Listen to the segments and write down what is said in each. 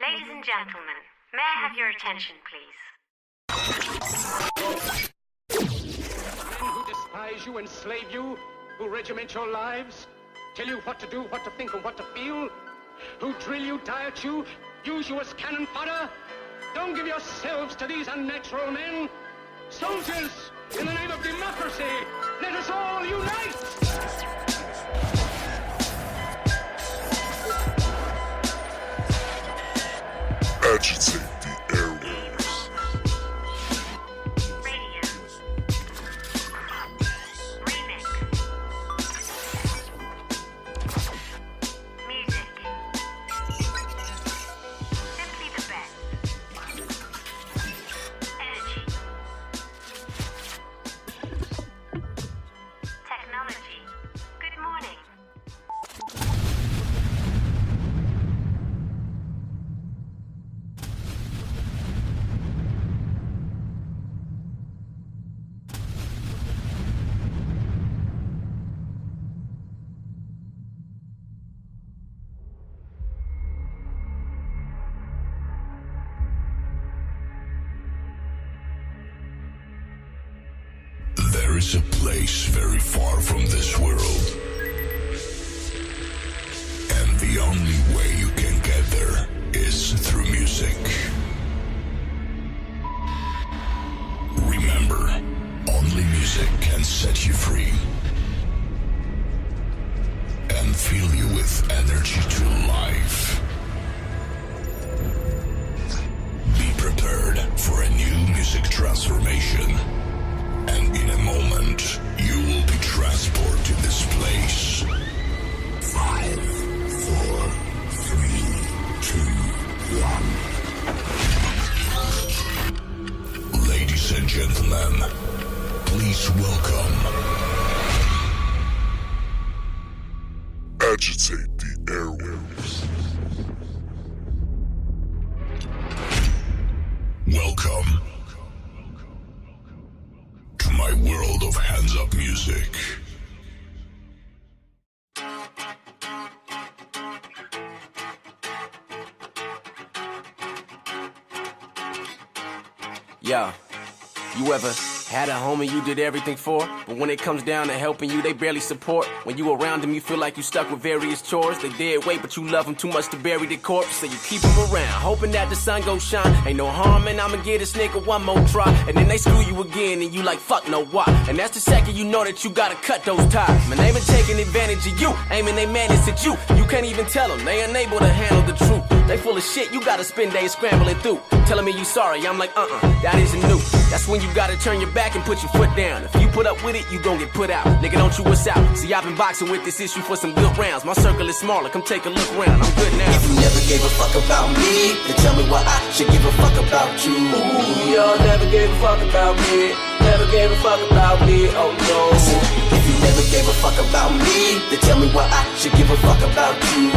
Ladies and gentlemen, may I have your attention, please? Men who despise you, enslave you, who regiment your lives, tell you what to do, what to think, and what to feel, who drill you, diet you, use you as cannon fodder. Don't give yourselves to these unnatural men. Soldiers, in the name of democracy, let us all unite! Agitate the airwaves. Radio. Remix. Music. Simply the best. Energy. Technology. Good morning. There is a place very far from this world, and the only way you can get there is through music. Remember, only music can set you free and fill you with energy to life. Be prepared for a new music transformation. And in a moment, you will be transported to this place. 5, 4, 3, 2, 1. Ladies and gentlemen, please welcome. Agitate the airwaves. Welcome to my world of hands-up music. Yo, you ever had a homie you did everything for, but when it comes down to helping you, they barely support? When you around them, you feel like you stuck with various chores. They dead weight, but you love them too much to bury the corpse, so you keep them around, hoping that the sun gon' shine. Ain't no harm, and I'ma give this nigga one more try. And then they screw you again, and you like, fuck no, why? And that's the second you know that you gotta cut those ties. Man, they been taking advantage of you, aiming they madness at you. You can't even tell them, they unable to handle the truth. They full of shit, you gotta spend days scrambling through. Telling me you sorry, I'm like, that isn't new. That's when you gotta turn your back and put your foot down. If you put up with it, you gon' get put out. Nigga, don't you what's out? See, I've been boxing with this issue for some good rounds. My circle is smaller, come take a look around. I'm good now. If you never gave a fuck about me, then tell me why I should give a fuck about you. Ooh, y'all never gave a fuck about me. Never gave a fuck about me, oh no. Listen, if you never gave a fuck about me, then tell me why I should give a fuck about you.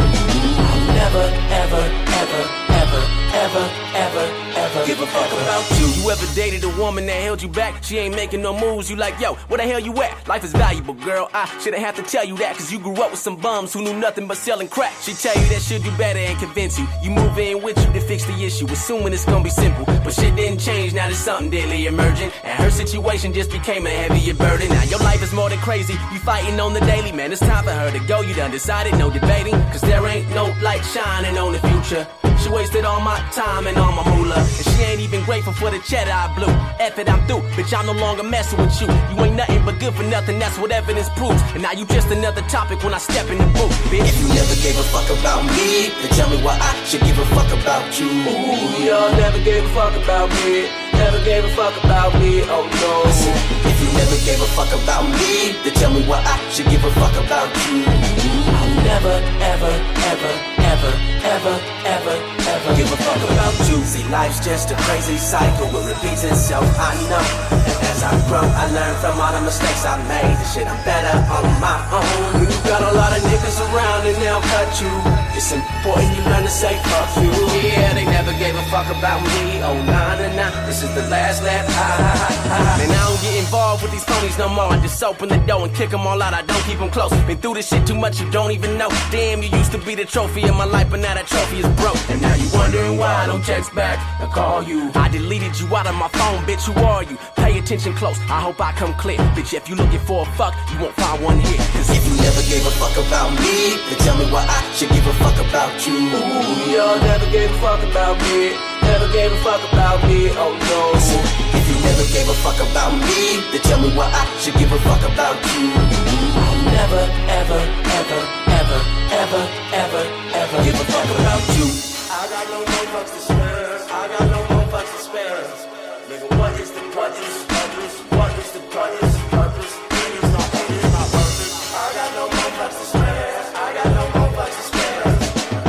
Never, ever, ever, ever, ever, ever, ever give a fuck about you. You ever dated a woman that held you back? She ain't making no moves. You like, yo, where the hell you at? Life is valuable, girl. I shouldn't have to tell you that, cause you grew up with some bums who knew nothing but selling crack. She tell you that she'll do better and convince you. You move in with you to fix the issue, assuming it's gonna be simple. But shit didn't change, now there's something deadly emerging. And her situation just became a heavier burden. Now your life is more than crazy. You fighting on the daily, man. It's time for her to go. You done decided, no debating. Cause there ain't no light shining on the future. She wasted all my time and all my moolah. And she ain't even grateful for the cheddar I blew. F it, I'm through. Bitch, I'm no longer messing with you. You ain't nothing but good for nothing, that's what evidence proves. And now you just another topic when I step in the booth, bitch. If you never gave a fuck about me, then tell me why I should give a fuck about you. Ooh, y'all never gave a fuck about me. Never gave a fuck about me, oh no. Listen, if you never gave a fuck about me, then tell me why I should give a fuck about you. Never, ever, ever, ever, ever, ever, ever give a fuck about you. See, life's just a crazy cycle, it repeats itself, I know. And as I grow, I learn from all the mistakes I made. The shit, I'm better on my own. You got a lot of niggas around and they'll cut you. It's important you learn to say fuck you. Yeah, they never gave a fuck about me. Oh, nah, nah, nah, this is the last lap. Man, I don't get involved with these phonies no more. I just open the door and kick them all out. I don't keep them close. Been through this shit too much, you don't even know. Damn, you used to be the trophy of my life, but now that trophy is broke. And now you wondering why I don't text back or call you. I deleted you out of my phone, bitch, who are you? Pay attention close, I hope I come clear. Bitch, if you looking for a fuck, you won't find one here. Cause if you never gave a fuck about me, then tell me why I should give a fuck about you. Ooh, y'all never gave a fuck about me. Never gave a fuck about me, oh no. Listen, if you never gave a fuck about me, then tell me why I should give a fuck about you. I'll never, ever, ever, ever, ever, ever, ever give a fuck about you. I got no more fucks to spare. I got no more fucks to spare. Nigga, what is the purpose? What is the purpose? It is not worth it. I got no more fucks to spare. I got no more fucks to spare.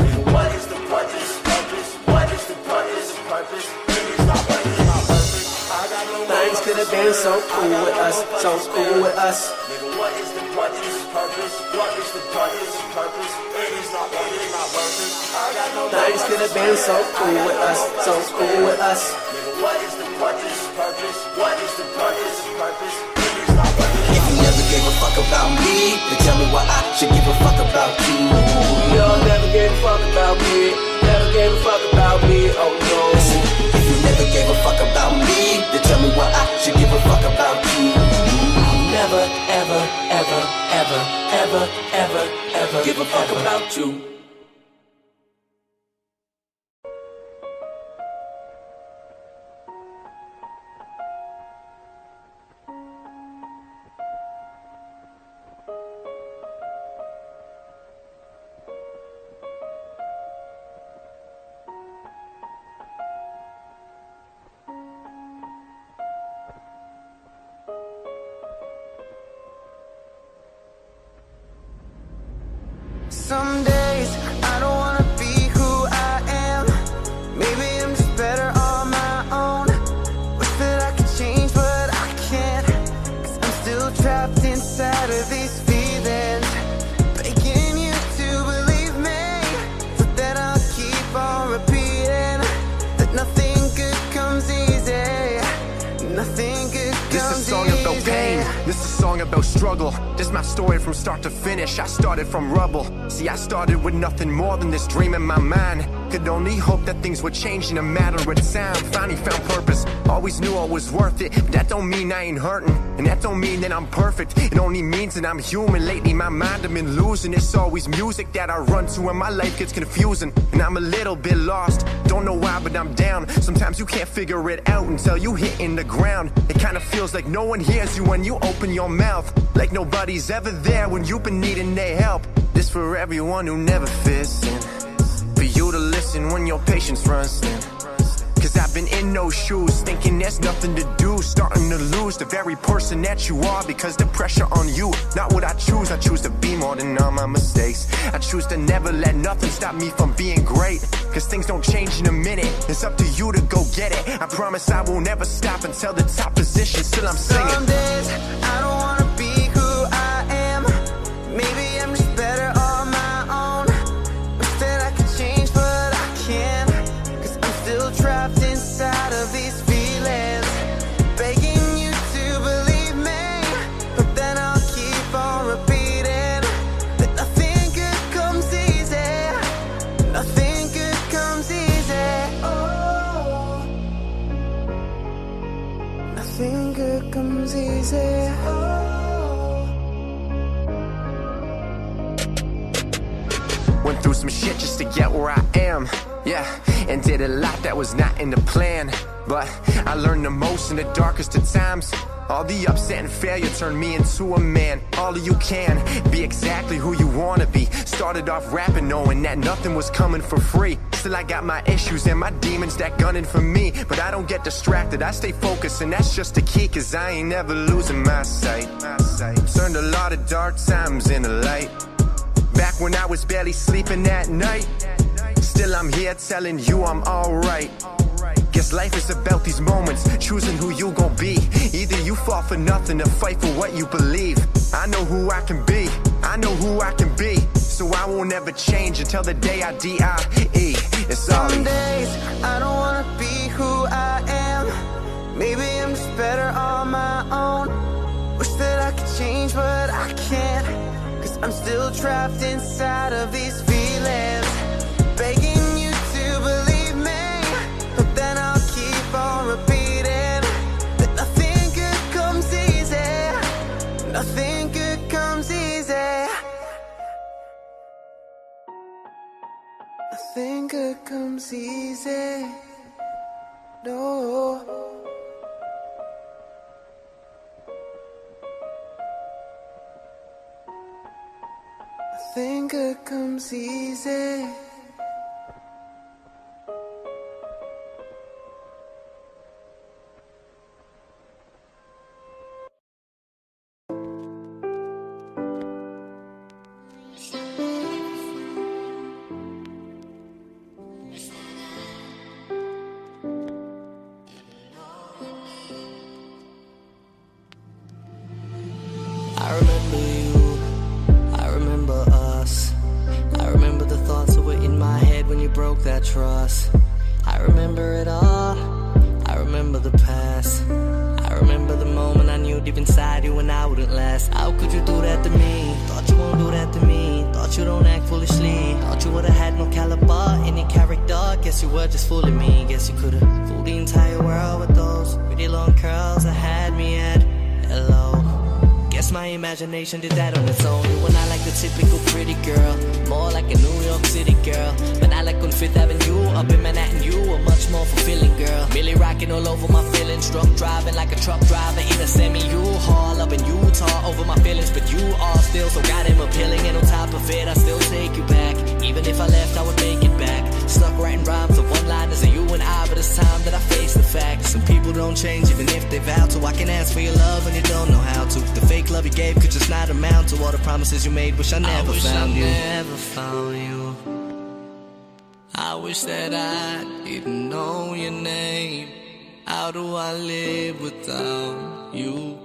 Nigga, what is the purpose? What is the purpose? It is not worth it. I got no more. Things could have been so cool with us, so cool with us. Nigga, what is the purpose? What is the purpose? It is not worth it. I got no more. Things could have been so cool with us, so cool with us. Nigga, what is the purpose? What is the purpose? It is not worth it. If you never gave a fuck about me, then tell me why I should give a fuck about you. Y'all never gave a fuck about me. Never gave a fuck about me, oh no. Listen, if you never gave a fuck about me, then tell me why I should give a fuck about you. I'll never, ever, ever, ever, ever, ever, ever give a fuck about you. Some days I don't wanna be who I am. Maybe I'm just better on my own. Wish that I could change, but I can't. Cause I'm still trapped inside of these feelings. Begging you to believe me, but then I'll keep on repeating that nothing good comes easy. Nothing good comes easy. This is a song about pain. This is a song about struggle. This is my story from start to finish. I started from rubble. See, I started with nothing more than this dream in my mind. Could only hope that things would change in a matter of time. Finally found purpose. Always knew I was worth it. But that don't mean I ain't hurting. And that don't mean that I'm perfect. It only means that I'm human. Lately my mind I've been losing. It's always music that I run to when my life gets confusing. And I'm a little bit lost. Don't know why, but I'm down. Sometimes you can't figure it out until you hit in the ground. It kinda feels like no one hears you when you open your mouth. Like nobody's ever there when you've been needing their help. This for everyone who never fits in. For you to listen when your patience runs thin. Cause I've been in those shoes, thinking there's nothing to do. Starting to lose the very person that you are. Because the pressure on you, not what I choose to be more than all my mistakes. I choose to never let nothing stop me from being great. Cause things don't change in a minute. It's up to you to go get it. I promise I will never stop until the top position. Still I'm singing. Some days I don't wanna be who I am. Maybe I'm just better on my own. Wish that I could change, but I can't. Cause I'm still trapped inside of these feelings. Begging you to believe me, but then I'll keep on repeating that nothing good comes easy. Nothing good comes easy. Oh, nothing good comes easy. Went through some shit just to get where I am. Yeah, and did a lot that was not in the plan. But I learned the most in the darkest of times. All the upset and failure turned me into a man. All of you can be exactly who you wanna be. Started off rapping knowing that nothing was coming for free. Still I got my issues and my demons that gunning for me. But I don't get distracted, I stay focused, and that's just the key. Cause I ain't never losing my sight. Turned a lot of dark times into light. Back when I was barely sleeping at night. Still I'm here telling you I'm alright. Guess life is about these moments, choosing who you gon' be. Either you fall for nothing or fight for what you believe. I know who I can be, I know who I can be. So I won't ever change until the day I D-I-E. It's all Some days I don't wanna be who I am. Maybe I'm just better on my own. Wish that I could change, but I can't. Cause I'm still trapped inside of these feelings, begging you to believe me, but then I'll keep on repeating that nothing good comes easy. Nothing good comes easy. Nothing good comes easy. No. Nothing good comes easy. I remember you, I remember us, I remember the thoughts that were in my head when you broke that trust. I remember it all, I remember the past, I remember the moment I knew deep inside you and I wouldn't last. How could you do that to me? Thought you won't do that to me. Thought you don't act foolishly. Thought you would've had no caliber in your character. Guess you were just fooling me. Guess you could've fooled the entire world with those pretty long curls that had me at hello. Guess my imagination did that on its own. You were not like the typical pretty girl, more like a New York City girl. But I like on Fifth Avenue, up in Manhattan, you were much more fulfilling, girl. Really rocking all over my feelings, drunk driving like a truck driver in a semi-U-Haul up in Utah over my feelings. But you are still so goddamn appealing, and on top of it, I still take you back. Even if I left, I would make it back. Stuck writing rhymes of one-liners of you and I, but it's time that I face the facts. Some people don't change even if they vow to. I can ask for your love when you don't know how to. The fake love you gave could just not amount to all the promises you made. Wish I never found you. Never found you. I wish that I didn't know your name. How do I live without you?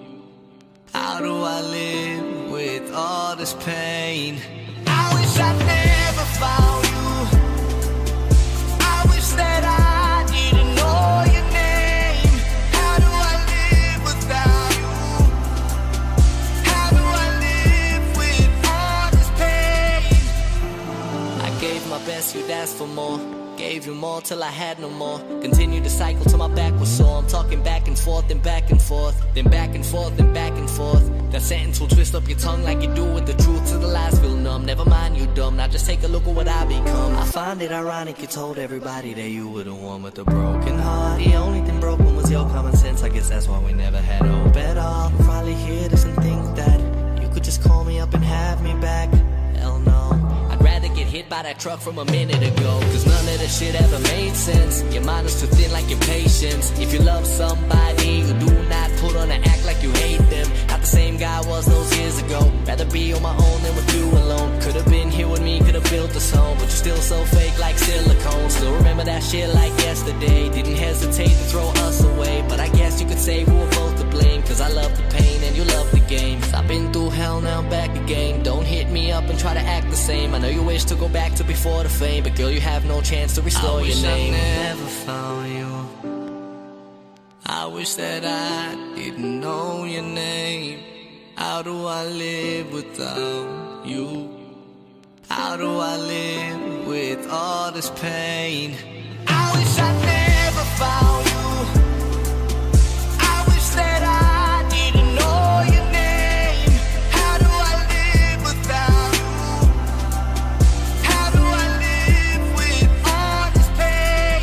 How do I live with all this pain? I wish I never found you. I wish that I didn't know your name. How do I live without you? How do I live with all this pain? I gave my best, you'd ask for more. Gave you more till I had no more. Continued to cycle till my back was sore. I'm talking back and forth, then back and forth, then back and forth, then back and forth. That sentence will twist up your tongue like you do with the truth till the lies feel numb. Never mind, you dumb. Now just take a look at what I become. I find it ironic you told everybody that you were the one with the broken heart. The only thing broken was your common sense. I guess that's why we never had hope at all. You probably hear this and think that you could just call me up and have me back. Hell no. I'd rather get hit by that truck from a minute ago, cause none of this shit ever made sense. Your mind is too thin like your patience. If you love somebody, you do not put on an act like you hate them. Not the same guy I was those years ago. Rather be on my own than with you alone. Could've been here with me, could've built this home, but you're still so fake like silicone. Still remember that shit like yesterday. Didn't hesitate to throw us away, but I guess you could say we were both to blame, cause I love the pain and you love the games. I've been through hell, now I'm back again. Don't hit me up and try to act the same. I know you wish to go back to before the fame, but girl, you have no chance to restore your name. I never found you. I wish that I didn't know your name. How do I live without you? How do I live with all this pain? I wish I never found you. I wish that I didn't know your name. How do I live without you? How do I live with all this pain?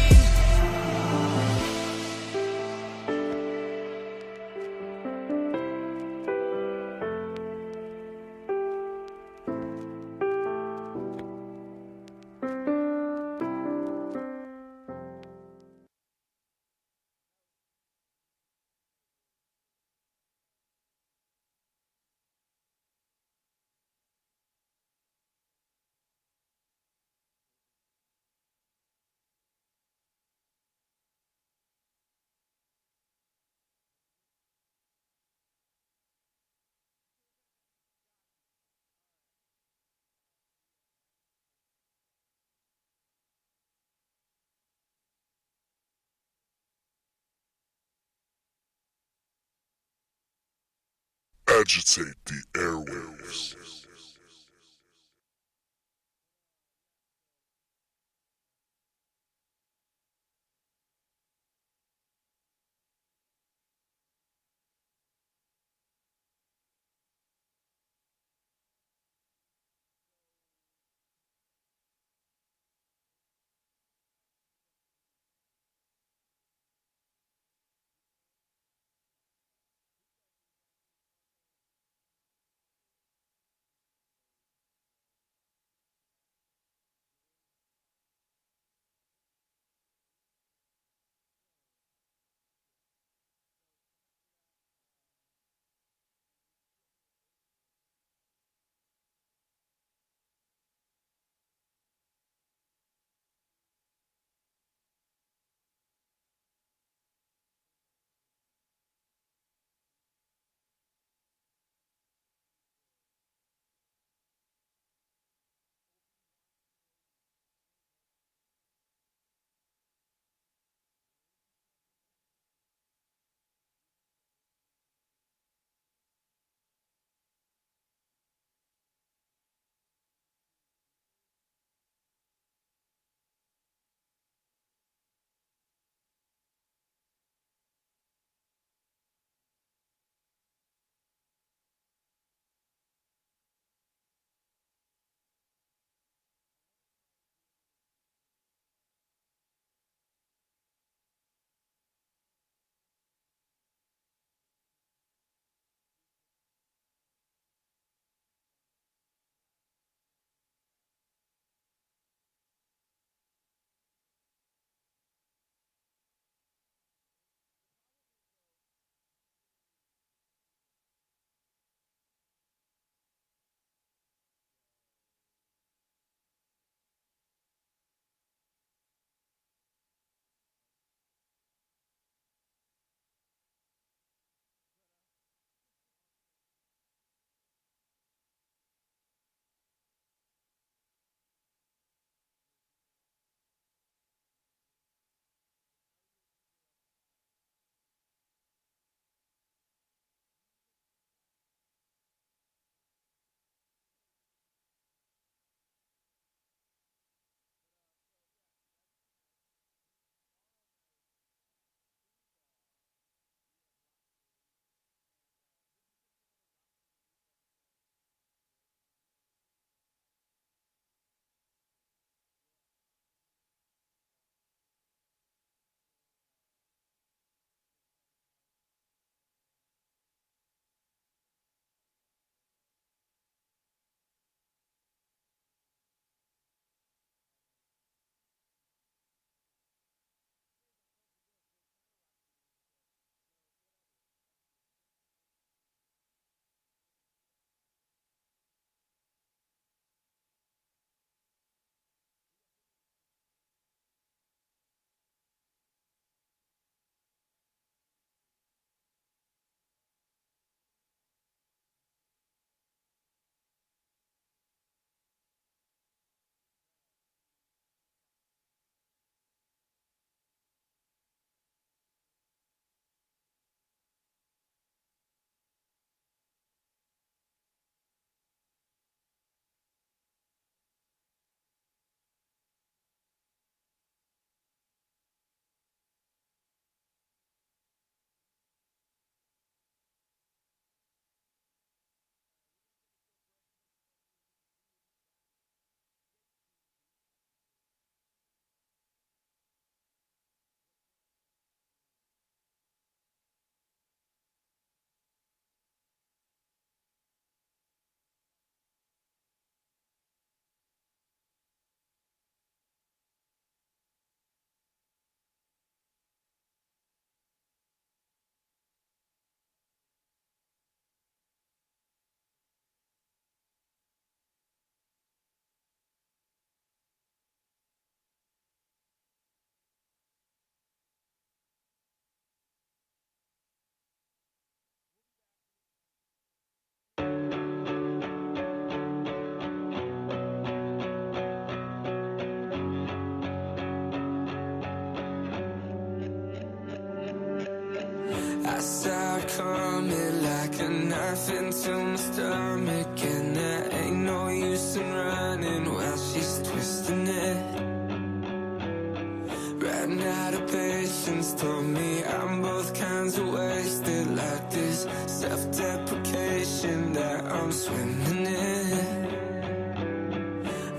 Agitate the airwaves. I saw it coming like a knife into my stomach, and there ain't no use in running while she's twisting it. Ran out of patience, told me I'm both kinds of wasted, like this self-deprecation that I'm swimming in.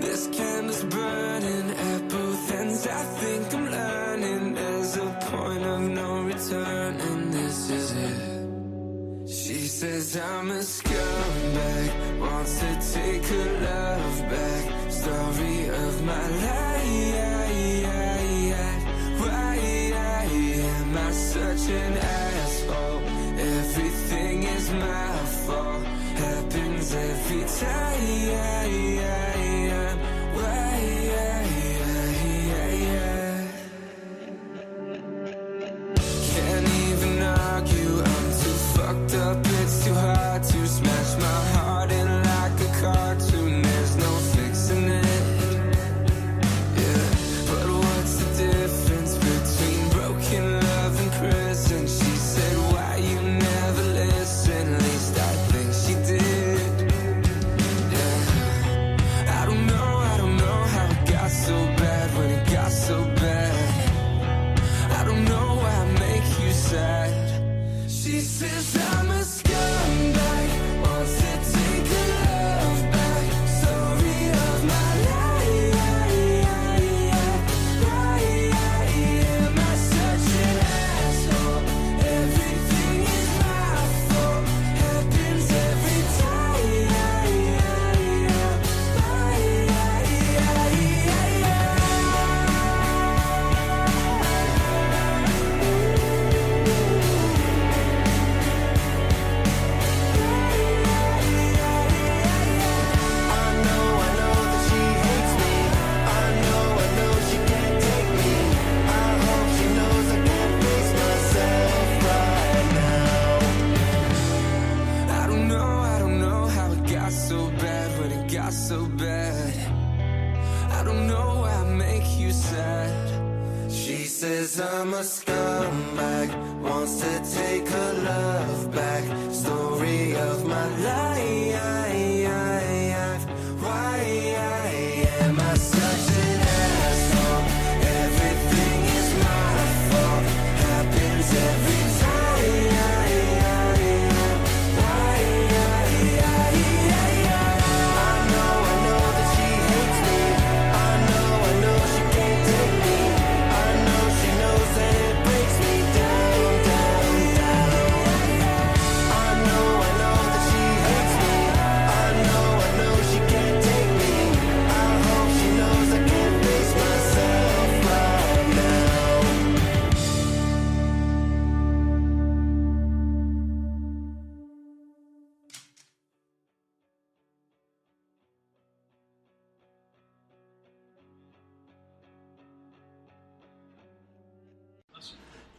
This candle's burning at both ends. I think I'm learning there's a point of no return, and this is it. She says I'm a scumbag, wants to take her love back. Story of my life. Why am I such an asshole? Everything is my fault. Happens every time. Can't even argue, I'm too fucked up, it's too hard to smash my heart in like a cartoon. There's no fixing it, yeah. But what's the difference between broken love and prison? She said, why you never listen? At least I think she did, yeah. I don't know how it got so bad when it got so bad. I don't know why I make you sad. She says I'm a scumbag, wants to take her love back. Story of my life. Why am I such an asshole? Everything is my fault. Happens every time. So bad, I don't know why I make you sad. She says I'm a scumbag, wants to take her love back. Story of my life. Why am I such an asshole? Everything is my fault. Happens every time.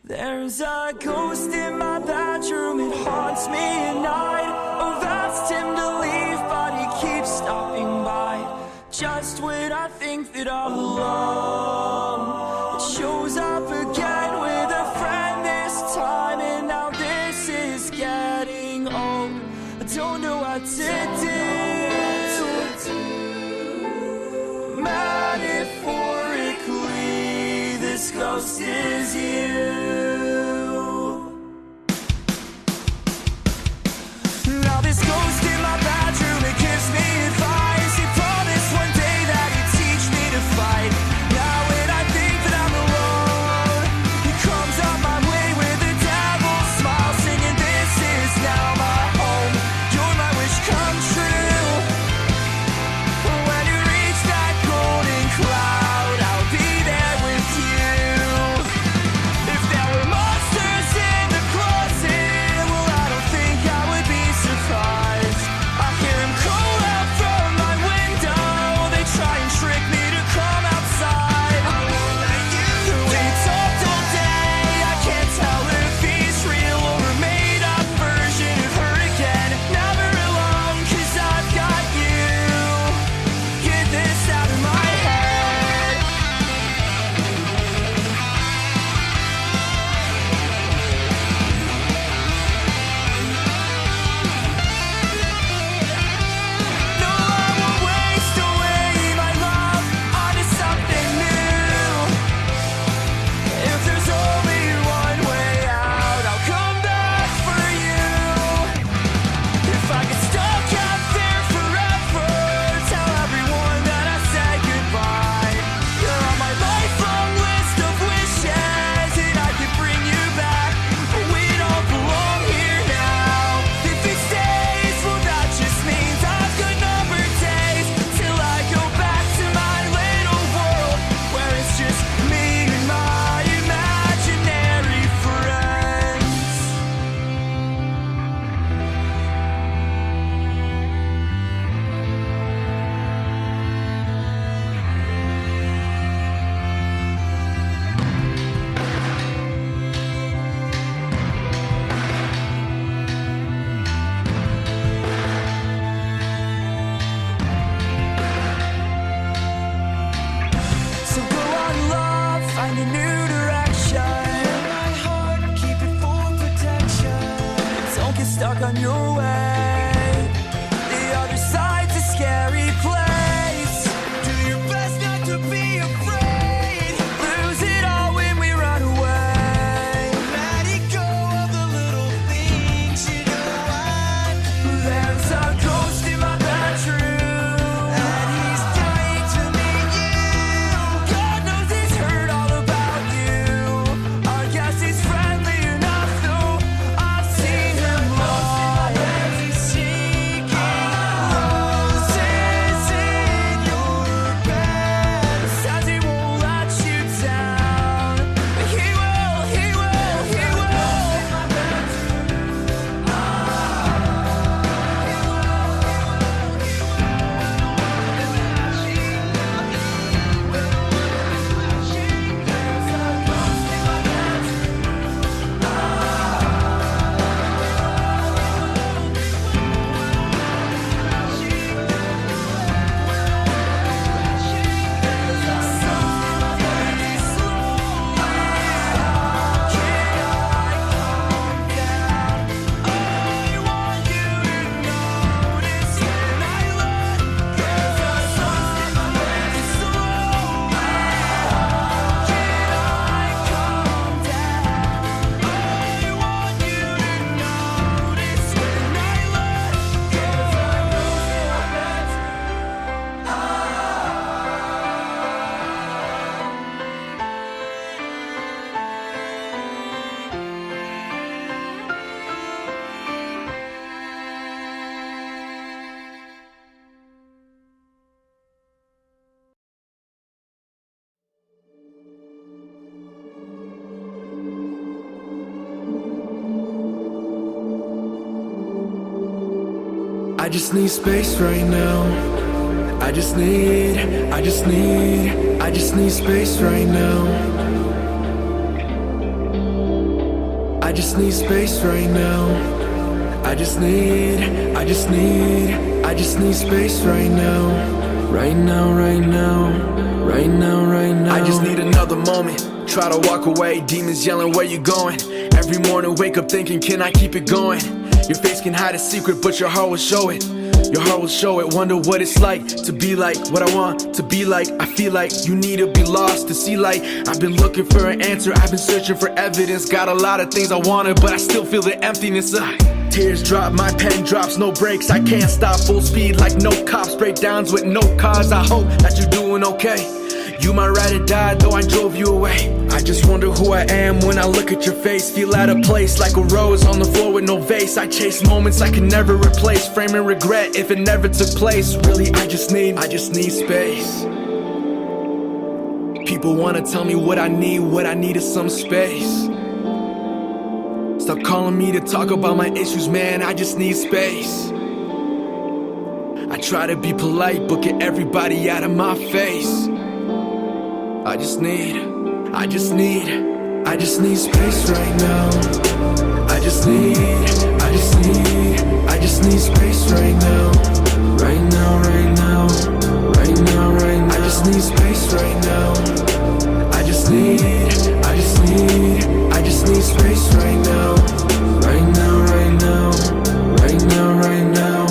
There's a ghost in my bedroom, it haunts me at night. I've asked him to leave, but he keeps stopping by. Just when I think that I'm alone, it shows up again with a friend this time. And now this is getting old, I don't know what to do. Metaphorically, this ghost is you. Now this ghost in my bedroom, it gives me advice. He promised one day that he'd teach me to fight. Now when I think that I'm alone, he comes up my way with a devil's smile, singing this is now my home. You're my wish come true. When you reach that golden cloud, I'll be there with you. If there on your way. The other side's a scary place. Do your best not to be afraid. Lose it all when we run away. Let it go of the little things, you know what? There's a ghost in my bedroom, and he's dying to meet you. God knows he's heard all about you. I guess he's friendly enough, though. I've seen him always seeking roses in your bed. Says he won't let you down. He will, he will, he will. I just need space right now. I just need space right now. I just need space right now. I just need space right now. Right now, right now, right now, right now. I just need another moment. Try to walk away, demons yelling, where you going? Every morning wake up thinking, can I keep it going? Your face can hide a secret, but your heart will show it. Your heart will show it. Wonder what it's like to be like what I want to be like. I feel like you need to be lost to see light. I've been looking for an answer, I've been searching for evidence. Got a lot of things I wanted, but I still feel the emptiness. Tears drop, my pen drops, no brakes. I can't stop, full speed like no cops. Breakdowns with no cause. I hope that you're doing okay. You might ride or die, though I drove you away. I just wonder who I am when I look at your face. Feel out of place like a rose on the floor with no vase. I chase moments I can never replace, framing regret if it never took place. Really, I just need space. People wanna tell me what I need is some space. Stop calling me to talk about my issues, man, I just need space. I try to be polite, but get everybody out of my face. I just need space right now. I just need space right now. Right now, right now, right now, right now. I just need space right now. I just need space right now. Right now, right now, right now, right now.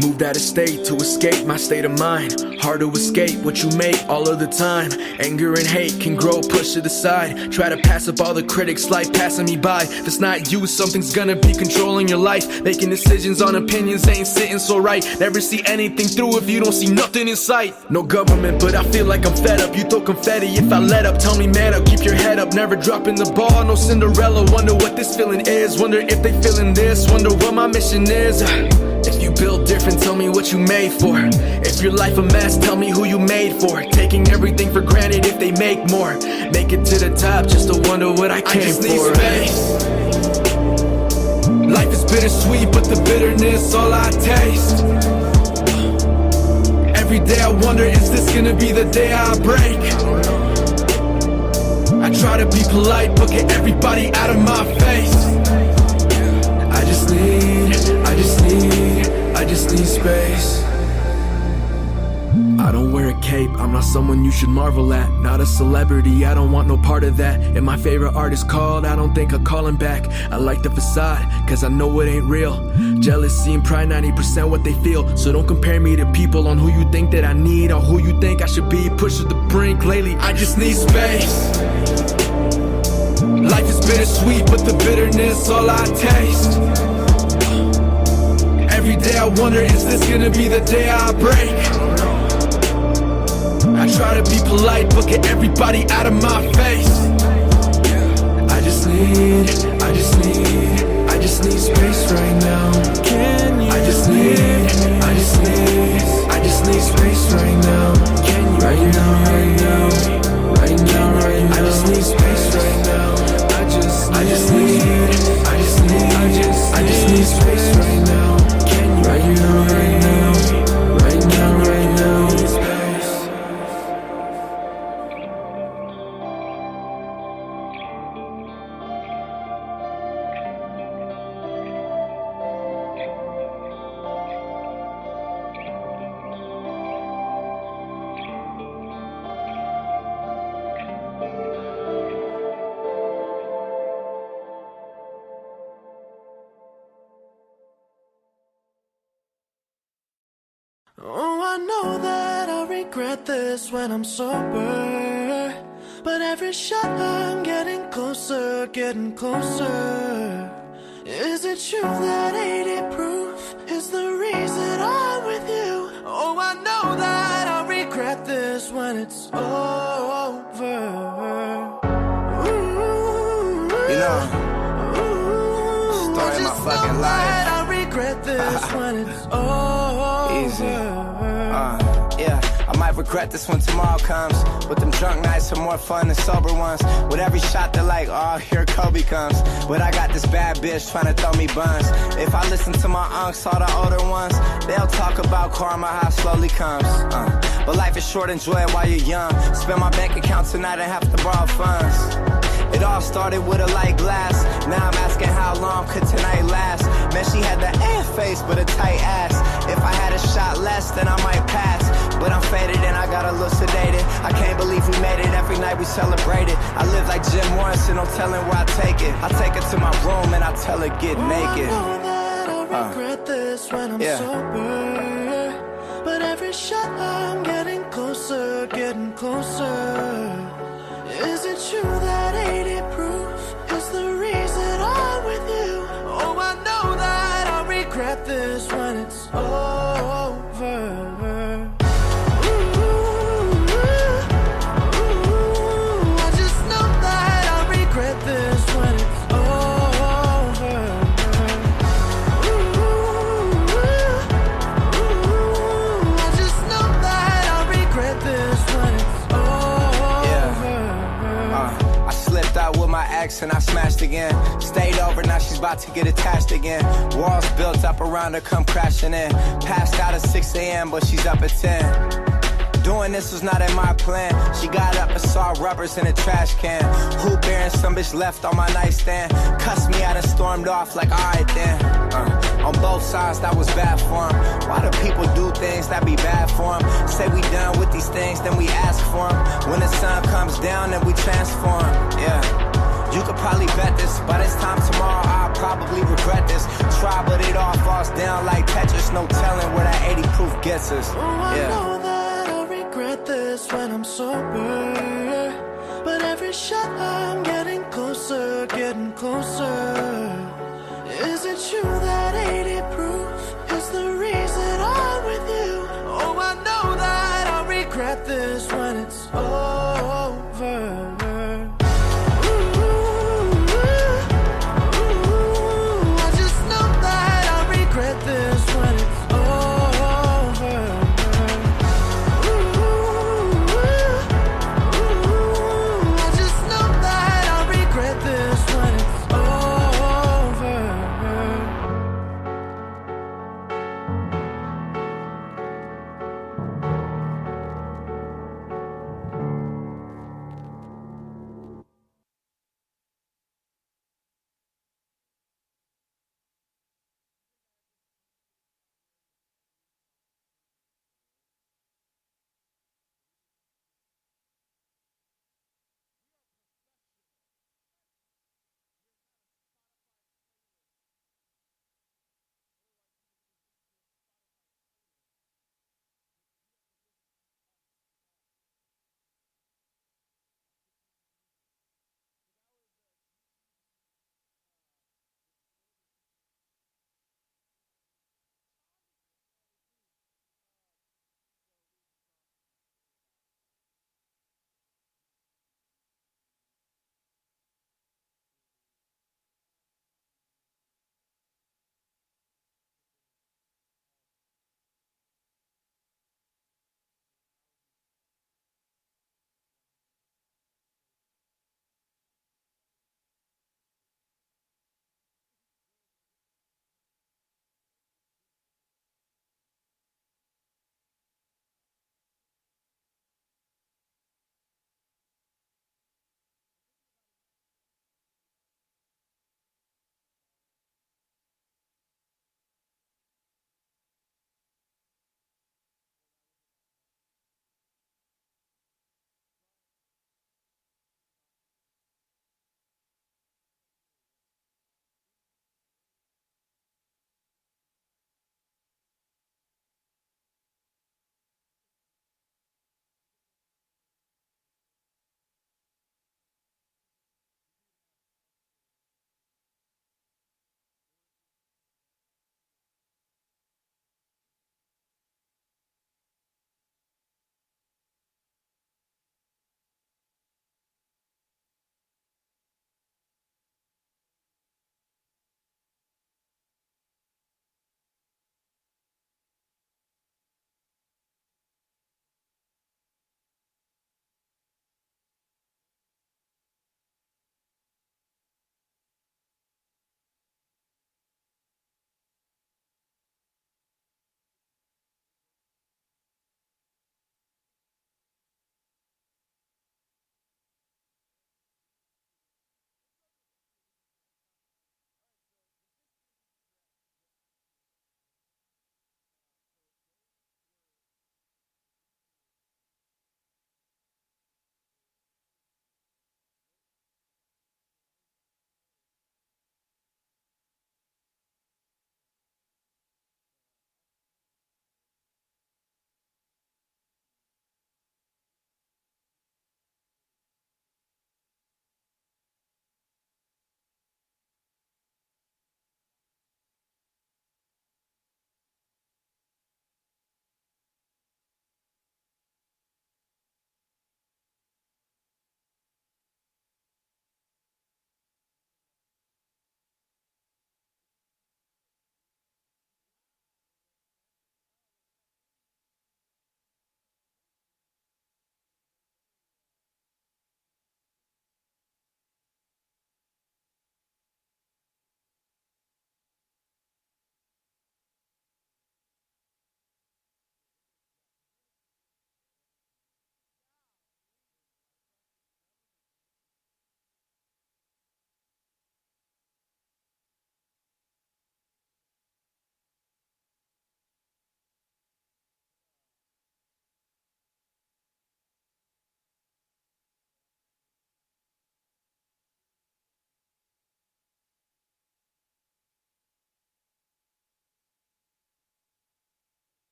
Moved out of state to escape my state of mind. Hard to escape what you make all of the time. Anger and hate can grow, push to the side. Try to pass up all the critics, life passing me by. If it's not you, something's gonna be controlling your life. Making decisions on opinions ain't sitting so right. Never see anything through if you don't see nothing in sight. No government, but I feel like I'm fed up. You throw confetti if I let up. Tell me man up, keep your head up. Never dropping the ball, no Cinderella. Wonder what this feeling is. Wonder if they feeling this. Wonder what my mission is. If you build different, tell me what you made for. If your life a mess, tell me who you made for. Taking everything for granted if they make more. Make it to the top just to wonder what I came for. I just need space. Life is bittersweet, but the bitterness all I taste. Every day I wonder, is this gonna be the day I break? I try to be polite, but get everybody out of my face. I just need space. I I don't wear a cape, I'm not someone you should marvel at. Not a celebrity, I don't want no part of that. And my favorite artist called, I don't think I'll call him back. I like the facade, cause I know it ain't real. Jealousy and pride, 90% what they feel. So don't compare me to people on who you think that I need, or who you think I should be. Pushed to the brink lately, I just need space. Life is bittersweet, but the bitterness all I taste. Every day I wonder, is this gonna be the day I break? I try to be polite, but get everybody out of my face. I just need space right now. Can you? I just need space right now. Can you? Right now. I just need space right now. I just need space right now. Can you? Right now. Oh, I know that I'll regret this when I'm sober, but every shot I'm getting closer, getting closer. Is it true that 80 proof is the reason I'm with you? Oh, I know that I'll regret this when it's over. Ooh, You know, story of my fucking life. I regret this when it's over. Easy. Yeah, I might regret this when tomorrow comes. But them drunk nights are more fun than sober ones. With every shot they're like, oh, here Kobe comes. But I got this bad bitch trying to throw me buns. If I listen to my unks, all the older ones, they'll talk about karma, how it slowly comes. But life is short, enjoy it while you're young. Spend my bank account tonight and have to borrow funds. It all started with a light glass. Now I'm asking how long could tonight last. Man, she had the ass face but a tight ass. If I had a shot less, then I might pass. But I'm faded and I got a little sedated. I can't believe we made it, every night we celebrated. I live like Jim Morrison, no telling where I take it. I take her to my room and I tell her get naked. I know that I'll regret this when I'm sober, but every shot I'm getting closer, getting closer. Is it true that 80 proof is the reason I'm with you? Oh, I know that I'll regret this when it's over. I just know that I'll regret this when it's over. I just know that I'll regret this when it's I slipped out with my ex and I smashed again. Stayed over, now she's about to get attached again. Walls built up around her, come crashing in. Passed out at 6 a.m., but she's up at 10. Doing this was not in my plan. She got up and saw rubbers in a trash can. Who bearing some bitch left on my nightstand. Cussed me out and stormed off like alright then. On both sides that was bad for him. Why do people do things that be bad for them? Say we done with these things, then we ask for them. When the sun comes down, then we transform. Yeah. You could probably bet this. By this time tomorrow, I'll probably regret this. Try, but it all falls down like Tetris. No telling where that 80 proof gets us. I know that I'll regret this when I'm sober, but every shot I'm getting closer, getting closer. Is it true that 80 proof is the reason I'm with you? Oh, I know that I'll regret this when it's over.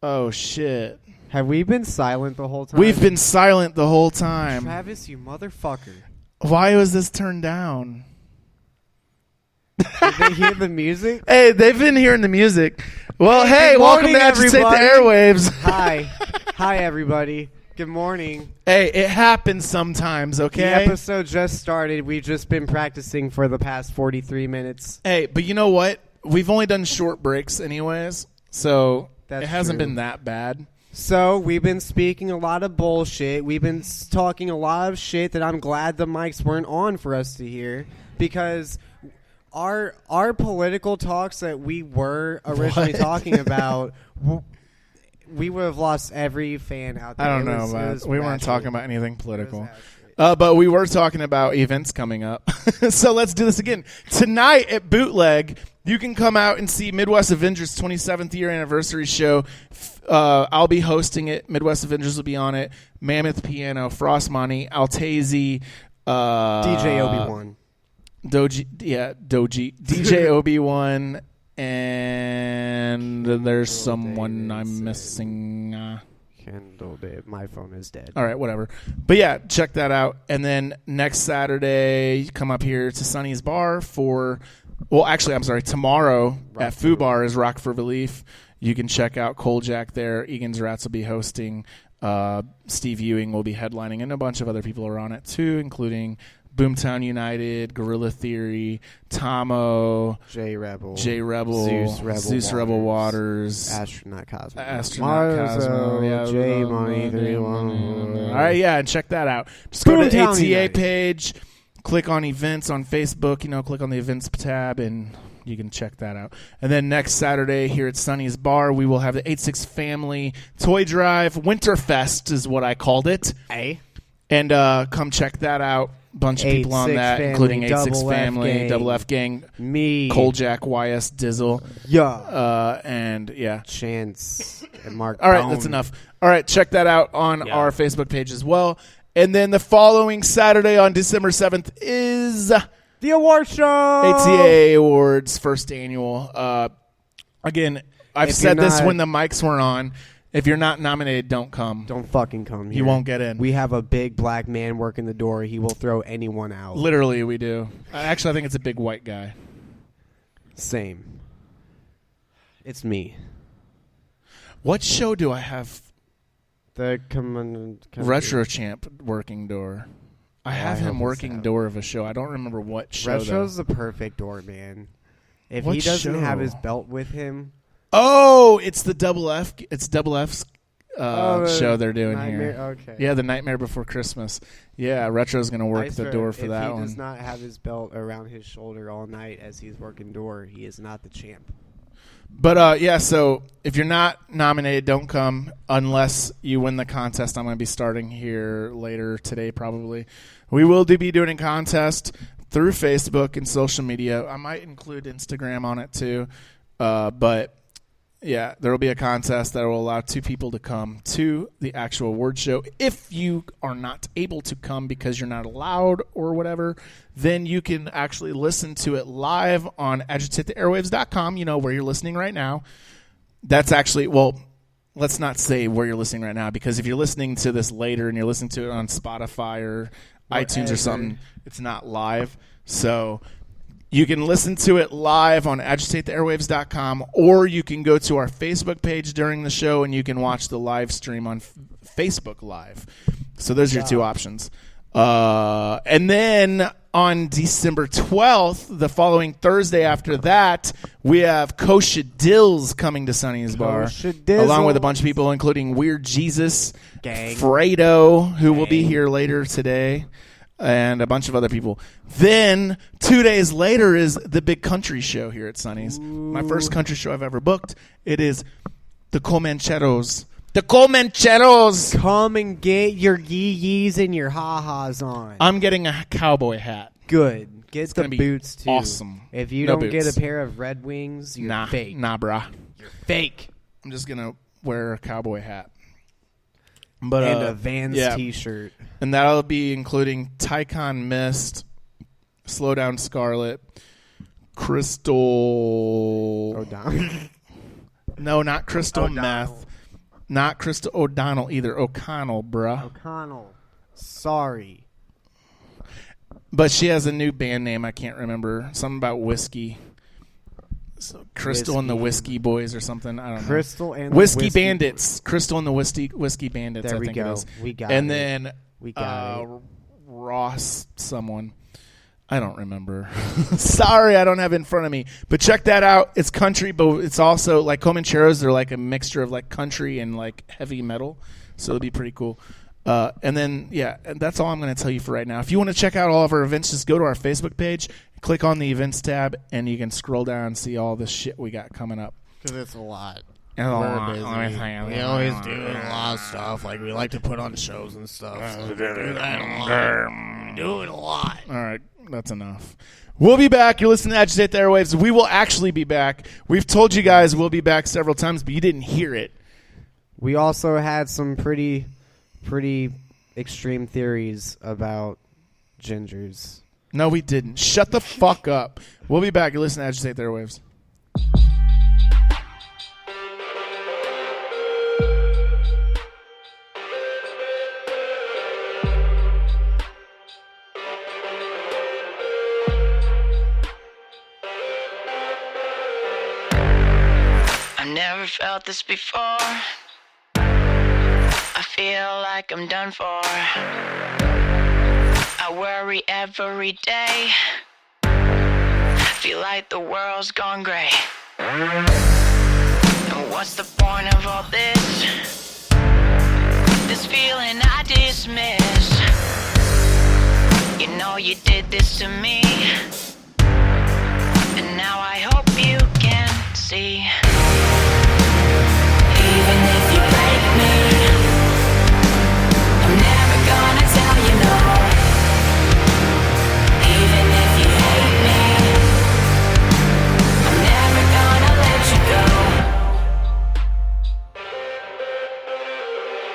Oh, shit. Have we been silent the whole time? We've been silent the whole time. Travis, you motherfucker. Why was this turned down? Did they hear the music? Hey, they've been hearing the music. Well, Hey, hey, good welcome morning, to Agitate the everybody. Airwaves. Hi. Hi, everybody. Good morning. Hey, it happens sometimes, okay? The episode just started. We've just been practicing for the past 43 minutes. Hey, but you know what? We've only done short breaks anyways, so That's it hasn't true. been that bad. So, we've been speaking a lot of bullshit. We've been talking a lot of shit that I'm glad the mics weren't on for us to hear, because our political talks that we were originally What? talking about, we would have lost every fan out there. I don't It know was- it about was we weren't ratchet. talking about anything political. ratchet. But we were talking about events coming up. So let's do this again. Tonight at Bootleg, you can come out and see Midwest Avengers 27th year anniversary show. I'll be hosting it. Midwest Avengers will be on it. Mammoth Piano, Frost Money, Altazy, DJ Obi-Wan. Doji, DJ Obi-Wan, and there's someone I'm missing. Kendall Dave. My phone is dead. All right, whatever. But yeah, check that out. And then next Saturday, come up here to Sonny's Bar for, well, actually, I'm sorry, tomorrow at Fubar is Rock for Relief. You can check out Koljack there. Egan's Rats will be hosting. Steve Ewing will be headlining, and a bunch of other people are on it too, including Boomtown United, Gorilla Theory, Tommo, J Rebel, Zeus Rebel Waters, Astronaut Cosmo, yeah, J Money 31. All right, yeah, and check that out. Just go to the Boomtown ATA United. page, click on events on Facebook. Click on the events tab, and you can check that out. And then next Saturday here at Sonny's Bar, we will have the 86 Family Toy Drive Winterfest is what I called it. And come check that out. Bunch of people on 86 that, Family, including 86 Double F Family, Gang, Double F Gang, me, Koljack, YS Dizzle. Yeah. And yeah. Chance and Mark. All right, Bone. that's enough. All right, check that out on our Facebook page as well. And then the following Saturday on December 7th is the award show. ATA Awards, first annual. Again, I've If said you're this not- when the mics weren't on. If you're not nominated, don't come. Don't fucking come here. You won't get in. We have a big black man working the door. He will throw anyone out. Literally, we do. Actually, I think it's a big white guy. Same. It's me. What show do I have? The Retro Champ working door. I have him working door of a show. I don't remember what show. Retro's the perfect door man. If What he doesn't show? have his belt with him. Oh, it's the Double F. It's Double F's show they're doing Nightmare- here. okay. Yeah, the Nightmare Before Christmas. Yeah, Retro's going to work I the swear, door for that If one. he does not have his belt around his shoulder all night as he's working door, he is not the champ. But yeah, so if you're not nominated, don't come unless you win the contest. I'm going to be starting here later today, probably. We will be doing a contest through Facebook and social media. I might include Instagram on it too. But yeah, there will be a contest that will allow 2 people to come to the actual award show. If you are not able to come because you're not allowed or whatever, then you can actually listen to it live on agitatetheairwaves.com, where you're listening right now. That's actually, well, let's not say where you're listening right now, because if you're listening to this later and you're listening to it on Spotify or iTunes or something, it's not live. So you can listen to it live on agitatetheairwaves.com, or you can go to our Facebook page during the show and you can watch the live stream on Facebook Live. So those are your 2 options. And then on December 12th, the following Thursday after that, we have Kosha Dills coming to Sonny's Bar, along with a bunch of people, including Weird Jesus, Gang. Fraedo, who will be here later today, and a bunch of other people. Then 2 days later is the big country show here at Sonny's. My first country show I've ever booked. It is the Comancheros. The Comancheros. Come and get your yee-yees and your ha-has on. I'm getting a cowboy hat. Good. Get It's the gonna be boots, too. awesome. If you No don't boots. get a pair of Red Wings, you're fake. Nah, brah. You're fake. I'm just going to wear a cowboy hat. But, And a Vans yeah. t-shirt. And that'll be including Tycon Mist, Slow Down Scarlet, Crystal... O'Donnell. No, not Crystal Meth. Not Crystal O'Donnell either. O'Connell, bruh. O'Connell. Sorry. But she has a new band name. I can't remember. Something about whiskey. So Crystal and the Whiskey Boys or something. I don't know. Crystal and the Whiskey Whiskey Bandits. Crystal and the Whiskey Bandits. There I we think go. it is. We got and it. then We got it. Ross someone. I don't remember. Sorry, I don't have it in front of me. But check that out. It's country, but it's also like Comancheros. They're like a mixture of like country and like heavy metal. So it'll be pretty cool. And then, yeah, and that's all I'm going to tell you for right now. If you want to check out all of our events, just go to our Facebook page, click on the events tab, and you can scroll down and see all the shit we got coming up. Because it's a lot. We're busy. We always do a lot of stuff. Like, we like to put on shows and stuff. So we do that a lot. We do it a lot. All right, that's enough. We'll be back. You're listening to Agitate the Airwaves. We will actually be back. We've told you guys we'll be back several times, but you didn't hear it. We also had some pretty extreme theories about gingers. No, we didn't. Shut the fuck up. We'll be back. You're listening to Agitate the Airwaves. I've never felt this before. I feel like I'm done for. I worry every day. Feel like the world's gone gray. And what's the point of all this? This feeling I dismiss. You know you did this to me. And now I hope you can see. Even if you break me, I'm never gonna tell you no. Even if you hate me, I'm never gonna let you go.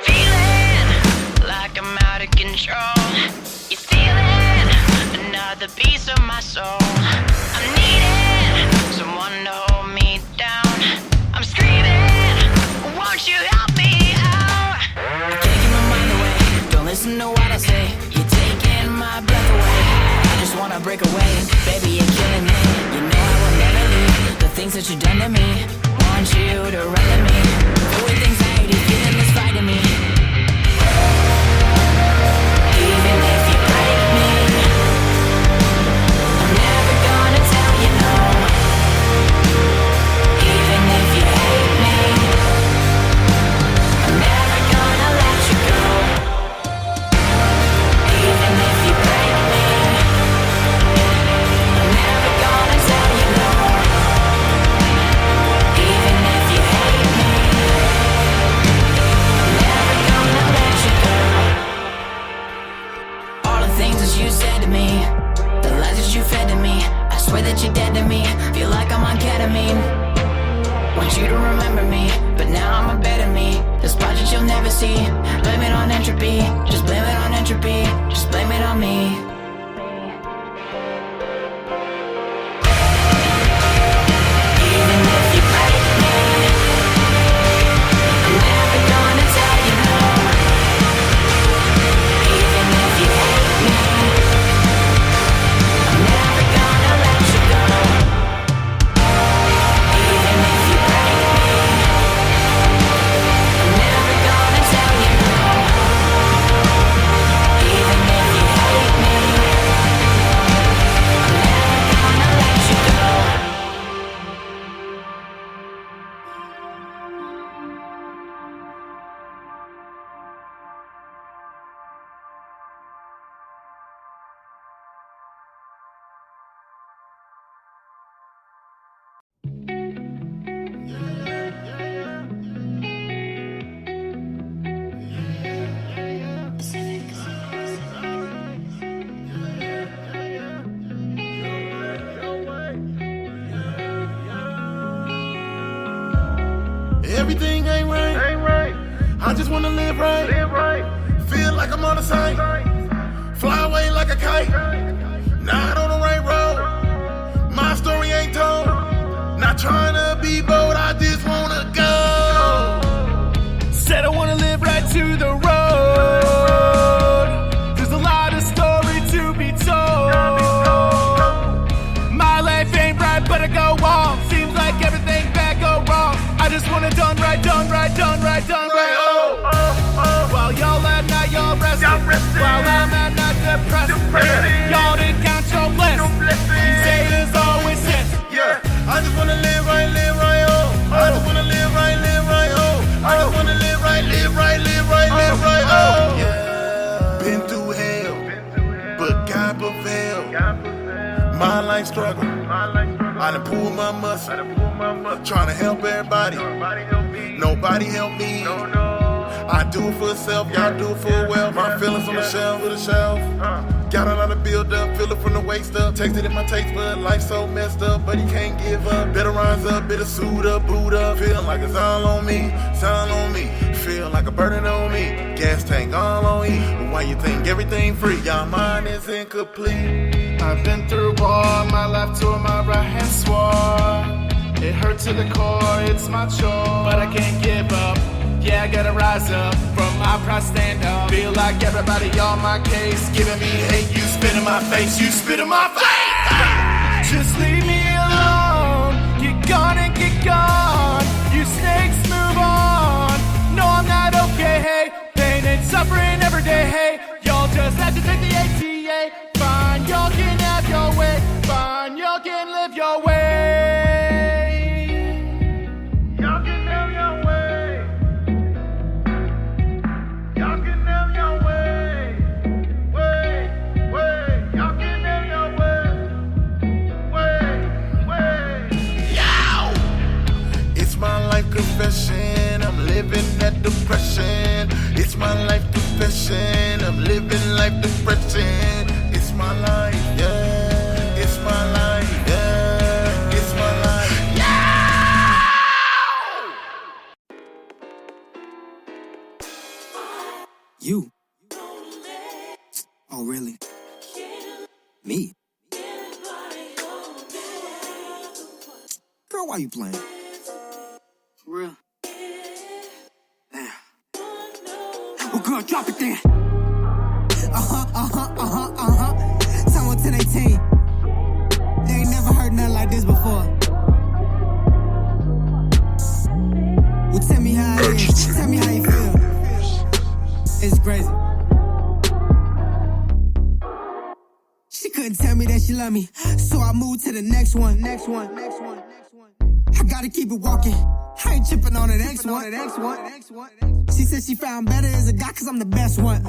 Feeling like I'm out of control. You're stealing another piece of my soul. I'm needing someone to hold me down. I'm screaming, won't you help me out? You're taking my mind away, don't listen to what I say. You're taking my breath away, I just wanna break away. Baby, you're killing me, you know I will never leave. The things that you've done to me, want you to run to me. Filled with anxiety, feeling this fight in me. Even if you break me, I'm never gonna tell you no. Even if you hate me, I'm never gonna let you go. Even if you break me, I'm never gonna tell you no. Even if you hate me, I'm never gonna let you go. All the things that you said to me, the lies that you fed to me, I swear that you're dead to me. Feel like I'm on ketamine. Want you to remember me, but now I'm a better me. This project you'll never see. Blame it on entropy. Just blame it on entropy. Just blame it on me. Even if you break me, I'm never gonna tell you no. Even if you hate me, I'm never gonna let you go. Even if you break me, I'm never gonna tell you no. Even if you hate me, I'm never gonna let you go. Everything ain't right. I just wanna live right. Feel like I'm on a sight. Fly away like a kite. Not on the right road. My story ain't told. Not trying to be bold. I just wanna go. depressed. Y'all didn't count your blessings. These haters always said, yeah, I just wanna live right, oh. I just wanna live right, oh. I just wanna live right, oh. Yeah, been through hell, but God prevailed. My life struggle, I done pulled my muscle, trying to help everybody. Nobody help me. I do it for self, y'all do it for well. My feelings on the shelf, got a lot of build up, feel it from the waist up. Tasted in my taste bud, life so messed up, but he can't give up. Better rise up, better suit up, boot up. Feeling like it's all on me, feel like a burden on me. Gas tank all on E, but why you think everything free? Y'all mine is incomplete. I've been through war, my left to my right hand swore. It hurt to the core, it's my chore, but I can't give up. Yeah, I gotta rise up, from my pride stand up. Feel like everybody on my case, giving me hate. You spit in my face, you spit in my face. Just leave me alone, get gone and get gone. You snakes move on, no I'm not okay, hey. Pain and suffering every day, hey. Y'all just have to take the ATA. Fine, y'all can have your way. Fine, y'all can live your way. Y'all can live your way. Y'all can live your way. Way. Y'all can live your way. Way. Yow! It's my life confession. I'm living that depression. It's my life confession. I'm living life depression. It's my life, yeah. It's my life, yeah. It's my life, yeah. You. Oh, really? Me? Girl, why you playing? For real? Damn. Well, girl, drop it then. Tommo 1018. They ain't never heard nothing like this before. Well, tell me how it is. Tell me how you feel. It's crazy. She couldn't tell me that she loved me, so I moved to the next one. I gotta keep it walking. I ain't tripping on the next one. She said she found better as a guy, cause I'm the best one.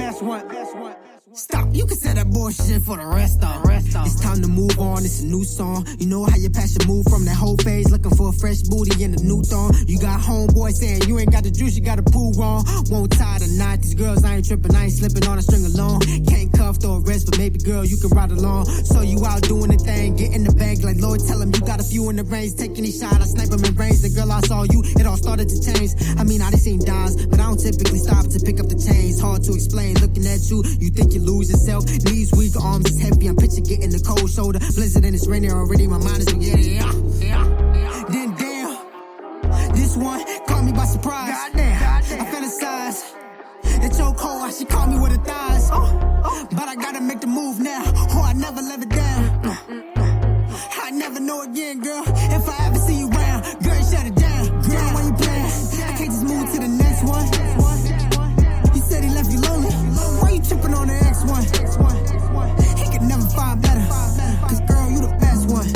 Stop, you can say that bullshit for the rest of it. It's time to move on, it's a new song. You know how your passion move from that whole phase, looking for a fresh booty in the new thong. You got homeboy saying you ain't got the juice, you got to prove wrong. Won't tie the knot, these girls I ain't tripping, I ain't slipping on a string alone. Can't cuff or arrest, but maybe girl you can ride along. So you out doing the thing, get in the bank like Lloyd, tell him you got a few in the range. Take any shot, I snipe him in range. The girl I saw you, it all started to change. I mean I done seen dimes, but I don't typically stop to pick up the chains. Hard to explain, looking at you, you think you lose yourself. Knees weak, arms is heavy, I'm pitching, getting the cold shoulder. Blizzard and it's raining already, my mind is spaghetti. Then damn, this one caught me by surprise. Goddamn, I fantasize. It's so cold, she caught me with her thighs. But I gotta make the move now, or I never let it down. I never know again, girl, if I ever see you around. Girl, you shut it down. Girl, why you playing? I can't just move to the next one. You said he left you lonely. Why you tripping on the next one? He could never find better. Cause girl, you the best one.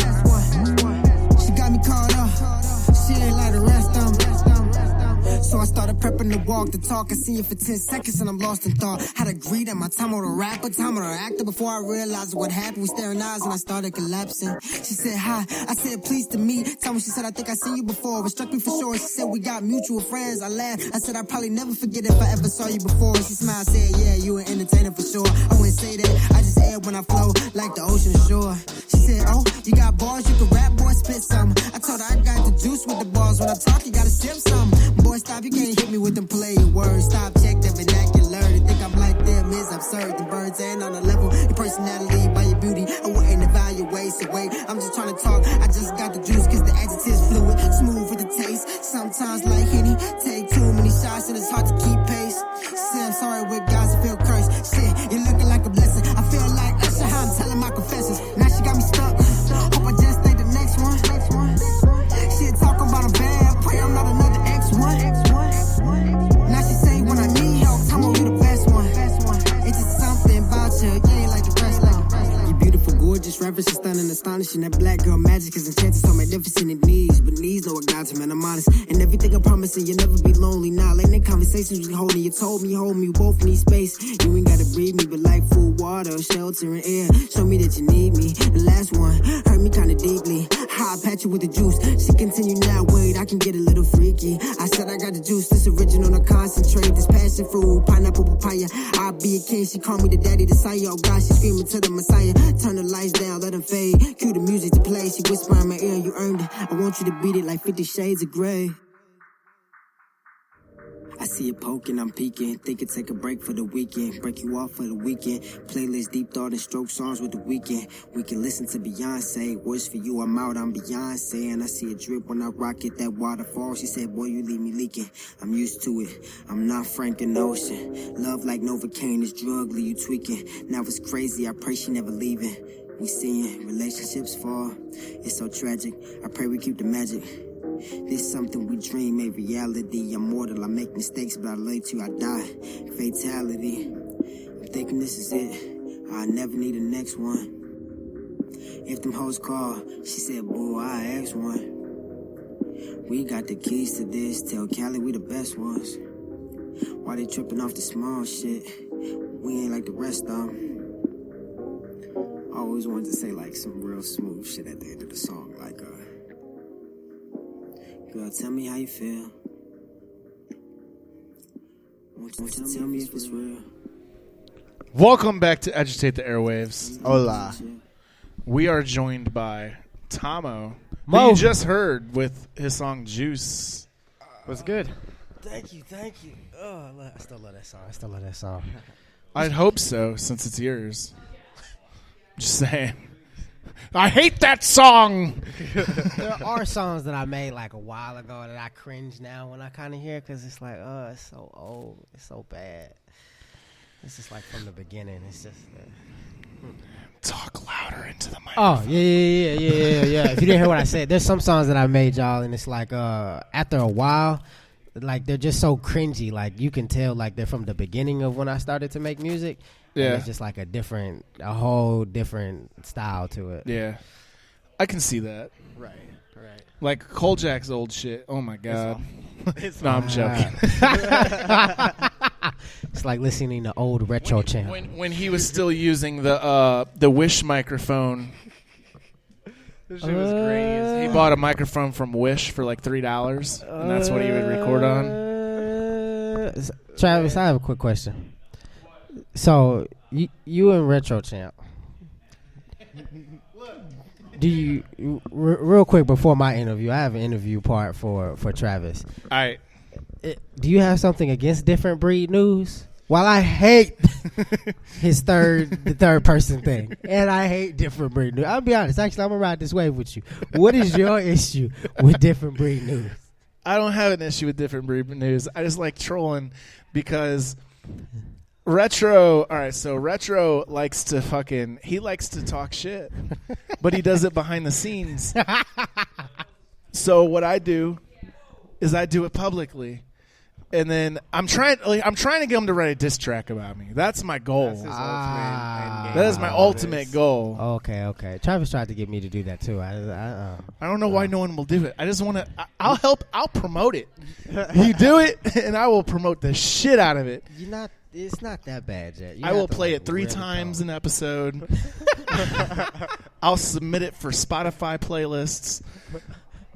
She got me caught up. She ain't like the rest of them. So I started prepping to walk the talk. I see you for 10 seconds and I'm lost in thought. Had to greet at my time on the rapper, time on the actor. Before I realized what happened, we staring eyes and I started collapsing. She said hi, I said pleased to meet. Tell me, she said I think I seen you before. It struck me for sure. She said we got mutual friends. I laughed. I said I'd probably never forget if I ever saw you before. She smiled, said yeah, you an entertainer for sure. I wouldn't say that, I just air when I flow like the ocean shore. She said, oh, you got bars, you can rap, boy, spit some. I told her I got the juice with the bars. When I talk, you gotta sip some. Boy, stop, you can't hit me with them play words. Stop, check the vernacular. They think I'm like them is absurd. The birds ain't on the level. Your personality by your beauty, I wouldn't evaluate. So wait, I'm just trying to talk. I just got the juice, cause the adjective's fluid. Smooth with the taste. Sometimes like Henny, take too many shots and it's hard to keep pace. Say I'm sorry with guys that feel cursed. Shit, you're looking like a blessing. I feel like Usher, how I'm telling my confessions. Now she got me stuck. Hope I just stay the next one. She talking about a bad, pray I'm not another X1. Now she say when I need help, Tommo, you the best one. It's just something about you, you ain't like astonishing. That black girl magic is enchanted, so magnificent in knees. But knees no acknowledgement, I'm honest. And everything I'm promising, you'll never be lonely. Nah, like the conversations we holding, you told me, hold me, we both need space. You ain't gotta breathe me, but like food, water, shelter, and air. Show me that you need me. The last one hurt me kinda deeply. How I pat you with the juice. She continue now, wait, I can get a little freaky. I said I got the juice, this original, no concentrate. This passion fruit, pineapple, papaya. I'll be a king, she call me the daddy, the sire. Oh God, she screaming to the Messiah. Turn the lights down, let them fade. Cue the music to play, she whisper in my ear, you earned it. I want you to beat it like 50 Shades of Grey. I see it poking, I'm peeking. Thinking take a break for the weekend. Break you off for the weekend. Playlist deep thought and stroke songs with the weekend. We can listen to Beyonce. Words for you, I'm out, I'm Beyonce. And I see it drip when I rock it, that waterfall. She said, boy, you leave me leaking. I'm used to it. I'm not Frank and Ocean. Love like Novocaine, this drug leave you tweaking. Now it's crazy, I pray she never leaving. We seeing relationships fall. It's so tragic. I pray we keep the magic. This something we dream, made reality. I'm mortal, I make mistakes, but I lay to I die. Fatality. I'm thinking this is it. I never need the next one. If them hoes call, she said, boo, I asked one. We got the keys to this. Tell Cali we the best ones. Why they tripping off the small shit? We ain't like the rest of them. I always wanted to say like some real smooth shit at the end of the song, like girl, tell me how you feel. Won't you tell me if it's real? Welcome back to Agitate the Airwaves. Hola. We are joined by Tommo, who Mo. you just heard with his song Juice. What's good? Thank you. Oh, I still love that song. I'd hope so, since it's yours. Just saying. I hate that song. There are songs that I made like a while ago that I cringe now when I kind of hear because it's like, oh, it's so old, it's so bad. It's just like from the beginning. It's just talk louder into the microphone. Oh yeah. If you didn't hear what I said, there's some songs that I made, y'all, and it's like after a while, like they're just so cringy. Like you can tell, like they're from the beginning of when I started to make music. Yeah, and it's just like a whole different style to it. Yeah, I can see that. Right. Like Koljak's old shit. Oh my god. No, I'm joking. It's like listening to old retro channel. When he was still using the Wish microphone. This shit was great. He bought a microphone from Wish for like $3, and that's what he would record on. Travis, I have a quick question. So you and Retro Champ, do you real quick before my interview? I have an interview part for Travis. All right. Do you have something against Different Breed News? While I hate the third person thing, and I hate Different Breed News. I'll be honest. Actually, I'm gonna ride this wave with you. What is your issue with Different Breed News? I don't have an issue with Different Breed News. I just like trolling because Retro. All right, so Retro likes to talk shit, but he does it behind the scenes. So what I do is I do it publicly. And then I'm trying to get him to write a diss track about me. That's my goal. That's his ultimate that is my ultimate goal. Okay. Travis tried to get me to do that too. I don't know why no one will do it. I just want to. I'll help. I'll promote it. You do it, and I will promote the shit out of it. It's not that bad, Jet. I will play it 3 times an episode. I'll submit it for Spotify playlists.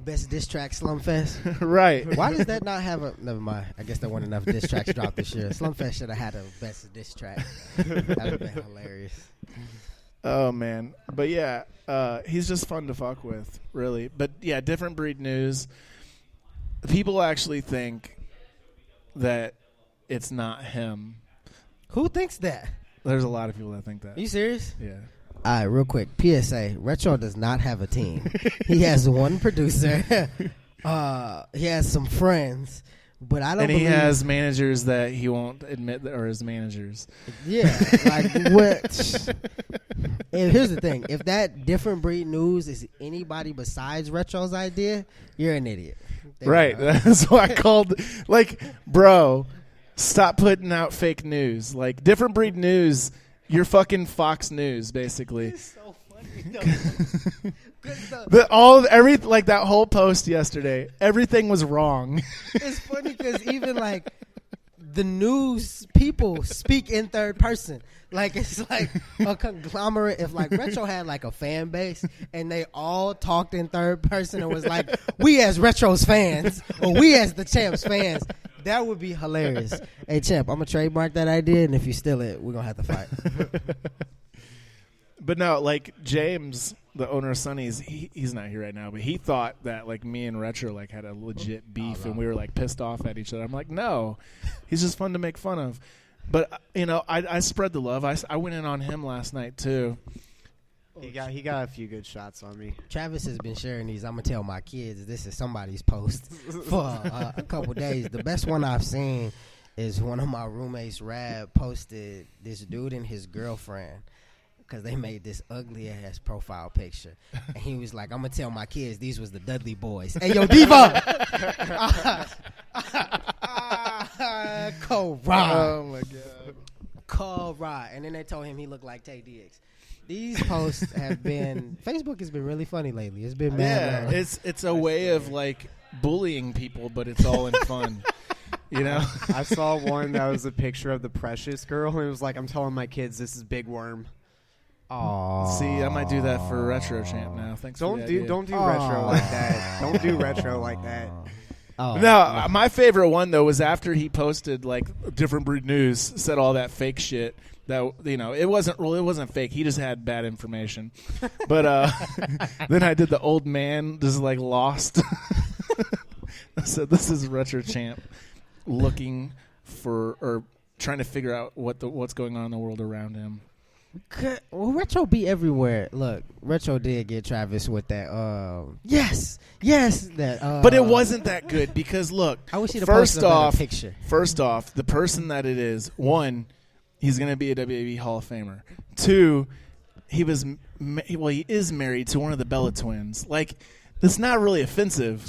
Best diss track Slumfest. Right. Why does that not have a... Never mind. I guess there weren't enough diss tracks dropped this year. Slumfest should have had a best diss track. That would have been hilarious. Oh, man. But, yeah, he's just fun to fuck with, really. But, yeah, Different Breed News. People actually think that it's not him. Who thinks that? There's a lot of people that think that. Are you serious? Yeah. All right, real quick. PSA, Retro does not have a team. He has one producer. He has some friends, but I don't And believe... he has managers that he won't admit that are his managers. Yeah. Like, what? And here's the thing. If that Different Breed News is anybody besides Retro's idea, you're an idiot. Right. That's why I called... Like, bro, stop putting out fake news. Like, Different Breed News... You're fucking Fox News, basically. It's so Like that whole post yesterday, everything was wrong. It's funny because even like the news people speak in third person. Like it's like a conglomerate. If like Retro had like a fan base and they all talked in third person and was like, we as Retro's fans or we as the Champs fans, that would be hilarious. Hey Champ, I'm gonna trademark that idea, and if you steal it, we're gonna have to fight. But no, like James, the owner of Sonny's, he's not here right now, but he thought that like me and Retro like had a legit beef and we were like pissed off at each other. I'm like, no, he's just fun to make fun of. But you know, I spread the love. I went in on him last night too. He got a few good shots on me. Travis has been sharing these. I'm gonna tell my kids this is somebody's post for a couple days. The best one I've seen is one of my roommates, Rab, posted this dude and his girlfriend because they made this ugly ass profile picture, and he was like, "I'm gonna tell my kids these was the Dudley Boys." Hey, yo, Diva. Cole Rod. Oh my god. Cole Rod. And then they told him he looked like Tay Diggs. These posts have been Facebook has been really funny lately. It's been mad. Yeah, it's a way of like bullying people, but it's all in fun. You know? I saw one that was a picture of the Precious girl, and it was like, I'm telling my kids this is Big Worm. Aww. See, I might do that for Retro Champ now. Thanks. Don't for the do idea. don't do retro like that. Don't do retro like that. No, my favorite one though was after he posted like Different Breed News, said all that fake shit. That it wasn't fake. He just had bad information. But then I did the old man just like lost. I said this is Retro Champ looking for or trying to figure out what's going on in the world around him. Well, Retro be everywhere. Look, Retro did get Travis with that. Yes, that. But it wasn't that good because look. I wish he'd have posted a better picture. First off, the person that it is, one, he's going to be a WWE Hall of Famer. Two, he is married to one of the Bella twins. Like, that's not really offensive.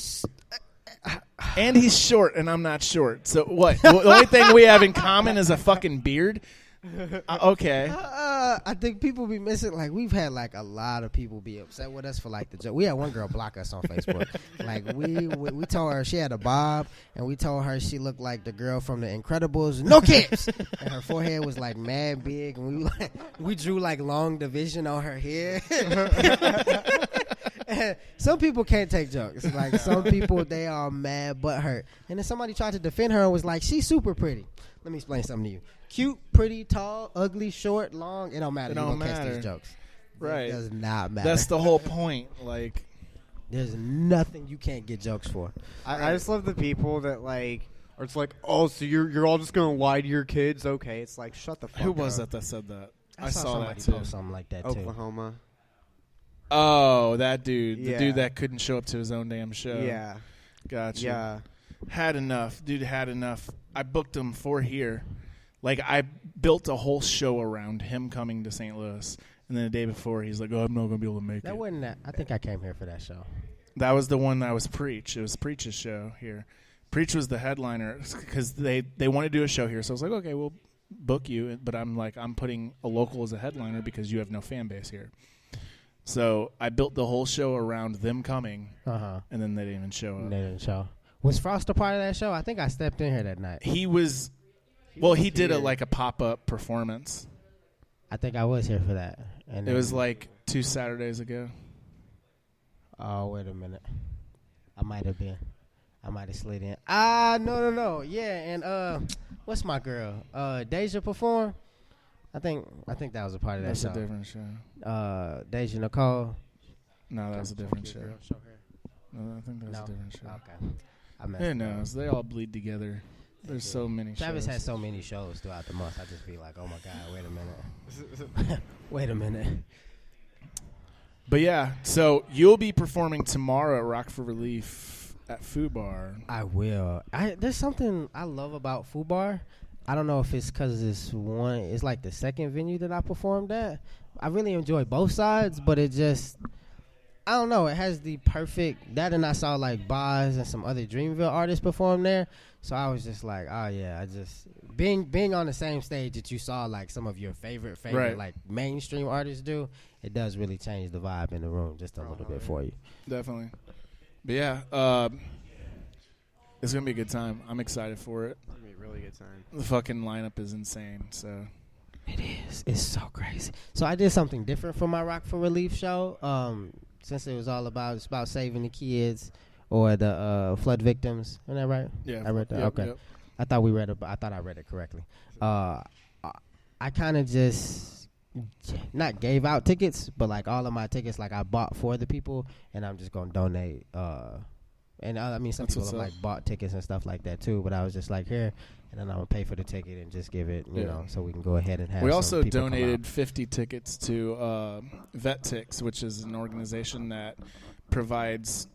And he's short, and I'm not short. So what? The only thing we have in common is a fucking beard. Okay. I think people be missing. Like we've had like a lot of people be upset with us for like the joke. We had one girl block us on Facebook. Like we told her she had a bob, and we told her she looked like the girl from The Incredibles. No kids. And her forehead was like mad big, and we drew like long division on her hair. Some people can't take jokes. Like some people, they are mad but hurt. And then somebody tried to defend her and was like, "She's super pretty." Let me explain something to you. Cute, pretty, tall, ugly, short, long. It don't matter. It don't you matter. Catch these jokes. Right. It does not matter. That's the whole point. Like, there's nothing you can't get jokes for. I just love the people that like, or it's like, oh, so you're all just gonna lie to your kids? Okay, it's like, shut the fuck up. Who was that said that? I saw that somebody too. post something like that too. Oklahoma. Oh, that dude. The Yeah. dude that couldn't show up to his own damn show. Yeah. Gotcha. Yeah. Had enough. Dude had enough. I booked him for here. Like, I built a whole show around him coming to St. Louis. And then the day before, he's like, oh, I'm not going to be able to make That it. wasn't that. I think I came here for that show. That was the one that was Preach. It was Preach's show here. Preach was the headliner because they want to do a show here. So I was like, okay, we'll book you. But I'm like, I'm putting a local as a headliner because you have no fan base here. So I built the whole show around them coming. Uh-huh. And then they didn't even show up. They didn't show. Was Frost a part of that show? I think I stepped in here that night. He was... Well, he did a pop-up performance. I think I was here for that. And it was like 2 Saturdays ago. Oh, wait a minute. I might have been. I might have slid in. No. Yeah, and what's my girl? Deja performed. I think that was a part of that That's show. a different show. Deja Nicole. No, that was a different show. No, I think that was a different show. Okay. Who knows? They all bleed together. There's so many Travis shows. has so many shows throughout the month. I just be like, oh my God, wait a minute. Wait a minute. But yeah, so you'll be performing tomorrow at Rock for Relief at Fubar. I will. There's something I love about Fubar. I don't know if it's because it's like the second venue that I performed at. I really enjoy both sides, but it just, I don't know. It has the perfect, that and I saw like Boz and some other Dreamville artists perform there. So I was just like, oh yeah, I just, being on the same stage that you saw like some of your favorite right. like mainstream artists do, it does really change the vibe in the room just a little bit for you. Definitely. But yeah, it's gonna be a good time. I'm excited for it. It's gonna be a really good time. The fucking lineup is insane. So it is. It's so crazy. So I did something different for my Rock for Relief show. Since it was all about saving the kids or the flood victims. Isn't that right? Yeah. I read that. Yep, Okay. yep. I thought I read it correctly. I kind of just not gave out tickets, but like all of my tickets, like I bought for the people, and I'm just gonna donate. And I mean, some That's people have what's like bought tickets and stuff like that too. But I was just like, here, and then I'm gonna pay for the ticket and just give it, you know, so we can go ahead and have. We some also people come donated out. 50 tickets to Vet Tix, which is an organization that provides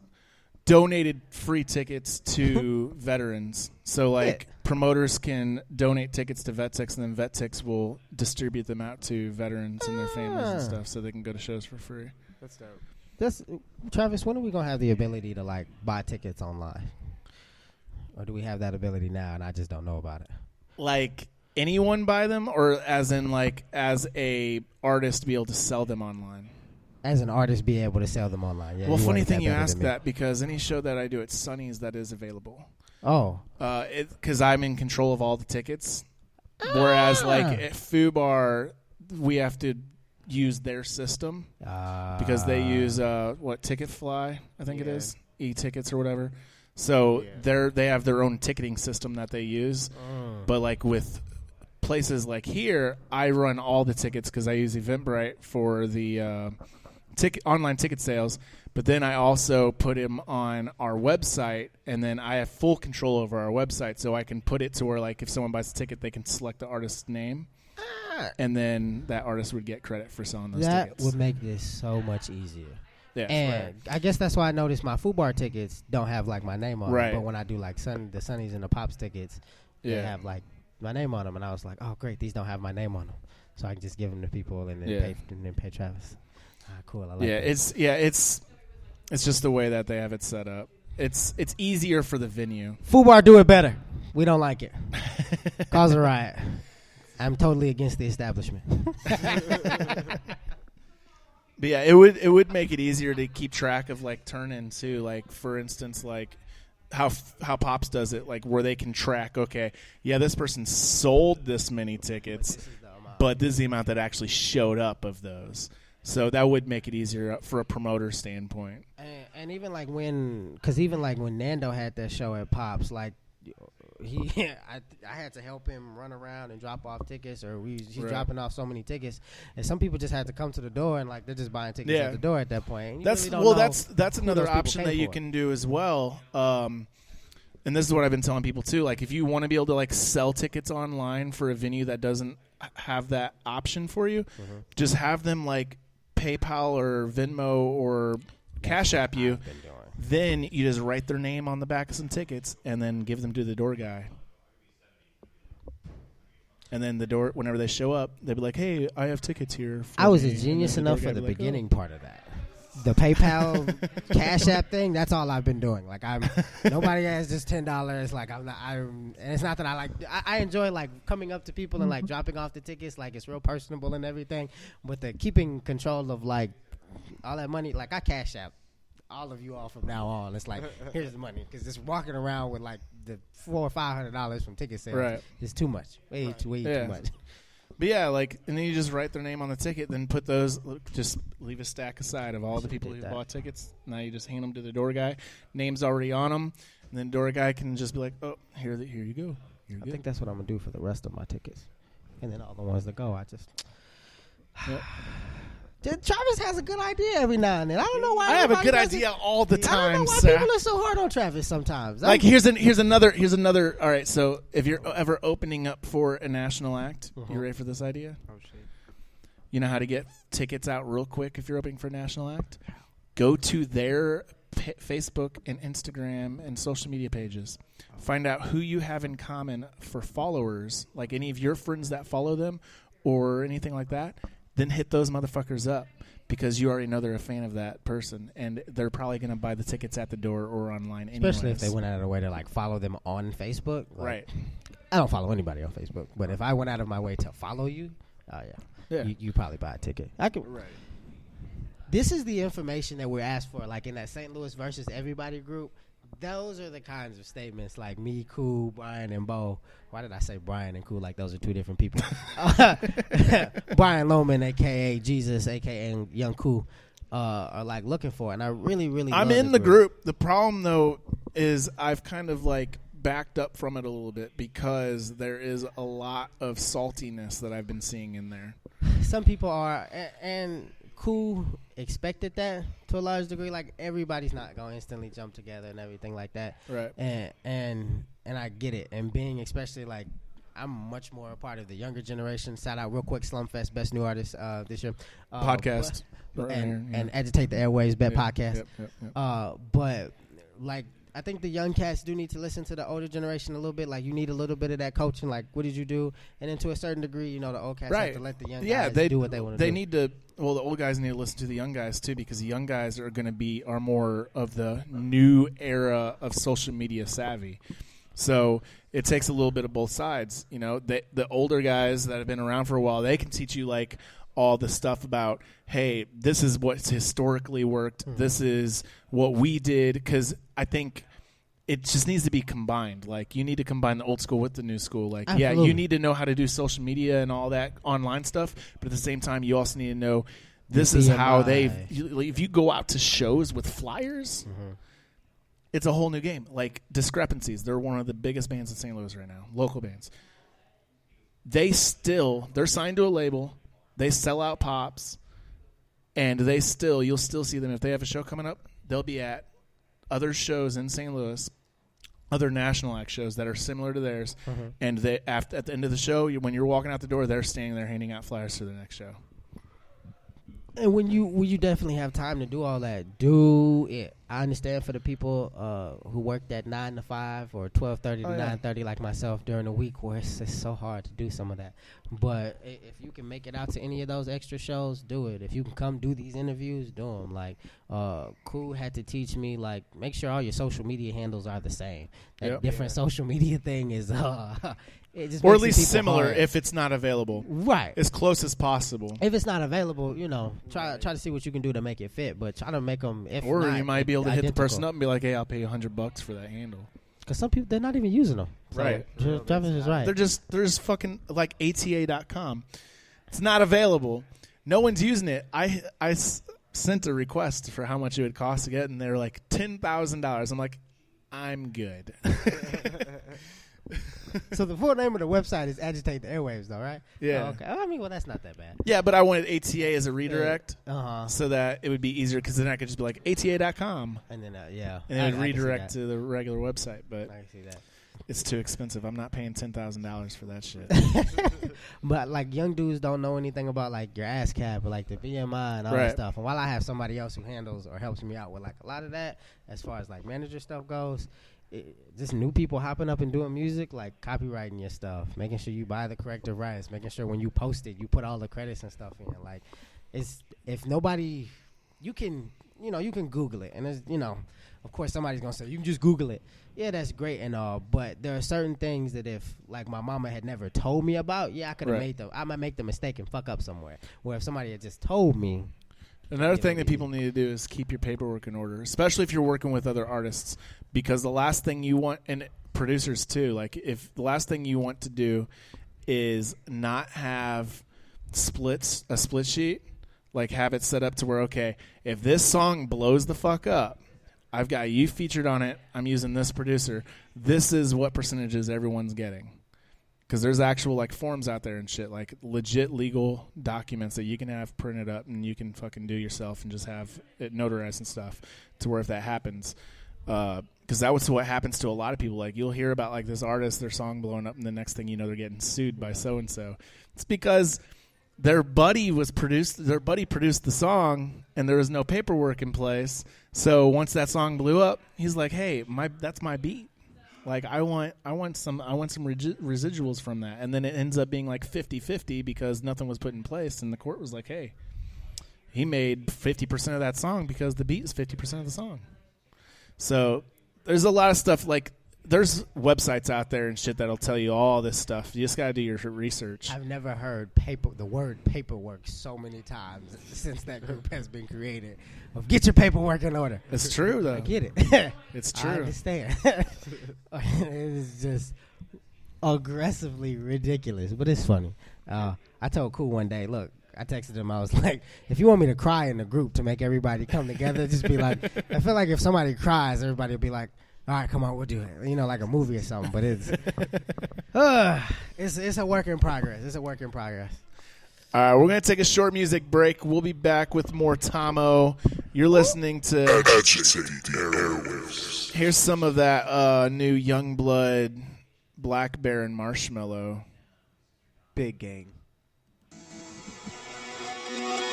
donated free tickets to veterans. So like promoters can donate tickets to Vet Tix, and then Vet Tix will distribute them out to veterans and their families and stuff, so they can go to shows for free. That's dope. Travis, when are we gonna have the ability to like buy tickets online, or do we have that ability now and I just don't know about it? Like anyone buy them, or as in like as a artist be able to sell them online? As an artist, be able to sell them online. Yeah, Well, funny wanted thing that you better ask than me. that, because any show that I do at Sunny's that is available. Oh. Because I'm in control of all the tickets. Whereas like at Fubar, we have to use their system because they use Ticketfly, I think it is, e-tickets or whatever. So they have their own ticketing system that they use. But like with places like here, I run all the tickets because I use Eventbrite for the online ticket sales, but then I also put him on our website, and then I have full control over our website, so I can put it to where like if someone buys a ticket, they can select the artist's name, and then that artist would get credit for selling those tickets. That would make this so much easier. Yeah, and I guess that's why I noticed my Fubar tickets don't have like my name on Right. them, but when I do like the Sunnies and the Pops tickets, they Yeah. have like my name on them, and I was like, oh great, these don't have my name on them, so I can just give them to people and then pay Travis. Cool. I like that. It's just the way that they have it set up. It's easier for the venue. Fubar, do it better. We don't like it. Cause a riot. I'm totally against the establishment. But yeah, it would make it easier to keep track of like turn-in too. Like for instance, like how Pops does it, like where they can track. Okay, yeah, this person sold this many tickets, but this is the amount that actually showed up of those. So that would make it easier for a promoter standpoint. And even like when Nando had that show at Pops, like I had to help him run around and drop off tickets, or he's Right. dropping off so many tickets, and some people just had to come to the door and like they're just buying tickets at the door at that point. And you really don't know that's who another those people option came that you for. can do as well. And this is what I've been telling people too. Like if you want to be able to like sell tickets online for a venue that doesn't have that option for you, just have them like PayPal or Venmo or Cash App you. Then you just write their name on the back of some tickets and then give them to the door guy. And then the door, whenever they show up, they'll be like, "Hey, I have tickets here." For I was me." a And genius then door enough guy for the will be like, beginning "Oh." part of that. The PayPal Cash App thing, that's all I've been doing. Like nobody has just $10. Like and it's not that I enjoy like coming up to people and like dropping off the tickets. Like it's real personable and everything. But the keeping control of like all that money, like I Cash App all of you all from now on. It's like here's the money, because just walking around with like the $400 or $500 from ticket sales is too much. Way too much. But yeah, like, and then you just write their name on the ticket, then put those, just leave a stack aside of all the people who bought tickets. Now you just hand them to the door guy. Name's already on them. And then door guy can just be like, oh, here you go. I think that's what I'm going to do for the rest of my tickets. And then all the ones that go, I just... Yep. Travis has a good idea every now and then. I don't know why. I have a good doesn't- idea all the I don't time, know why sir. people are so hard on Travis sometimes. Like here's another. All right, so if you're ever opening up for a national act, you ready for this idea? Oh shit! You know how to get tickets out real quick if you're opening for a national act? Go to their Facebook and Instagram and social media pages. Find out who you have in common for followers, like any of your friends that follow them or anything like that. Then hit those motherfuckers up, because you already know they're a fan of that person, and they're probably going to buy the tickets at the door or online Especially anyways. if they went out of their way to like follow them on Facebook. Like, Right. I don't follow anybody on Facebook, but if I went out of my way to follow you, Yeah. you probably buy a ticket. I can. Right. this is the information that we're asked for. Like in that St. Louis versus everybody group, those are the kinds of statements like me, Cool, Brian, and Bo. Why did I say Brian and Cool like those are two different people? Brian Loman, a.k.a. Jesus, a.k.a. Young Cool, are like looking for. And I really, really I'm love in the group. The problem, though, is I've kind of like backed up from it a little bit because there is a lot of saltiness that I've been seeing in there. Some people are, and Cool expected that to a large degree. Like everybody's not gonna instantly jump together and everything like that. Right. And I get it. And being especially like I'm much more a part of the younger generation. Shout out real quick, Slumfest, best new artist this year. Podcast. And Agitate the Airwaves, bet podcast. Yep. But like I think the young cats do need to listen to the older generation a little bit. Like you need a little bit of that coaching. Like what did you do? And then to a certain degree, you know, the old cats have to let the young guys do what they want to do. They need to. Well, the old guys need to listen to the young guys too, because the young guys are going to are more of the new era of social media savvy. So it takes a little bit of both sides. You know, the older guys that have been around for a while, they can teach you like all the stuff about, hey, this is what's historically worked. Mm-hmm. This is what we did, because I think it just needs to be combined. Like, you need to combine the old school with the new school. Like, Absolutely. Yeah, you need to know how to do social media and all that online stuff, but at the same time, you also need to know this is how if you go out to shows with flyers, it's a whole new game. Like, Discrepancies, they're one of the biggest bands in St. Louis right now, local bands. They're signed to a label. They sell out pops, and you'll still see them. If they have a show coming up, they'll be at other shows in St. Louis, other national act shows that are similar to theirs. And at the end of the show, when you're walking out the door, they're standing there handing out flyers for the next show. And when you definitely have time to do all that, do it. I understand for the people who work that 9 to 5 or 12:30 to 9:30 like myself during the week, where it's so hard to do some of that. But if you can make it out to any of those extra shows, do it. If you can come do these interviews, do them. Like Cool had to teach me, like, make sure all your social media handles are the same. That different social media thing is it just or makes at least similar hard. If it's not available, right? As close as possible. If it's not available, you know, try to see what you can do to make it fit. But try to make them. Or you might be able to hit the person up and be like, "Hey, I'll pay you $100 for that handle." Because some people, they're not even using them. So right. Travis is right. They're just fucking like ATA.com. It's not available. No one's using it. I sent a request for how much it would cost to get, and they're like $10,000. I'm like, I'm good. So the full name of the website is Agitate the Airwaves, though, right? Yeah. Oh, okay. I mean, well, that's not that bad. Yeah, but I wanted ATA as a redirect, Uh-huh. so that it would be easier, because then I could just be like ATA.com. And then, yeah. And it would redirect to the regular website, but I can see that. It's too expensive. I'm not paying $10,000 for that shit. But, like, young dudes don't know anything about, like, your ASCAP or, like, the BMI and all that stuff. And while I have somebody else who handles or helps me out with, like, a lot of that, as far as, like, manager stuff goes, just new people hopping up and doing music, like copywriting your stuff, making sure you buy the corrective rights, making sure when you post it, you put all the credits and stuff in. Like, if nobody, you can Google it, and of course somebody's gonna say you can just Google it. Yeah, that's great and all, but there are certain things that if, like, my mama had never told me about, I could have I might make the mistake and fuck up somewhere. Where if somebody had just told me. Another thing that people need to do is keep your paperwork in order, especially if you're working with other artists, because the last thing you want, and producers too, like, if the last thing you want to do is not have a split sheet, like have it set up to where, okay, if this song blows the fuck up, I've got you featured on it, I'm using this producer, this is what percentages everyone's getting. Because there's actual, like, forms out there and shit, like legit legal documents that you can have printed up and you can fucking do yourself and just have it notarized and stuff, to where if that happens, because that was what happens to a lot of people. Like, you'll hear about, like, this artist, their song blowing up, and the next thing you know, they're getting sued by so and so. It's because their buddy produced the song, and there was no paperwork in place. So once that song blew up, he's like, "Hey, that's my beat. Like, I want some residuals from that." And then it ends up being like 50-50 because nothing was put in place, and the court was like, "Hey, he made 50% of that song because the beat is 50% of the song." So there's a lot of stuff, like, there's websites out there and shit that'll tell you all this stuff. You just got to do your research. I've never heard the word paperwork so many times since that group has been created. Well, get your paperwork in order. It's true, though. I get it. It's true. I understand. It's just aggressively ridiculous, but it's funny. I told Cool one day, look, I texted him, I was like, if you want me to cry in the group to make everybody come together, just be like, I feel like if somebody cries, everybody will be like, all right, come on, we'll do it. You know, like a movie or something. But it's a work in progress. It's a work in progress. All right, we're going to take a short music break. We'll be back with more Tommo. You're listening to... Here's some of that new Youngblood Black Bear and Marshmallow. Big gang.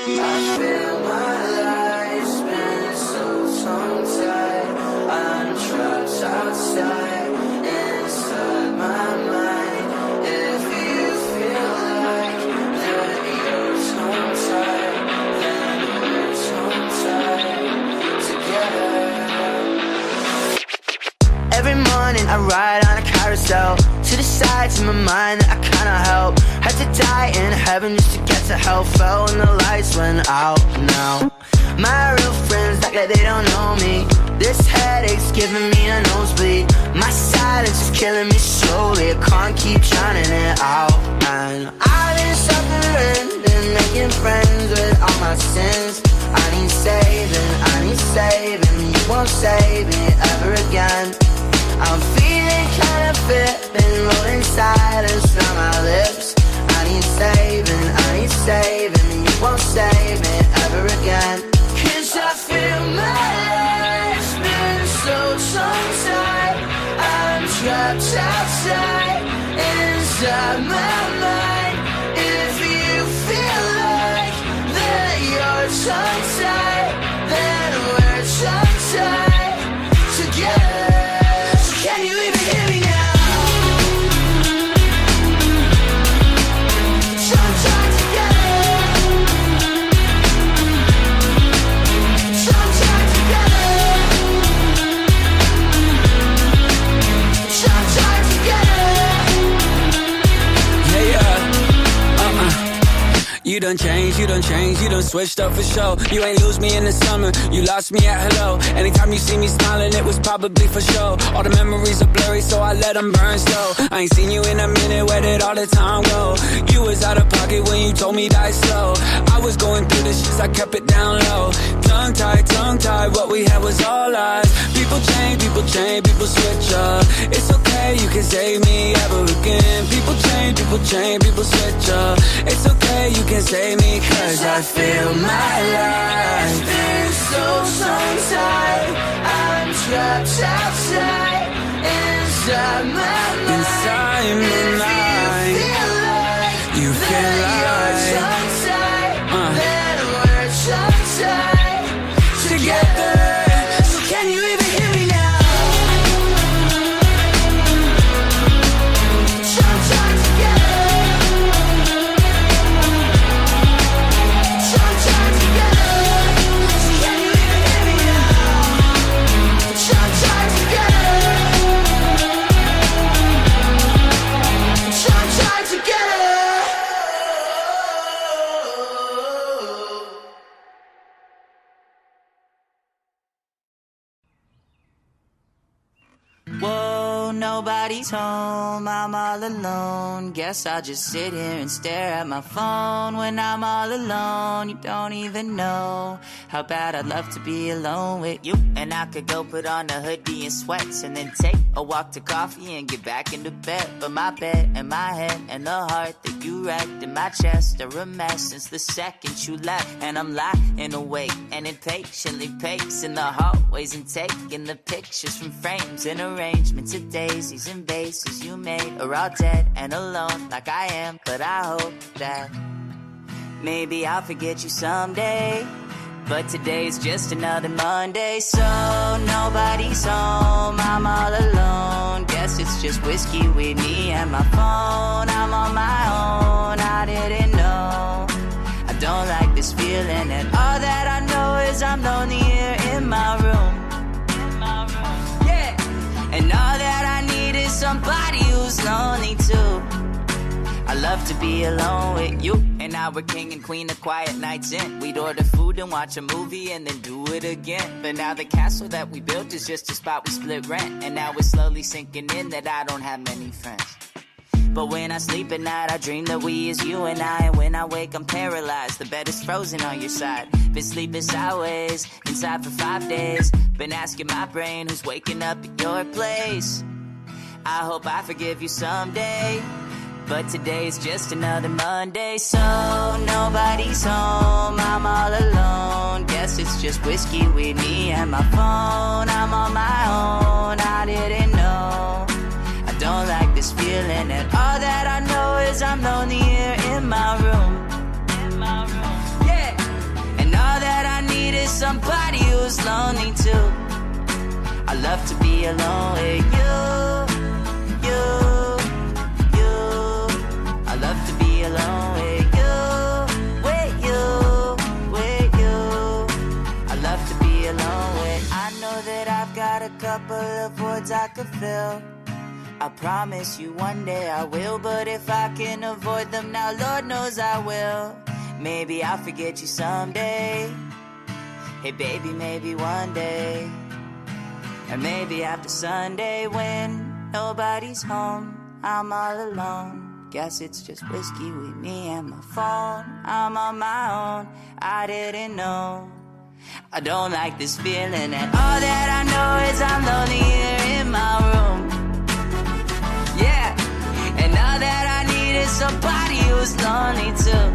I feel my life's been so tongue-tied. I'm trapped outside, inside my mind. If you feel like that you're tongue-tied, then we're tongue-tied together. Every morning I ride on a carousel, to the sides of my mind that I cannot help. Had to die in heaven just to get to hell. Fell when the lights went out now. My real friends act like they don't know me. This headache's giving me a nosebleed. My silence is killing me slowly. I can't keep drowning it out. And I've been suffering and making friends with all my sins. I need saving, you won't save me ever again. I'm feeling kinda fit, been rolling silence from my lips. I need saving, you won't save me ever again. 'Cause I feel my life's been so tongue-tied. I'm trapped outside, inside my mind. If you feel like that you're tongue-tied, then we're tongue-tied together. So can you even hear me now? Tongue-tied together. Tongue-tied together. Tongue-tied together. You done changed, you done switched up for sure. You ain't lose me in the summer, you lost me at hello. Anytime you see me smiling, it was probably for sure. All the memories are blurry, so I let them burn slow. I ain't seen you in a minute, where did all the time go? You was out of pocket when you told me die slow. I was going through the shit, I kept it down low. Tongue-tied, what we had was all lies. People change, people switch up. It's okay, you can save me ever again. People change, people switch up. It's okay, you can save me, 'cause I feel my life's been so tongue-tied. I'm trapped outside, inside my mind. If you feel like you're tongue-tied, then we're tongue-tied together. So can you even hear me now? Tongue-tied together. Tongue-tied together. So can you even hear me now? Tongue-tied together. Tongue-tied together. Whoa, nobody's home, I'm all alone. Guess I'll just sit here and stare at my phone. When I'm all alone, you don't even know how bad I'd love to be alone with you. And I could go put on a hoodie and sweats, and then take a walk to coffee and get back into bed. But my bed and my head and the heart that you wrecked in my chest are a mess since the second you left. And I'm lying awake and impatiently pacing the hallways and taking the pictures from frames and arrangements of daisies and vases you made are all dead and alone like I am. But I hope that maybe I'll forget you someday. But today's just another Monday, so nobody's home, I'm all alone. Guess it's just whiskey with me and my phone. I'm on my own, I didn't know. I don't like this feeling, and all that I know is I'm lonely here in my room. Yeah. And all that I somebody who's lonely too. I love to be alone with you. And now we're king and queen of quiet nights in. We'd order food and watch a movie and then do it again. But now the castle that we built is just a spot we split rent. And now it's slowly sinking in that I don't have many friends. But when I sleep at night, I dream that we is you and I. And when I wake, I'm paralyzed. The bed is frozen on your side. Been sleeping sideways, inside for 5 days. Been asking my brain who's waking up at your place. I hope I forgive you someday. But today's just another Monday, so nobody's home, I'm all alone. Guess it's just whiskey with me and my phone. I'm on my own, I didn't know. I don't like this feeling at all. That I know is I'm lonely here in my room. Yeah. And all that I need is somebody who's lonely too. I love to be alone with you. I love to be alone with you, with you, with you. I love to be alone with. I know that I've got a couple of voids I could fill. I promise you one day I will, but if I can avoid them now, Lord knows I will. Maybe I'll forget you someday. Hey baby, maybe one day. And maybe after Sunday when nobody's home, I'm all alone. Guess it's just whiskey with me and my phone. I'm on my own, I didn't know. I don't like this feeling and all that I know is I'm lonely here in my room. Yeah, and all that I need is somebody who's lonely too.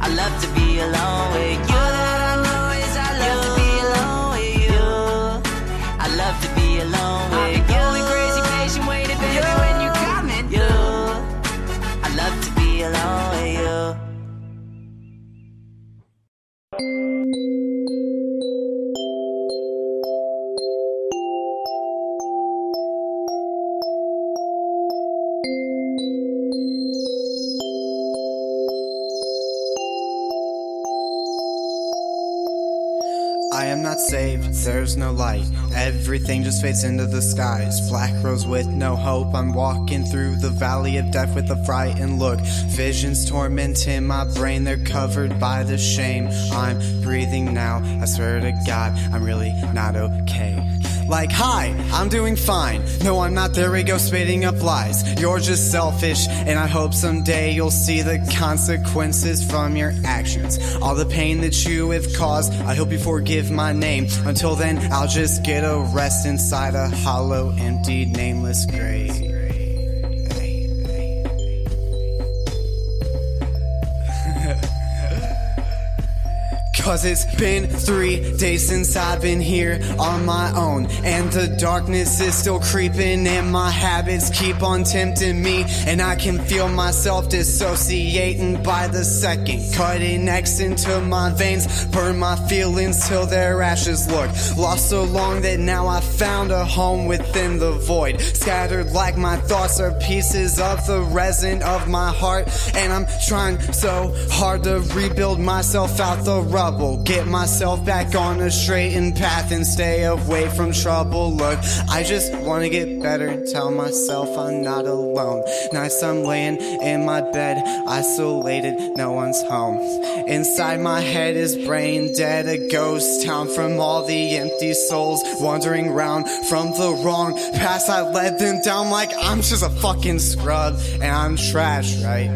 I love to be alone with you. All that I know is I love to be alone with you. I love to be alone with you. I've been going crazy, patient, waiting, baby, when you coming through. I love to be alone with you. I am not saved, there's no light. Everything just fades into the skies. Black rose with no hope. I'm walking through the valley of death with a frightened look. Visions tormenting my brain, they're covered by the shame. I'm breathing now, I swear to God, I'm really not okay. Like, hi, I'm doing fine. No, I'm not, there we go, spitting up lies. You're just selfish, and I hope someday you'll see the consequences from your actions. All the pain that you have caused, I hope you forgive my name. Until then, I'll just get a rest inside a hollow, empty, nameless grave. Cause it's been 3 days since I've been here on my own, and the darkness is still creeping and my habits keep on tempting me, and I can feel myself dissociating by the second, cutting X into my veins, burn my feelings till their ashes look lost so long that now I found a home within the void. Scattered like my thoughts are pieces of the resin of my heart, and I'm trying so hard to rebuild myself out the rubble. Get myself back on a straightened path and stay away from trouble. Look, I just wanna get better, tell myself I'm not alone. Nights I'm laying in my bed, isolated, no one's home. Inside my head is brain dead, a ghost town from all the empty souls wandering round from the wrong past. I led them down like I'm just a fucking scrub, and I'm trash, right?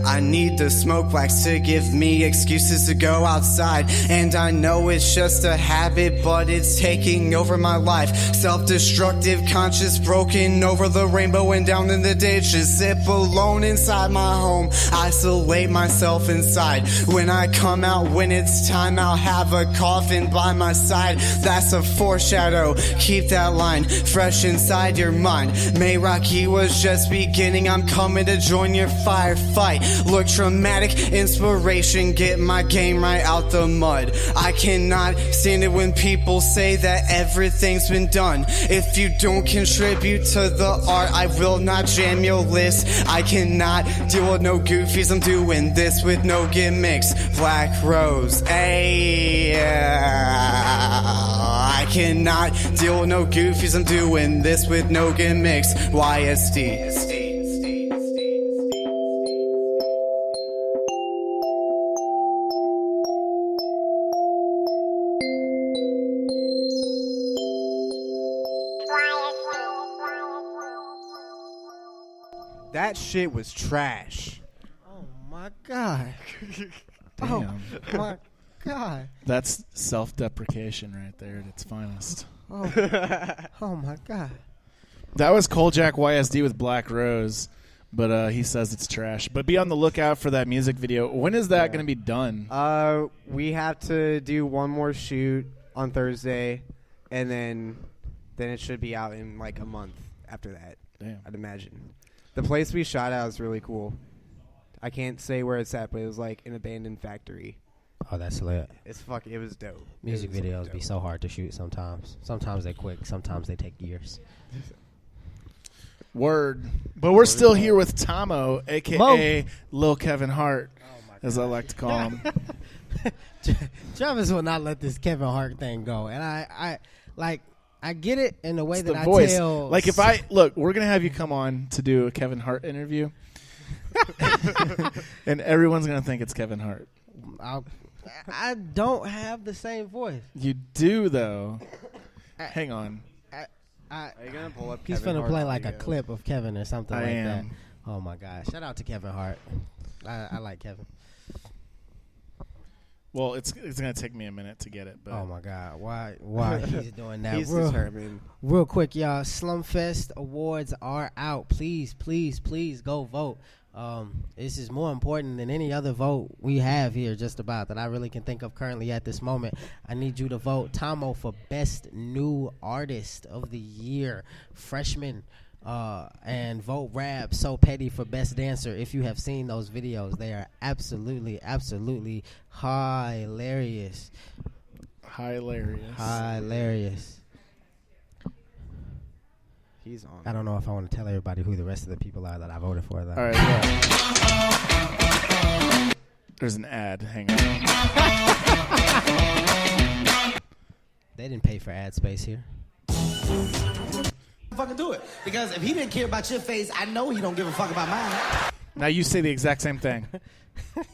I need the smoke wax to give me excuses to go outside, and I know it's just a habit, but it's taking over my life. Self-destructive, conscious, broken over the rainbow and down in the ditches. Sip alone inside my home, isolate myself inside. When I come out, when it's time, I'll have a coffin by my side. That's a foreshadow, keep that line fresh inside your mind. May Rocky was just beginning, I'm coming to join your firefight. Look dramatic, inspiration, get my game right out the mud. I cannot stand it when people say that everything's been done. If you don't contribute to the art, I will not jam your list. I cannot deal with no goofies, I'm doing this with no gimmicks. Black Rose, ayy, I cannot deal with no goofies. I'm doing this with no gimmicks. YSD. That shit was trash. Oh my god. Damn. Oh my god. That's self-deprecation right there at its finest. Oh, oh my god. That was Kojak YSD with Black Rose, but he says it's trash. But be on the lookout for that music video. When is that going to be done? We have to do one more shoot on Thursday, and then it should be out in like a month after that. Damn. I'd imagine. The place we shot at was really cool. I can't say where it's at, but it was like an abandoned factory. Oh, that's lit. It was dope. Music videos be so hard to shoot sometimes. Sometimes they're quick. Sometimes they take years. Word. But we're still here with Tommo, a.k.a. Lil Kevin Hart, as I like to call him. Travis will not let this Kevin Hart thing go. And I get it in the way It's that the I voice. tell. Like if we're going to have you come on to do a Kevin Hart interview. And everyone's going to think it's Kevin Hart. I don't have the same voice. You do, though. Hang on. Are you gonna pull up? He's Kevin finna Hart play like a audio? clip of Kevin or something I like am. that. Oh my gosh! Shout out to Kevin Hart. I like Kevin. Well, it's going to take me a minute to get it. But Oh my God! Why he's doing that? He's determined. Real quick, y'all. Slumfest awards are out. Please go vote. This is more important than any other vote we have here, just about that I really can think of currently at this moment. I need you to vote Tommo for Best New Artist of the Year, Freshman, and vote Rab So Petty for Best Dancer. If you have seen those videos, they are absolutely hilarious. Hilarious. He's on. I don't know if I want to tell everybody who the rest of the people are that I voted for, though. All right, yeah. There's an ad. Hang on. They didn't pay for ad space here. Fucking do it. Because if he didn't care about your face, I know he don't give a fuck about mine. Now you say the exact same thing.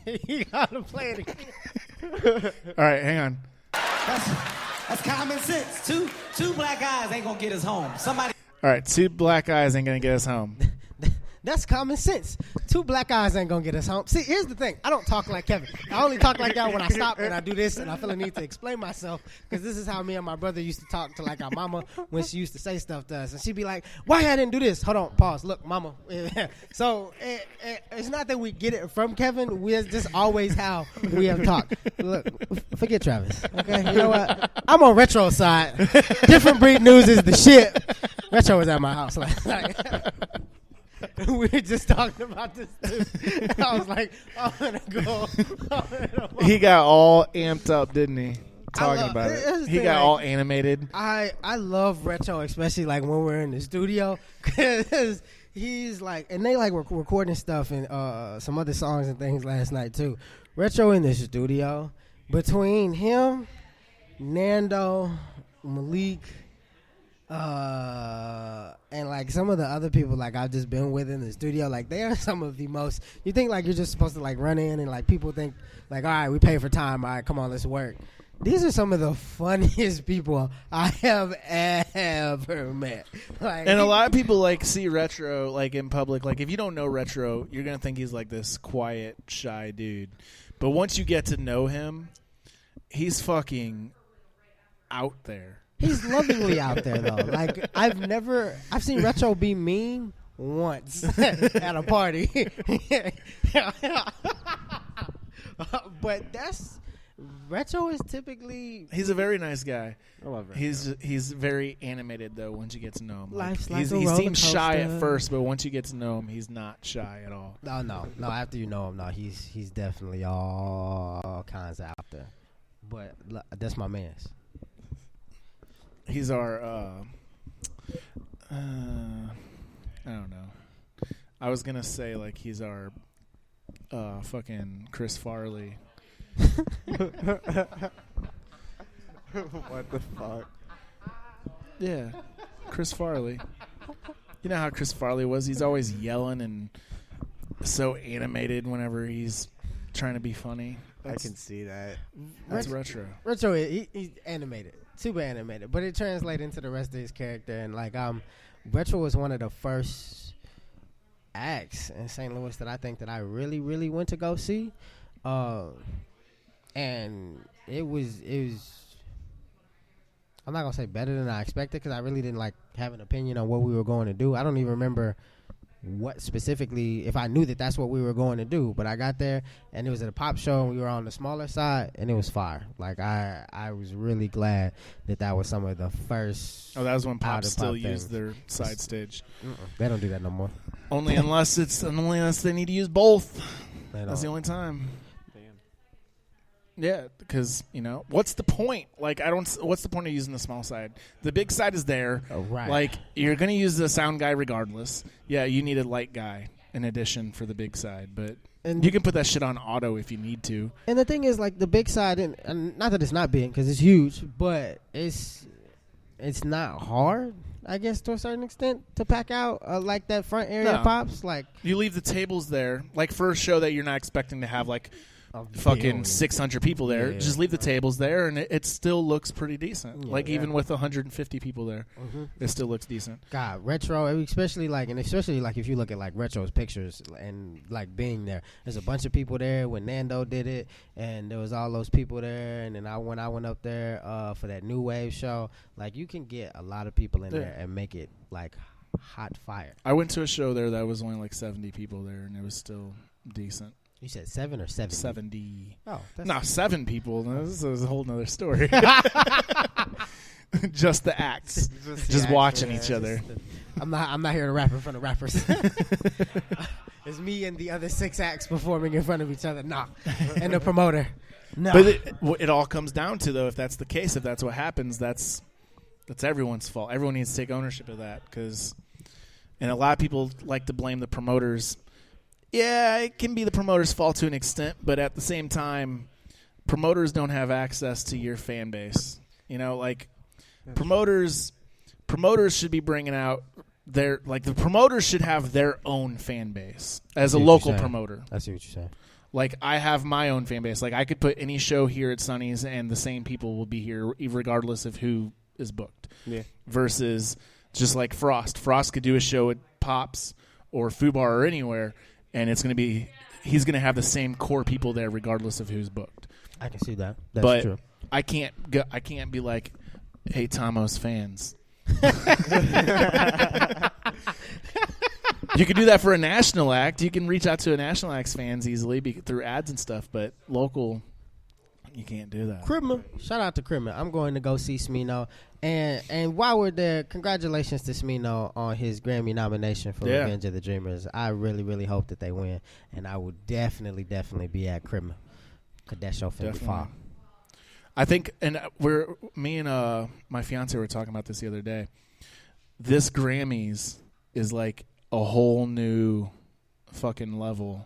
You gotta play it again. All right, hang on. That's common sense. Two black eyes ain't gonna get us home. Somebody. All right, 2 black eyes ain't going to get us home. That's common sense. 2 black eyes ain't gonna get us home. See, here's the thing. I don't talk like Kevin. I only talk like that when I stop and I do this and I feel a need to explain myself, because this is how me and my brother used to talk to like our mama when she used to say stuff to us. And she'd be like, why I didn't do this? Hold on, pause. Look, mama. So it's not that we get it from Kevin. It's just always how we have talked. Look, forget Travis. Okay, you know what? I'm on Retro side. Different Breed News is the shit. Retro was at my house last night. We were just talking about this too. I was like, I'm gonna go. He got all amped up, didn't he? Talking about it. He got all animated. I love Retro, especially like when we're in the studio, because he's like, and they like recording stuff and some other songs and things last night too. Retro in the studio, between him, Nando, Malik, and like some of the other people like I've just been with in the studio, like they are some of the most, you think like you're just supposed to like run in and like people think like, all right, we pay for time, all right, come on, let's work. These are some of the funniest people I have ever met. Like, And a lot of people like see Retro like in public. Like if you don't know Retro, you're gonna think he's like this quiet, shy dude. But once you get to know him, he's fucking out there. He's lovingly out there though. Like I've seen Retro be mean once at a party. But that's Retro is typically. He's a very nice guy. I love Retro. He's very animated though. Once you get to know him, Life's like he a roller seems shy at coaster. first, but once you get to know him, he's not shy at all. No. After you know him, no, he's definitely all kinds of out there. But that's my man's. He's our. I don't know. I was gonna say like he's our fucking Chris Farley. What the fuck? Yeah, Chris Farley. You know how Chris Farley was? He's always yelling and so animated whenever he's trying to be funny. I can see that. That's retro. Retro, he's animated, super animated, but it translates into the rest of his character. And like, Retro was one of the first acts in St. Louis that I think that I really, really went to go see, and it was. I'm not gonna say better than I expected because I really didn't like have an opinion on what we were going to do. I don't even remember what specifically, if I knew that that's what we were going to do, but I got there and it was at a pop show and we were on the smaller side and it was fire. Like I was really glad that was some of the first. Oh, that was when Pop still things. used their side stage. They don't do that no more. Only unless they need to use both. That's the only time. Yeah, because, what's the point? Like, what's the point of using the small side? The big side is there. Oh, right. Like, you're going to use the sound guy regardless. Yeah, you need a light guy in addition for the big side, but you can put that shit on auto if you need to. And the thing is, like, the big side, and not that it's not big because it's huge, but it's not hard, I guess, to a certain extent to pack out like that front area pops. Like, you leave the tables there, like for a show that you're not expecting to have like fucking 600 people there. Yeah. Just leave the tables there, and it still looks pretty decent. Yeah, even with 150 people there, it still looks decent. God, Retro, especially like if you look at like Retro's pictures and like being there, there's a bunch of people there when Nando did it, and there was all those people there. And then I went up there for that New Wave show. Like, you can get a lot of people in there and make it like hot fire. I went to a show there that was only like 70 people there, and it was still decent. You said 7 or 70? 70. Oh, no, 7 people. No, this is a whole nother story. Just the acts, just watching each other. I'm not here to rap in front of rappers. It's me and the other 6 acts performing in front of each other. Nah, and the promoter. No. But it all comes down to, though, if that's the case, if that's what happens, that's everyone's fault. Everyone needs to take ownership of that, and a lot of people like to blame the promoters. Yeah, it can be the promoter's fault to an extent, but at the same time, promoters don't have access to your fan base. Like promoters should be bringing out the promoters should have their own fan base as a local promoter. I see what you're saying. Like, I have my own fan base. Like, I could put any show here at Sonny's and the same people will be here regardless of who is booked. Yeah. Versus just like Frost. Frost could do a show at Pops or Fubar or anywhere, and he's going to have the same core people there regardless of who's booked. I can see that. That's true. I can't be like, hey, Tommo's fans. You could do that for a national act. You can reach out to a national act's fans easily through ads and stuff, but local, you can't do that. Cribman. Shout out to Cribman. I'm going to go see Smino. And while we're there, congratulations to Smino on his Grammy nomination for Revenge of the Dreamers. I really, really hope that they win. And I will definitely be at Cribman. Because that show finna fall. I think, and me and my fiance were talking about this the other day. This Grammys is like a whole new fucking level,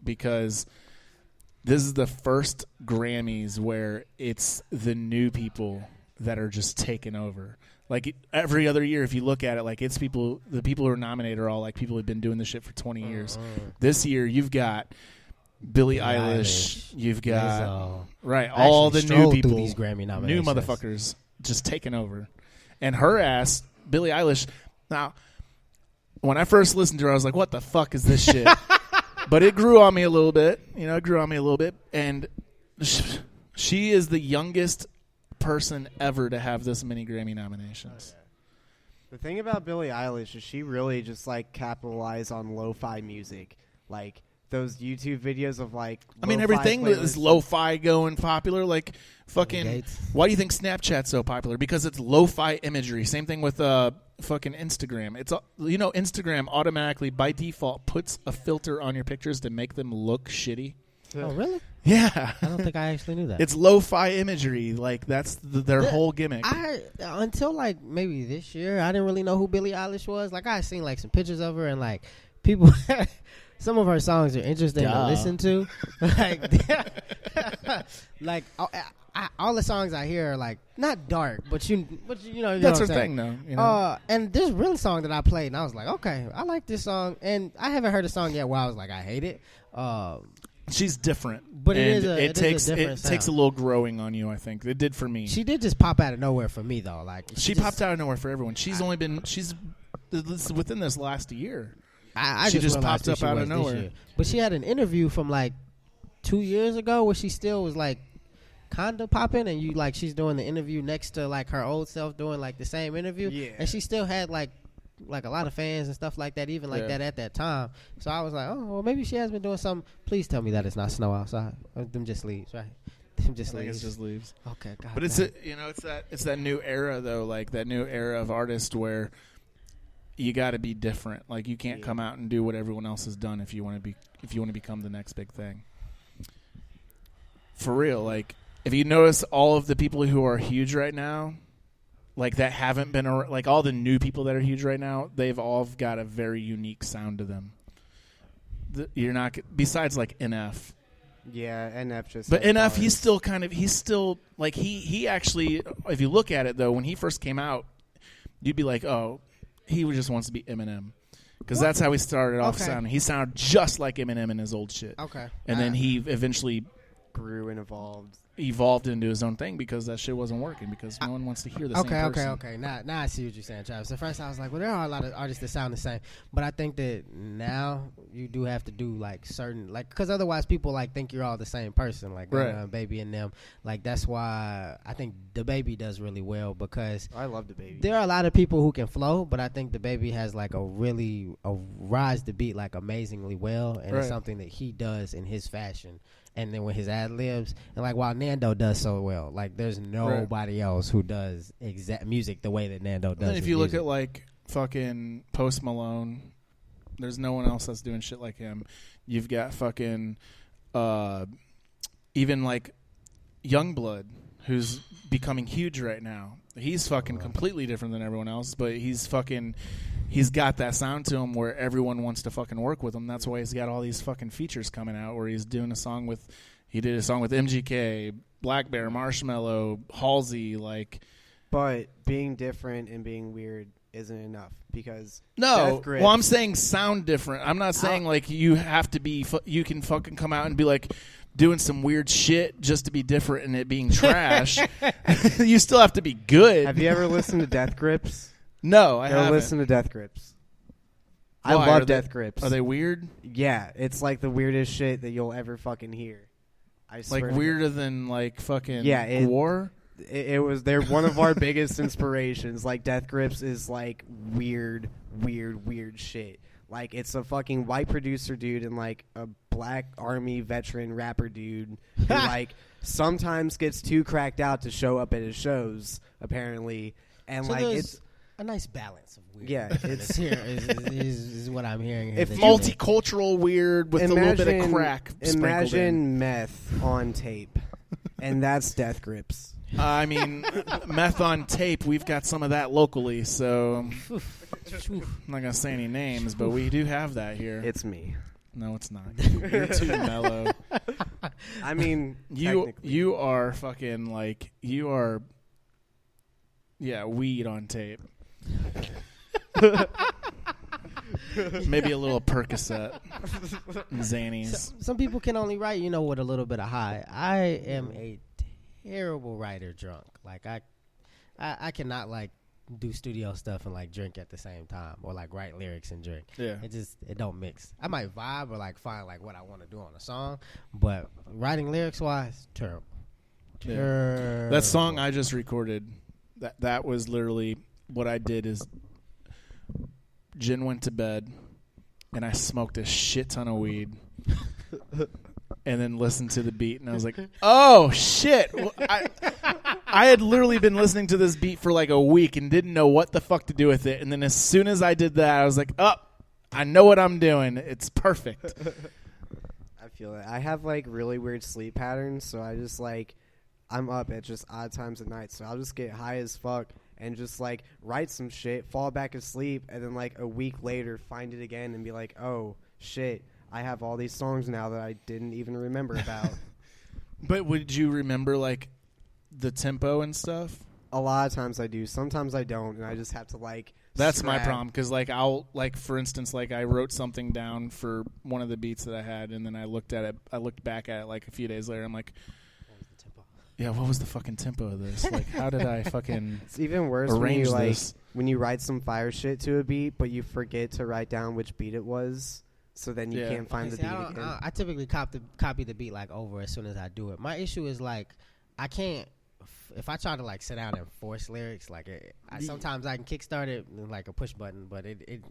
because this is the first Grammys where it's the new people that are just taking over. Like, every other year, if you look at it, like, it's the people who are nominated are all like people who've been doing this shit for 20 years. This year, you've got Billie Eilish, you've got all the new people, these Grammy new motherfuckers just taking over. And her ass, Billie Eilish. Now, when I first listened to her, I was like, "What the fuck is this shit?" But it grew on me a little bit. And she is the youngest person ever to have this many Grammy nominations. The thing about Billie Eilish is she really just like capitalized on lo-fi music, like those YouTube videos of like. I mean, everything is lo-fi going popular. Like, fucking. Why do you think Snapchat's so popular? Because it's lo-fi imagery. Same thing with fucking Instagram. It's Instagram automatically by default puts a filter on your pictures to make them look shitty. Oh, really? Yeah. I don't think I actually knew that. It's lo-fi imagery. Like, that's their whole gimmick. Until like maybe this year, I didn't really know who Billie Eilish was. Like, I seen like some pictures of her, and like people. Some of her songs are interesting to listen to. Like all the songs I hear are like not dark, but you know That's what her I'm thing, saying. though. You know? And there's really song that I played, and I was like, okay, I like this song, and I haven't heard a song yet where I was like, I hate it. She's different, but and it takes different takes a sound. little growing on you. I think it did for me. She did just pop out of nowhere for me though. Like She just, popped out of nowhere for everyone. She's only been within this last year. I she just realized popped who up she out was of this nowhere. year. But she had an interview from like 2 years ago where she still was like kinda popping, and she's doing the interview next to like her old self doing like the same interview. Yeah. And she still had like a lot of fans and stuff like that, even like that at that time. So I was like, oh, well, maybe she has been doing something. Please tell me that it's not snow outside. Or them just leaves, right? Them just I think leaves. it's just leaves. Okay, God. But it's that new era though, like that new era of artist where you got to be different. Like you can't come out and do what everyone else has done if you want to become the next big thing. For real, like if you notice all of the people who are huge right now, like that haven't been like all the new people that are huge right now, they've all got a very unique sound to them. You're not besides like NF. Yeah, NF just. But NF, he's still like he actually, if you look at it though, when he first came out, you'd be like, oh, he just wants to be Eminem, because that's how he started off sounding. He sounded just like Eminem in his old shit. Okay, and then he eventually grew and evolved into his own thing because that shit wasn't working because no one wants to hear the same person. Okay. Now I see what you're saying, Travis. At first I was like, well, there are a lot of artists that sound the same, but I think that now you do have to do like certain, like, because otherwise people like think you're all the same person, like right. Baby and them. Like that's why I think the Baby does really well, because I love the Baby. There are a lot of people who can flow, but I think the Baby has like a rise to beat like amazingly well, and it's something that he does in his fashion. And then with his ad libs, and like while Nando does so well, like there's nobody else who does exact music the way that Nando does. And if you look at like fucking Post Malone, there's no one else that's doing shit like him. You've got fucking even like Youngblood, who's becoming huge right now. He's fucking completely different than everyone else, but he's got that sound to him where everyone wants to fucking work with him. That's why he's got all these fucking features coming out where he's doing he did a song with MGK, Black Bear, Marshmello, Halsey, like. But being different and being weird isn't enough, because well, I'm saying sound different. I'm not saying like you have to be, you can fucking come out and be like doing some weird shit just to be different and it being trash. You still have to be good. Have you ever listened to Death Grips? No, I haven't. Listen to Death Grips. Why? I love Death Grips. Are they weird? Yeah, it's like the weirdest shit that you'll ever fucking hear. I swear. Like weirder than like fucking War? They're one of our biggest inspirations. Like Death Grips is like weird shit. Like it's a fucking white producer dude and like a black army veteran rapper dude who like sometimes gets too cracked out to show up at his shows, apparently. And so like it's a nice balance of weird. Yeah, it's here is what I'm hearing. If multicultural weird with a little bit of crack. Imagine meth on tape, and that's Death Grips. I mean, meth on tape. We've got some of that locally, so I'm not gonna say any names, but we do have that here. It's me. No, it's not. You're too mellow. I mean, you are fucking like you are. Yeah, weed on tape. Maybe a little Percocet and Xannies. Some people can only write, with a little bit of high. I am a terrible writer drunk. Like I cannot like do studio stuff and like drink at the same time, or like write lyrics and drink. Yeah, it don't mix. I might vibe or like find like what I want to do on a song, but writing lyrics wise, terrible. Yeah. That song I just recorded. That was literally what I did is Jen went to bed and I smoked a shit ton of weed and then listened to the beat and I was like, oh shit. I had literally been listening to this beat for like a week and didn't know what the fuck to do with it. And then as soon as I did that, I was like, oh, I know what I'm doing. It's perfect. I feel that. I have like really weird sleep patterns, so I just like I'm up at just odd times at night, so I'll just get high as fuck and just like write some shit, fall back asleep, and then like a week later find it again and be like, oh shit, I have all these songs now that I didn't even remember about. But would you remember like the tempo and stuff? A lot of times I do. Sometimes I don't, and I just have to That's my scrap. problem, because I'll for instance, I wrote something down for one of the beats that I had, and then I looked back at it a few days later. I'm like, yeah, what was the fucking tempo of this? How did I fucking It's even worse arrange when you this? when you write some fire shit to a beat, but you forget to write down which beat it was, so then you can't find the beat again. I typically copy the beat over as soon as I do it. My issue is I can't. If I try to sit down and force lyrics, sometimes I can kickstart it like a push button, but it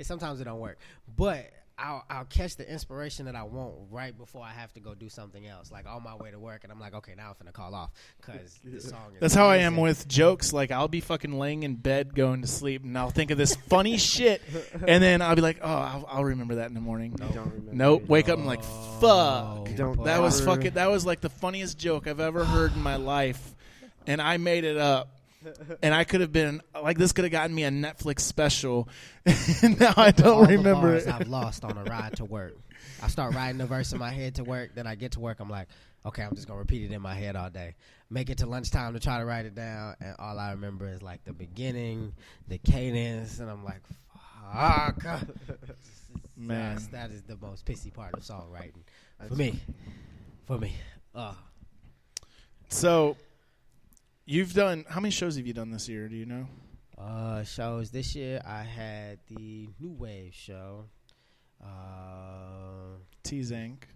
sometimes it don't work. But I'll catch the inspiration that I want right before I have to go do something else, on my way to work, and I'm like, okay, now I'm finna call off because the song is That's how I am with jokes. I'll be fucking laying in bed going to sleep, and I'll think of this funny shit, and then I'll be like, oh, I'll remember that in the morning. Nope. Wake up and I'm like, fuck. That was the funniest joke I've ever heard in my life, and I made it up. And I could have been this could have gotten me a Netflix special. And now I don't All remember the it. bars I've lost on a ride to work. I start writing the verse in my head to work. Then I get to work. I'm like, okay, I'm just gonna repeat it in my head all day. Make it to lunchtime to try to write it down, and all I remember is the beginning, the cadence, and I'm like, fuck. Man, that is the most pissy part of songwriting for me. So. You've done, how many shows have you done this year? Do you know? Shows this year, I had the New Wave show. T-Zank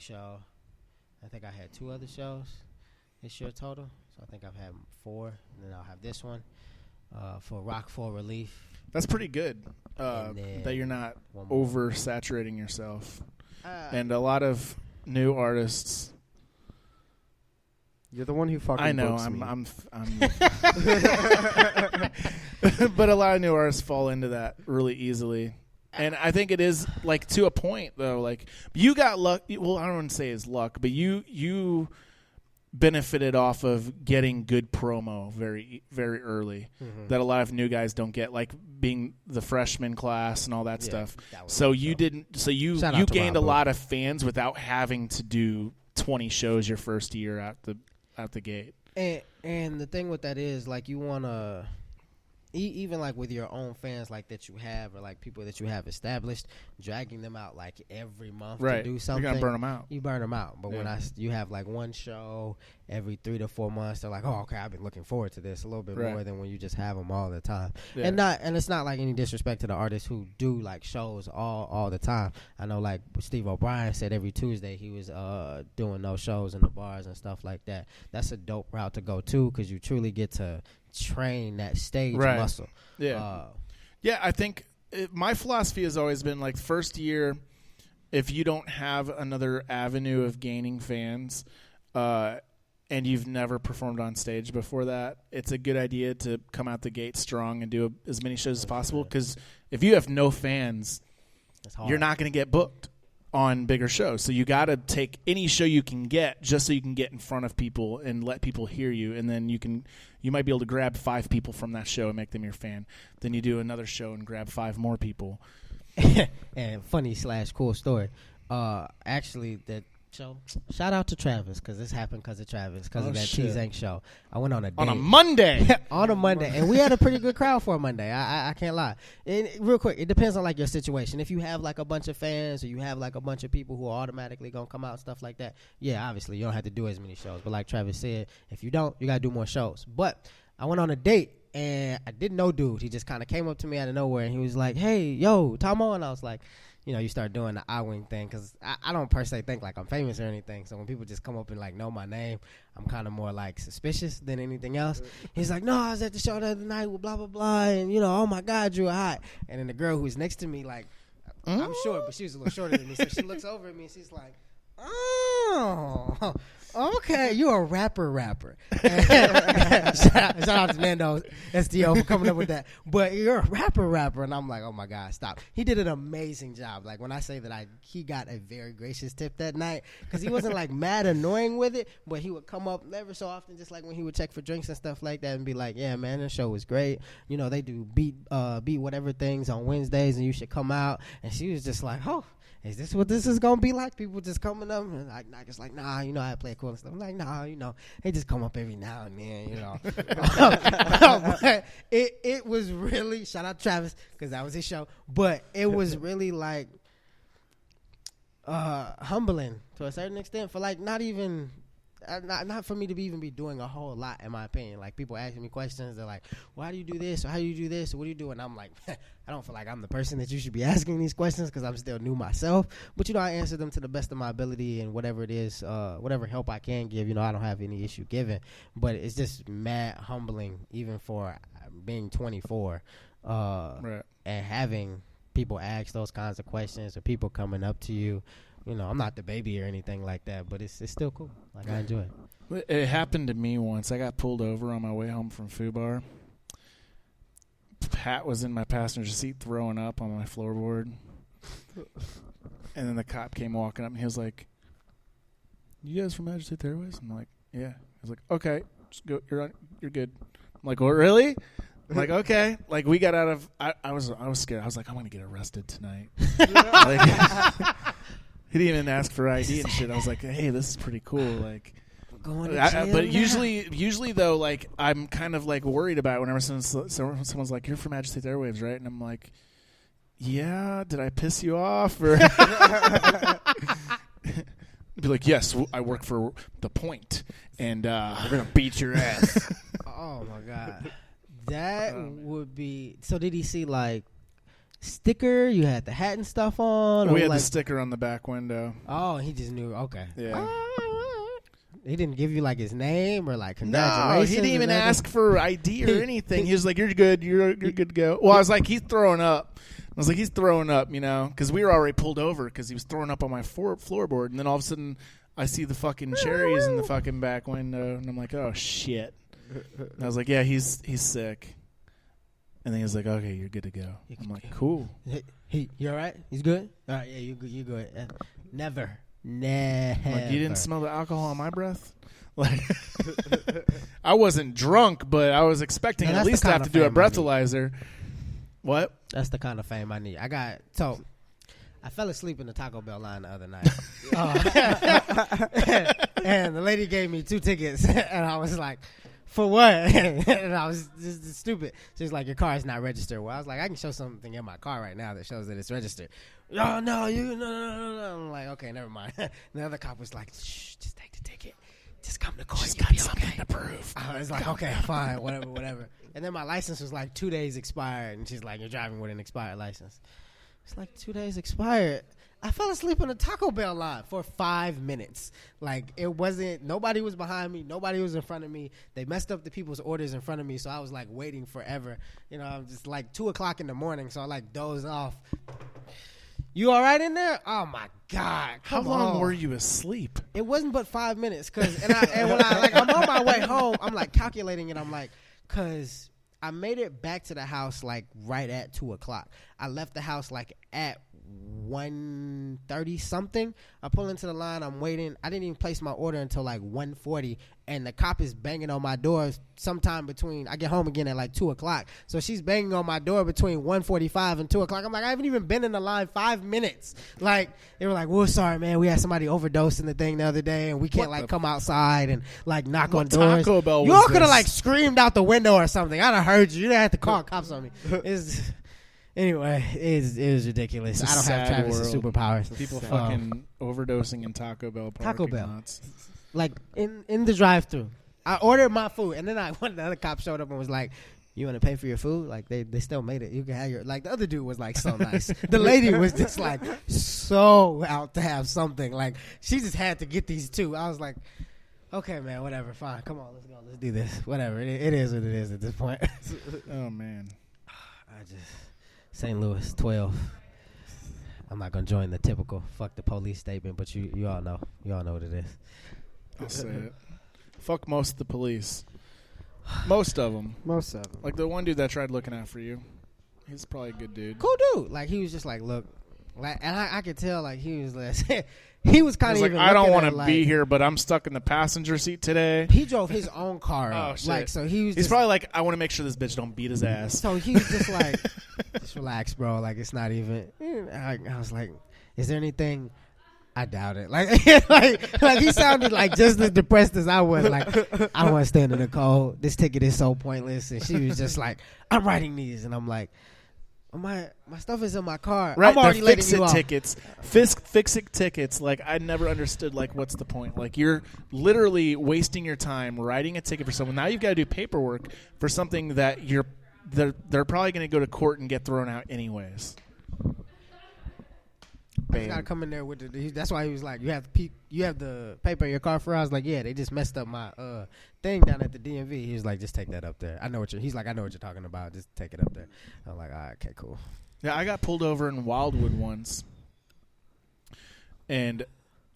show. I think I had 2 other shows this year total. So I think I've had 4. And then I'll have this one for Rock for Relief. That's pretty good that you're not oversaturating yourself. And a lot of new artists... You're the one who fucking I know. books me. I'm but a lot of new artists fall into that really easily, and I think it is to a point though. You got luck. Well, I don't want to say it's luck, but you benefited off of getting good promo very very early that a lot of new guys don't get, being the freshman class and all that stuff. So you didn't. So you gained a lot of fans without having to do 20 shows your first year out the gate. And the thing with that is you want to even with your own fans that you have, or people that you have established, dragging them out every month to do something, you're gonna burn them out. You burn them out. But when you have one show every 3 to 4 months, they're like, oh, okay, I've been looking forward to this a little bit more than when you just have them all the time. And it's not any disrespect to the artists who do shows all the time. I know Steve O'Brien said every Tuesday he was doing those shows in the bars and stuff like that. That's a dope route to go too, because you truly get to train that stage muscle. I think my philosophy has always been first year, if you don't have another avenue of gaining fans and you've never performed on stage before that, it's a good idea to come out the gate strong and do as many shows as possible, because if you have no fans, you're not going to get booked on bigger shows. So you got to take any show you can get, just so you can get in front of people and let people hear you, and then you might be able to grab 5 people from that show and make them your fan. Then you do another show and grab 5 more people. And funny / cool story. Actually, that show, shout out to Travis, because this happened because of Travis, because of that T-Zank show. I went on a date. On a Monday. On a Monday. And we had a pretty good crowd for a Monday. I can't lie. And real quick, it depends on your situation. If you have a bunch of fans, or you have a bunch of people who are automatically going to come out and stuff like that, yeah, obviously you don't have to do as many shows. But like Travis said, if you don't, you got to do more shows. But I went on a date, and I didn't know dude. He just kind of came up to me out of nowhere, and he was like, hey, yo, Tommo. And I was like, you start doing the eye wing thing, because I don't per se think I'm famous or anything. So when people just come up and know my name, I'm kind of more suspicious than anything else. He's like, no, I was at the show the other night with blah, blah, blah. And, oh my God, you were hot. And then the girl who's next to me, I'm short, but she was a little shorter than me. So she looks over at me and she's like, oh, okay, you're a rapper. shout out to Nando SDO for coming up with that. But you're a rapper, and I'm like, oh my God, stop. He did an amazing job. When I say that he got a very gracious tip that night, because he wasn't mad annoying with it, but he would come up ever so often, just when he would check for drinks and stuff like that, and be like, yeah, man, the show was great. They do beat whatever things on Wednesdays, and you should come out. And she was just like, oh. is this what this is gonna be like? People just coming up and like, just like, nah, you know, I play cool and stuff. I'm like, nah, you know, they just come up every now and then, you know. But it was really, shout out Travis because that was his show, but it was really like humbling to a certain extent for like not for me to even be doing a whole lot, in my opinion. Like, people asking me questions, they're like, well, how do you do this, or how do you do this, or what do you do? And I'm like, I don't feel like I'm the person that you should be asking these questions because I'm still new myself. But, you know, I answer them to the best of my ability, and whatever it is, whatever help I can give, you know, I don't have any issue giving. But it's just mad humbling, even for being 24, right, and having people ask those kinds of questions, or people coming up to you. You know, I'm not the baby or anything like that, but it's still cool. Like, I enjoy it. It happened to me once. I got pulled over on my way home from Fubar. Pat was in my passenger seat throwing up on my floorboard. And then the cop came walking up, and he was like, you guys from Magistrate Airways? I'm like, yeah. He was like, okay, just go. You're good. I'm like, well, really? I'm like, okay. Like, we got out of I was scared. I was like, I'm going to get arrested tonight. Like, he didn't even ask for ID and shit. I was like, hey, this is pretty cool. Like, going to jail but now. usually though, like, I'm kind of like worried about it whenever someone's like, you're from Magistrate Airwaves, right? And I'm like, yeah, did I piss you off? Or be like, yes, I work for The Point, and we're gonna beat your ass. Oh my god, that would be. So did he see like sticker? You had the hat and stuff on. We had like, the sticker on the back window. Oh, he just knew. Okay, yeah. He didn't give you like his name or like congratulations. No, he didn't even ask for ID or anything. He was like, "You're good. You're good to go." Well, I was like, "He's throwing up." I was like, "He's throwing up," you know, because we were already pulled over because he was throwing up on my floorboard, and then all of a sudden, I see the fucking cherries in the fucking back window, and I'm like, "Oh shit!" And I was like, "Yeah, he's sick." And then he was like, "Okay, you're good to go." I'm like, "Cool." You all right? He's good. All right, yeah, you good. You good. Never. Like, you didn't smell the alcohol on my breath? Like, I wasn't drunk, but I was expecting at least to have to do a breathalyzer. What? That's the kind of fame I need. I fell asleep in the Taco Bell line the other night. And the lady gave me 2 tickets, and I was like, for what? And I was just stupid. She's like, your car is not registered. Well, I was like, I can show something in my car right now that shows that it's registered. Oh, no. I'm like, okay, never mind. The other cop was like, shh, just take the ticket. Just come to court. She's got something to prove. I was like, okay, fine, whatever. And then my license was like 2 days expired, and she's like, you're driving with an expired license. It's like 2 days expired. I fell asleep in a Taco Bell line for 5 minutes. Like, it wasn't, nobody was behind me. Nobody was in front of me. They messed up the people's orders in front of me, so I was like waiting forever. You know, I'm just like 2 o'clock in the morning, so I like dozed off. You all right in there? Oh my God! How long were you asleep? It wasn't but 5 minutes, and when I'm on my way home, I'm like calculating it. I'm like, cause I made it back to the house like right at 2 o'clock. I left the house like at 1:30 something. I pull into the line. I'm waiting. I didn't even place my order until like 1:40, and the cop is banging on my door sometime between. I get home again at like 2 o'clock, so she's banging on my door between 1:45 and 2 o'clock. I'm like, I haven't even been in the line 5 minutes. Like, they were like, "Well, sorry, man, we had somebody overdose in the thing the other day, and we can't like come outside and like knock on doors." Taco Bell you all was could have this? like screamed out the window or something. I'd have heard you. You didn't have to call cops on me. Anyway, it was ridiculous. I don't have Travis's superpowers. People fucking overdosing in Taco Bell parking lots. Like in the drive-thru. I ordered my food, and then one of the other cops showed up and was like, "You want to pay for your food? Like they still made it. You can have your." Like the other dude was like so nice. The lady was just like so out to have something. Like she just had to get these 2. I was like, okay, man, whatever, fine, come on, let's go, let's do this. Whatever, it is what it is at this point. Oh man, St. Louis 12. I'm not gonna join the typical "fuck the police" statement, but you all know what it is. I'll say it. Fuck most of the police. Most of them. Most of them. Like the one dude that tried looking out for you. He's probably a good dude. Cool dude. Like he was just like, look, Like, and I could tell, like, he was like, he was kind of like, even I don't want to be here, but I'm stuck in the passenger seat today. He drove his own car. Oh, shit. Like, so he was. He's just, probably like, I want to make sure this bitch don't beat his ass. So he was just like, just relax, bro. Like, it's not even. I was like, is there anything? I doubt it. Like, like he sounded like just as depressed as I was. Like, I don't want to stand in the cold. This ticket is so pointless. And she was just like, I'm writing these, and I'm like, my stuff is in my car. Right, I'm already letting you off. tickets. Fix-it tickets. Like, I never understood, like, what's the point? Like, you're literally wasting your time writing a ticket for someone. Now you've got to do paperwork for something that they're probably going to go to court and get thrown out anyways. He's got to come in there with that's why he was like, you have the paper in your car for? I was like, yeah, they just messed up my thing down at the DMV. He was like, just take that up there. He's like, I know what you're talking about. Just take it up there. I'm like, all right, okay, cool. Yeah, I got pulled over in Wildwood once, and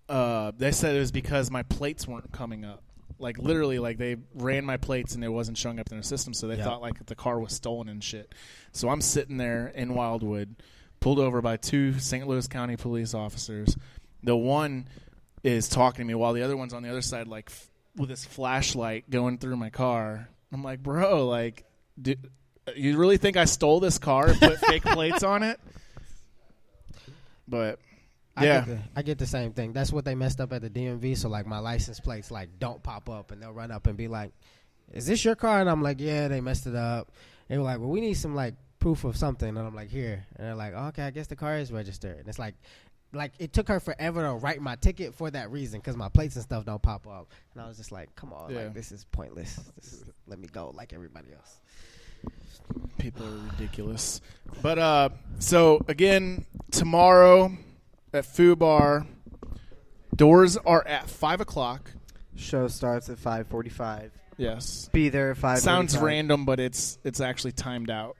they said it was because my plates weren't coming up. Like, literally, like, they ran my plates and it wasn't showing up in their system, so they thought, like, the car was stolen and shit. So I'm sitting there in Wildwood, pulled over by 2 St. Louis County police officers. The one is talking to me while the other one's on the other side, like, with his flashlight going through my car. I'm like, bro, like, you really think I stole this car and put fake plates on it? But, yeah. I get the same thing. That's what they messed up at the DMV. So, like, my license plates, like, don't pop up. And they'll run up and be like, is this your car? And I'm like, yeah, they messed it up. They were like, well, we need some, like, proof of something. And I'm like, here. And they're like, oh, okay, I guess the car is registered. And it's like it took her forever to write my ticket for that reason, because my plates and stuff don't pop up. And I was just like, come on, like, this is pointless. Let me go like everybody else. People are ridiculous. But so again, tomorrow at Fubar, doors are at 5:00. Show starts at 5:45. Yes. Be there at 5:45. Sounds random, but it's actually timed out.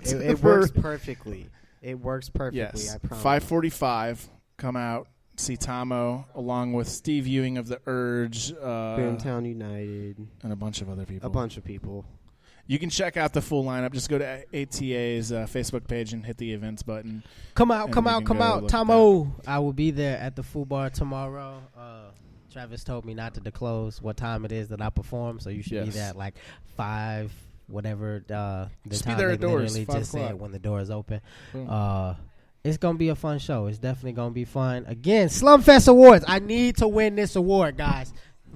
Yeah, it works perfectly. It works perfectly, yes. I promise. 5:45, come out, see Tommo, along with Steve Ewing of The Urge. Boomtown United. And a bunch of other people. A bunch of people. You can check out the full lineup. Just go to ATA's Facebook page and hit the events button. Come out. Tommo. I will be there at the Fubar tomorrow. Travis told me not to disclose what time it is that I perform, so you should be there at like 5, whatever the just time be there they at doors, literally 5 just o'clock. said when the doors open. Boom. It's going to be a fun show. It's definitely going to be fun. Again, Slumfest Awards. I need to win this award, guys.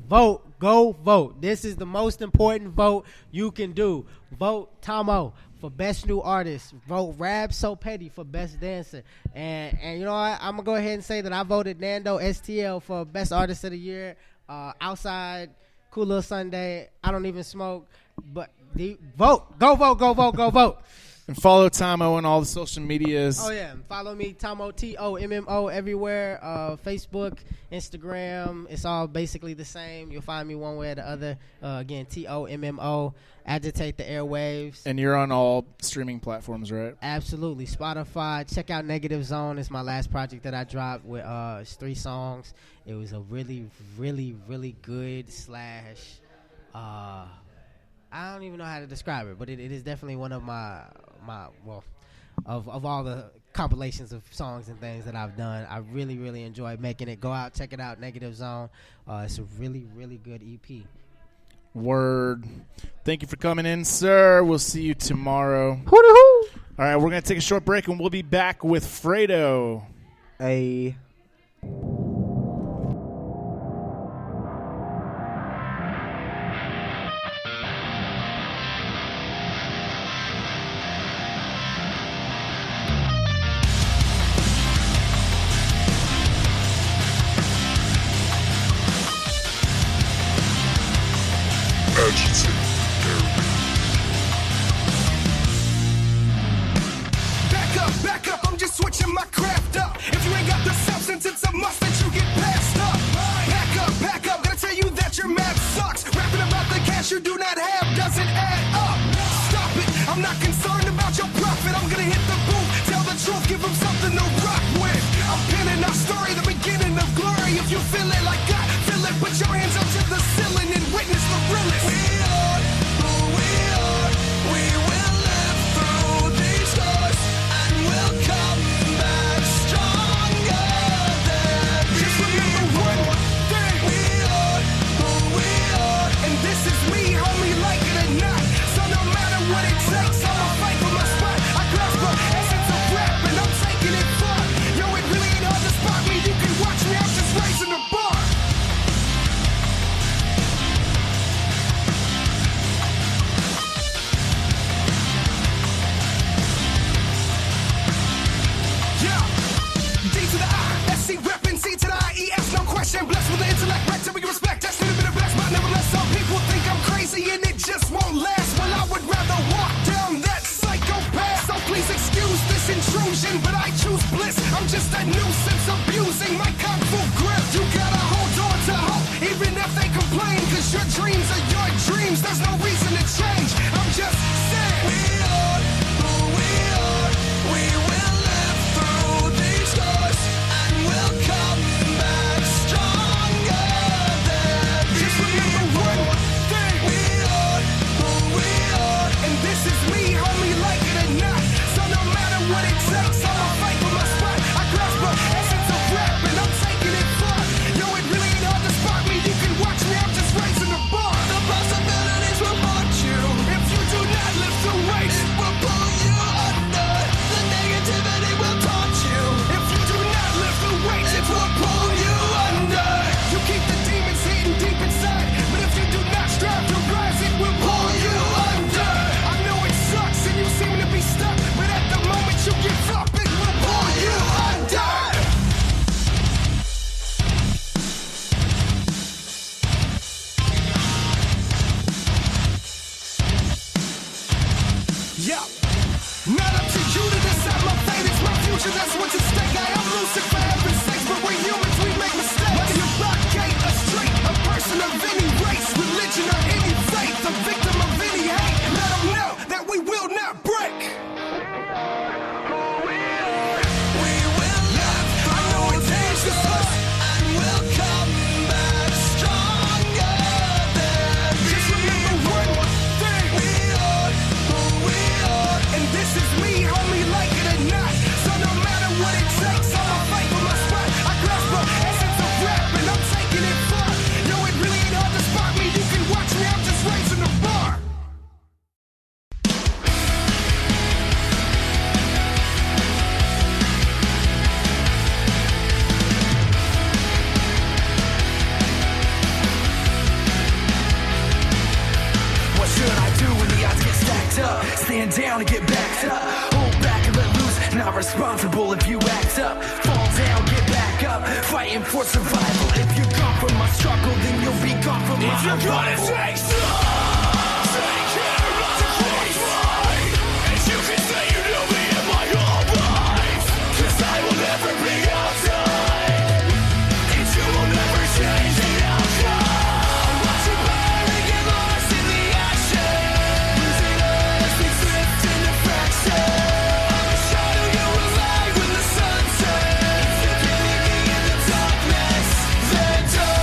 Vote. Go vote. This is the most important vote you can do. Vote Tommo for Best New Artist. Vote Rab So Petty for Best Dancer. And you know what? I'm going to go ahead and say that I voted Nando STL for Best Artist of the Year. Outside, Cool Little Sunday. I don't even smoke. But vote. Go vote. Go vote. Go vote. And follow Tommo on all the social medias. Oh, yeah. Follow me, Tommo, Tommo, everywhere. Facebook, Instagram. It's all basically the same. You'll find me one way or the other. Again, Tommo. Agitate the airwaves. And you're on all streaming platforms, right? Absolutely. Spotify. Check out Negative Zone. It's my last project that I dropped with it's 3 songs. It was a really, really, really good / I don't even know how to describe it, but it is definitely one of my of all the compilations of songs and things that I've done. I really, really enjoy making it. Go out, check it out, Negative Zone. It's a really, really good EP. Word. Thank you for coming in, sir. We'll see you tomorrow. Hoo-doo-hoo. All right, we're going to take a short break, and we'll be back with Fraedo. Hey. Back up, I'm just switching my craft up. If you ain't got the substance, it's a must that you get passed up. Back up, gotta tell you that your math sucks. Rapping about the cash you do not have doesn't add up. Stop it, I'm not concerned about your profit. I'm gonna hit the booth, tell the truth, give them something to rock with. I'm pinning our story, the beginning of glory. If you feel it like I feel it, put your hands up to the ceiling and witness the realest. We are who we are, we will live through these doors and we'll come back. illusion, but I choose bliss. I'm just a nuisance abusing my kung fu grip. You gotta hold on to hope, even if they complain, cause your dreams are your dreams. There's no reason to change. I'm just saying, we are who we are. We will live through these scars, and we'll come back stronger than just remember one thing. We are who we are, and this is me, homie, like it or not. So no matter what it takes, I'ma fight for my spot. I grasp the essence of rap, and I'm taking it far. Yo, it really ain't hard to spot me. You can watch me, I'm just raising the bar. The possibilities will haunt you if you do not lift the weights. It will pull you under. The negativity will taunt you if you do not lift the weights. It will pull you under. You keep the demons hidden deep inside, but if you do not strive to rise, it will pull you under. I know it sucks and you seem to be stuck, but at the moment you give up, it will pull you under. Yeah, not up to you to decide my fate. It's my future, that's what's at stake. I am Lucifer, having sex, but we're humans, we make mistakes. Whether you're rock, gay, or straight, a person of any race, religion, or any faith, a victim of any hate, let them know that we will not break. We will live. I know it's dangerous, and we'll come back stronger than just remember one thing. We are who we are, and this is me, homie, like it or not. So no matter what it takes, I'ma fight for my spot. I grasp the essence of rap, and I'm taking it far. Yo, it really ain't hard to spot me. You can watch me, I'm just raising the bar. What should I do when the odds get stacked up? Stand down and get backed up. Hold back and let loose. Not responsible if you act up. Fall down, get back up. Fighting for survival. If you're gone from my struggle, then you'll be gone from my If you're gonna arrival. take some, take care of the place. And you can say you know me in my whole life, 'cause I will never be outside, and you will never change the outcome. Watch you burn and get lost in the action. Losing us, we drift into fraction. I'm a shadow, you're a light when the sun sets. If you can leave me in the darkness, then don't.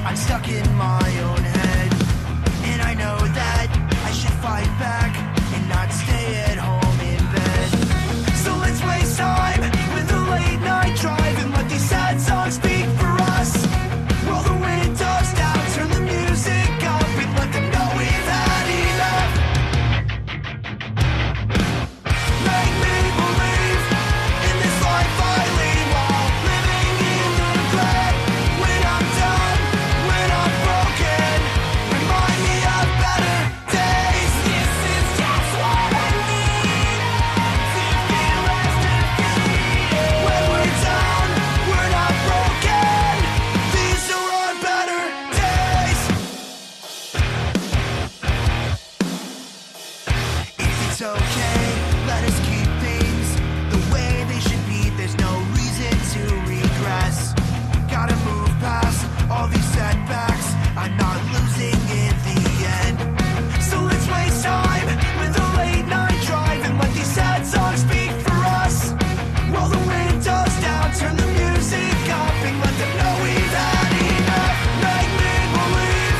I'm stuck in my own head, and I know that I should fight back and not stay at home in bed. So let's waste time with a late night drive and let these sad songs speak for us. Roll the windows down, turn the music up, and let them know we've had enough. Make me believe in this life I lead while living in the gray. When I'm done, when I'm broken, remind me of better days. This is just what I need to feel less defeated. When we're done, we're not broken. These are our better days. If it's okay, let us keep things the way they should be. There's no reason to regress. Gotta move past all these setbacks. I'm not losing in the end. So let's waste time with a late night drive and let these sad songs speak for us. Roll the windows down, turn the music up, and let them know we've had enough. Make me believe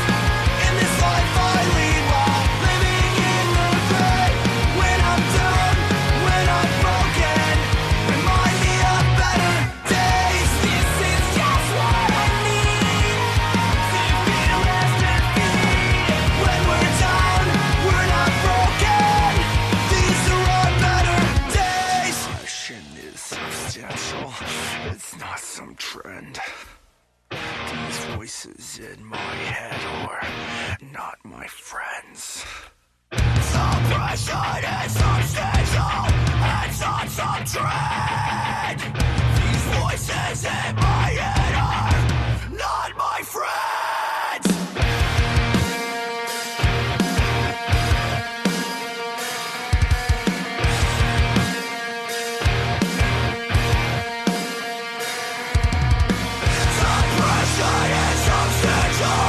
in this life I lead while living in the gray. When I'm done, when I'm broken, remind me of better days. This is just what I need to feel less defeated. When we're done, we're not broken. These are our better days. Passion is substantial, it's not some trend. These voices in my head are not my friends. Suppression is substantial, it's not some trend. These voices in my head are not my friends. Suppression is substantial,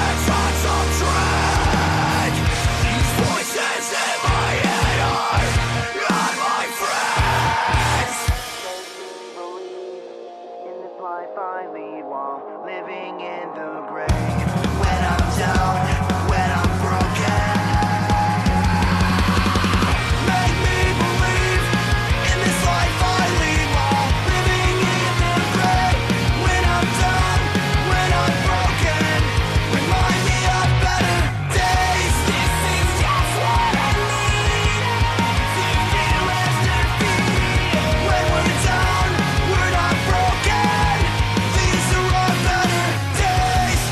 it's not some trend. These voices in my head are not my friends. In this life I lead while living in the gray. When I'm down, when I'm broken, make me believe in this life I lead while living in the gray. When I'm done, when I'm broken, remind me of better days. This is just what I need to feel less defeated. When we're done, we're not broken. These are our better days.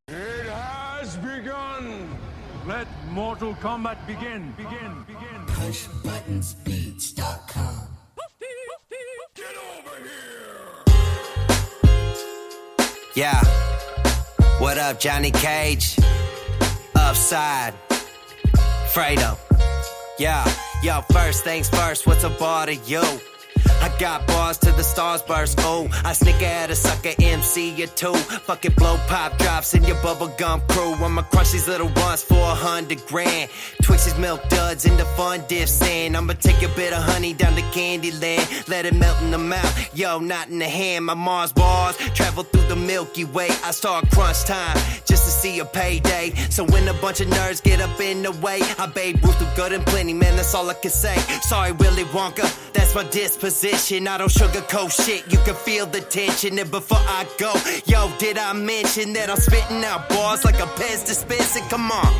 It has begun. Let Mortal Kombat begin. PushButtonsBeats.com. Yeah. What up, Johnny Cage? Upside. Fraedo. Yeah. Yo, first things first, what's a bar to you? I got bars to the stars burst, ooh. I sneak at a sucker MC or two. Fucking blow pop drops in your bubblegum crew. I'ma crush these little ones for $100,000. Twix these milk duds into fun diff sand. I'ma take a bit of honey down to Candyland. Let it melt in the mouth, yo, not in the hand. My Mars bars travel through the Milky Way. I start crunch time just to see a payday. So when a bunch of nerds get up in the way, I Babe Ruth through good and plenty, man, that's all I can say. Sorry, Willy Wonka, that's my disposition. I don't sugarcoat shit, you can feel the tension. And before I go, yo, did I mention that I'm spitting out bars like a Pez dispenser? Come on.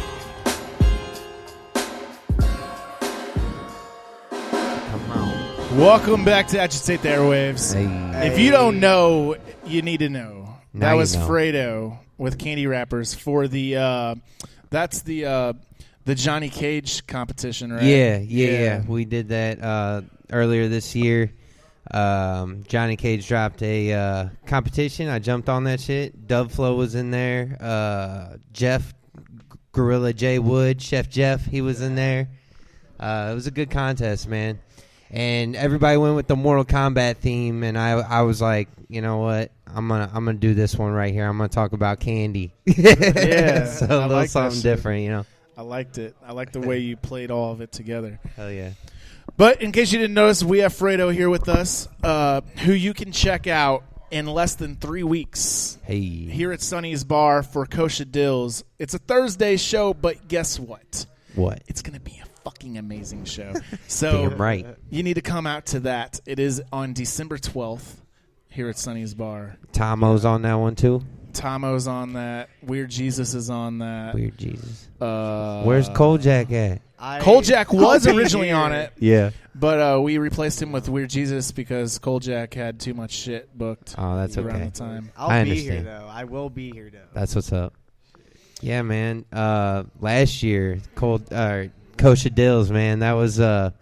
Welcome back to Agitate the Airwaves. If you don't know, you need to know. Now That you was know. Fraedo with Candy Wrappers for the that's the Johnny Cage competition, right? Yeah. We did that earlier this year. Johnny Cage dropped a competition. I jumped on that shit. Dub Flow was in there. Jeff, Gorilla J Wood, Chef Jeff, he was in there. It was a good contest, man. and everybody went with the Mortal Kombat theme, and I was like, you know what, I'm gonna do this one right here. I'm gonna talk about candy. Yeah, so a I little like that something shit. different, you know. I liked it. I liked the way you played all of it together. Hell yeah. But in case you didn't notice, we have Fraedo here with us, who you can check out in less than 3 weeks. Hey. Here at Sonny's Bar for Kosher Dills. It's a Thursday show, but guess what? What? It's going to be a fucking amazing show. So Damn right. You need to come out to that. It is on December 12th here at Sonny's Bar. Tommo's on that one too. Tommo's on that. Weird Jesus is on that. Weird Jesus. Where's Kojak at? Kojak was originally on it. Yeah. But we replaced him with Weird Jesus because Kojak had too much shit booked. Oh, that's around okay. the time. I'll be here though. I will be here though. That's what's up. Yeah, man. Last year, Kosher Dills, man. That was a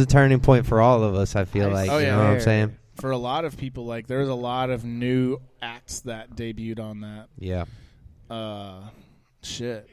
turning point for all of us. I feel like. Oh, you yeah. know what I'm saying? For a lot of people, like there's a lot of new acts that debuted on that. Yeah. Shit.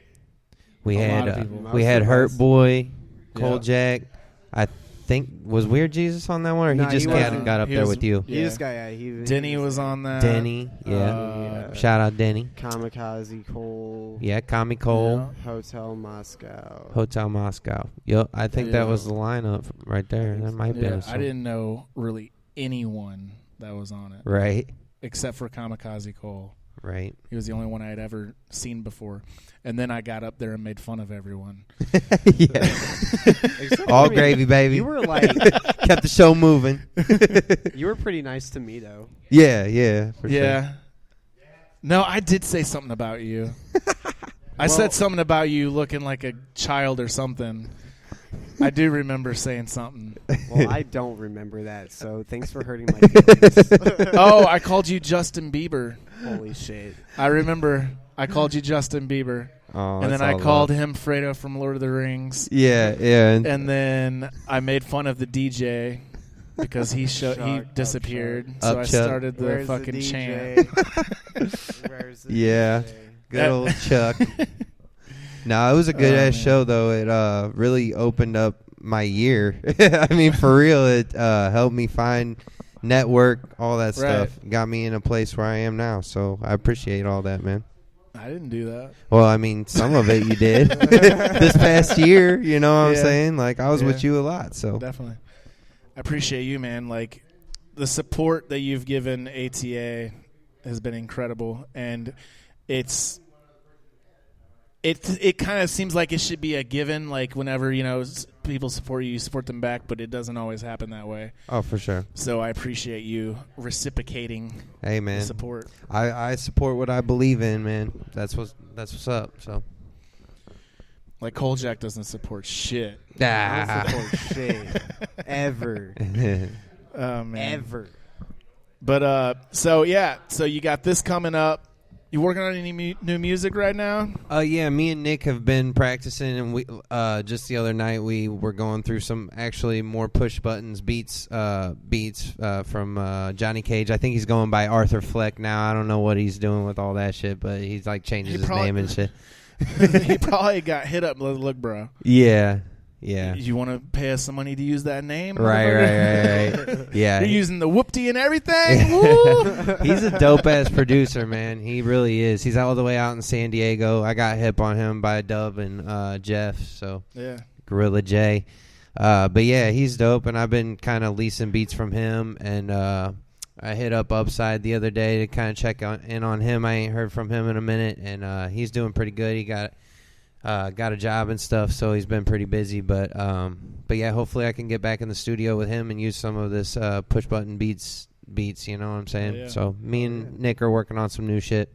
We A had lot of people. we had Hurt Boy, Yeah. Kojak. I think was Weird Jesus on that one, or No, he just he got wasn't. up He there was- with you. He just got he Denny was on that. Denny, yeah. Shout out Denny. Kamikaze Cole. Yeah, Kami Cole. Hotel Moscow. Hotel Moscow. Yep, I think that Yeah. was the lineup right there. That might be. Yeah, I didn't know really anyone that was on it. Right. Except for Kamikaze Cole. Right. He was the only one I had ever seen before. And then I got up there and made fun of everyone. All gravy, baby. You were like kept the show moving. You were pretty nice to me though. Yeah, for Yeah. sure. No, I did say something about you. I said something about you looking like a child or something. I do remember saying something. Well, I don't remember that, so thanks for hurting my feelings. Oh, I called you Justin Bieber. Holy shit. I remember I called you Justin Bieber. Oh, and then that's I all called love. him Fraedo from Lord of the Rings. Yeah. And then I made fun of the DJ because he disappeared. So I started the Where's fucking the chant. Where's the Yeah. DJ? Good old Chuck. No, it was a good ass show though. It really opened up my year. I mean, for real, it helped me find network, all that stuff. Got me in a place where I am now. So I appreciate all that, man. I didn't do that. Well, I mean, some of it you did this past year. You know what I'm Yeah. saying? Like I was with Yeah. you a lot. So Definitely. I appreciate you, man. Like the support that you've given ATA has been incredible, and it kind of seems like it should be a given. Like whenever people support you, you support them back, but it doesn't always happen that way. Oh, for sure. So I appreciate you reciprocating. Hey, man. the support. I support what I believe in, man. That's what's up. So. Like Kojak doesn't support shit. I don't support shit. Ever. Oh man. Ever. But so you got this coming up. You working on any new music right now? Yeah, me and Nick have been practicing, and we just the other night we were going through some actually more push buttons beats from Johnny Cage. I think he's going by Arthur Fleck now. I don't know what he's doing with all that shit, but he's like changes his name and shit. He probably got hit up. Look, bro. Yeah. You want to pay us some money to use that name? Right. Yeah. You're using the whoopty and everything? Woo! He's a dope-ass producer, man. He really is. He's all the way out in San Diego. I got hip on him by Dub and Jeff, so yeah. Gorilla J. But, yeah, he's dope, and I've been kind of leasing beats from him, and I hit up Upside the other day to kind of check in on him. I ain't heard from him in a minute, and he's doing pretty good. He got a job and stuff, so he's been pretty busy. But yeah, hopefully I can get back in the studio with him and use some of this push button beats. You know what I'm saying? Yeah. So me and Nick are working on some new shit.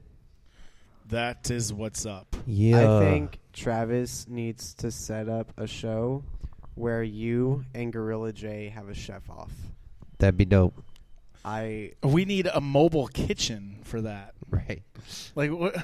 That is what's up. Yeah, I think Travis needs to set up a show where you and Gorilla J have a chef off. That'd be dope. We need a mobile kitchen for that. Right. Like what?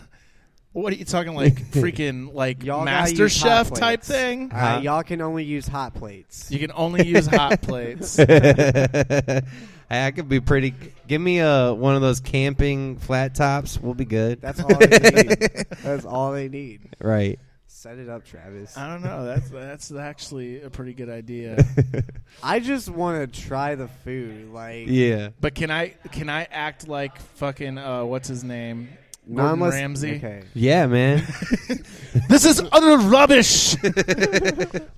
What are you talking like freaking like Y'all Master Chef type thing? Y'all can only use hot plates. You can only use hot plates. Hey, I could be pretty. Give me one of those camping flat tops. We'll be good. That's all they need. That's all they need. Right. Set it up, Travis. I don't know. That's actually a pretty good idea. I just want to try the food. Like, Yeah. But can I act like fucking what's his name? Not Gordon unless- Ramsay. okay. Yeah, man. This is utter rubbish.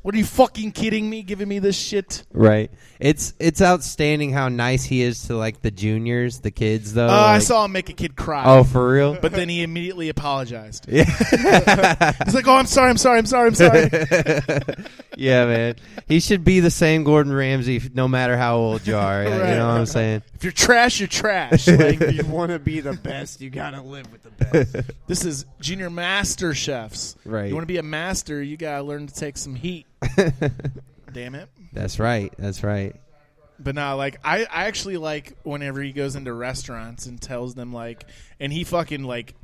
What, are you fucking kidding me? Giving me this shit? Right. It's outstanding how nice he is to like the juniors, the kids though. I like- saw him make a kid cry. Oh, for real? But then he immediately apologized. Yeah. He's like, "Oh, I'm sorry. Yeah, man. He should be the same Gordon Ramsay no matter how old you are. You Right. know what I'm saying? If you're trash, you're trash." Like, if you want to be the best, you gotta live with the best. this is junior master chefs. Right. You want to be a master, you gotta learn to take some heat. Damn it. That's right. That's right. But no, like I actually like whenever he goes into restaurants and tells them like, and he fucking like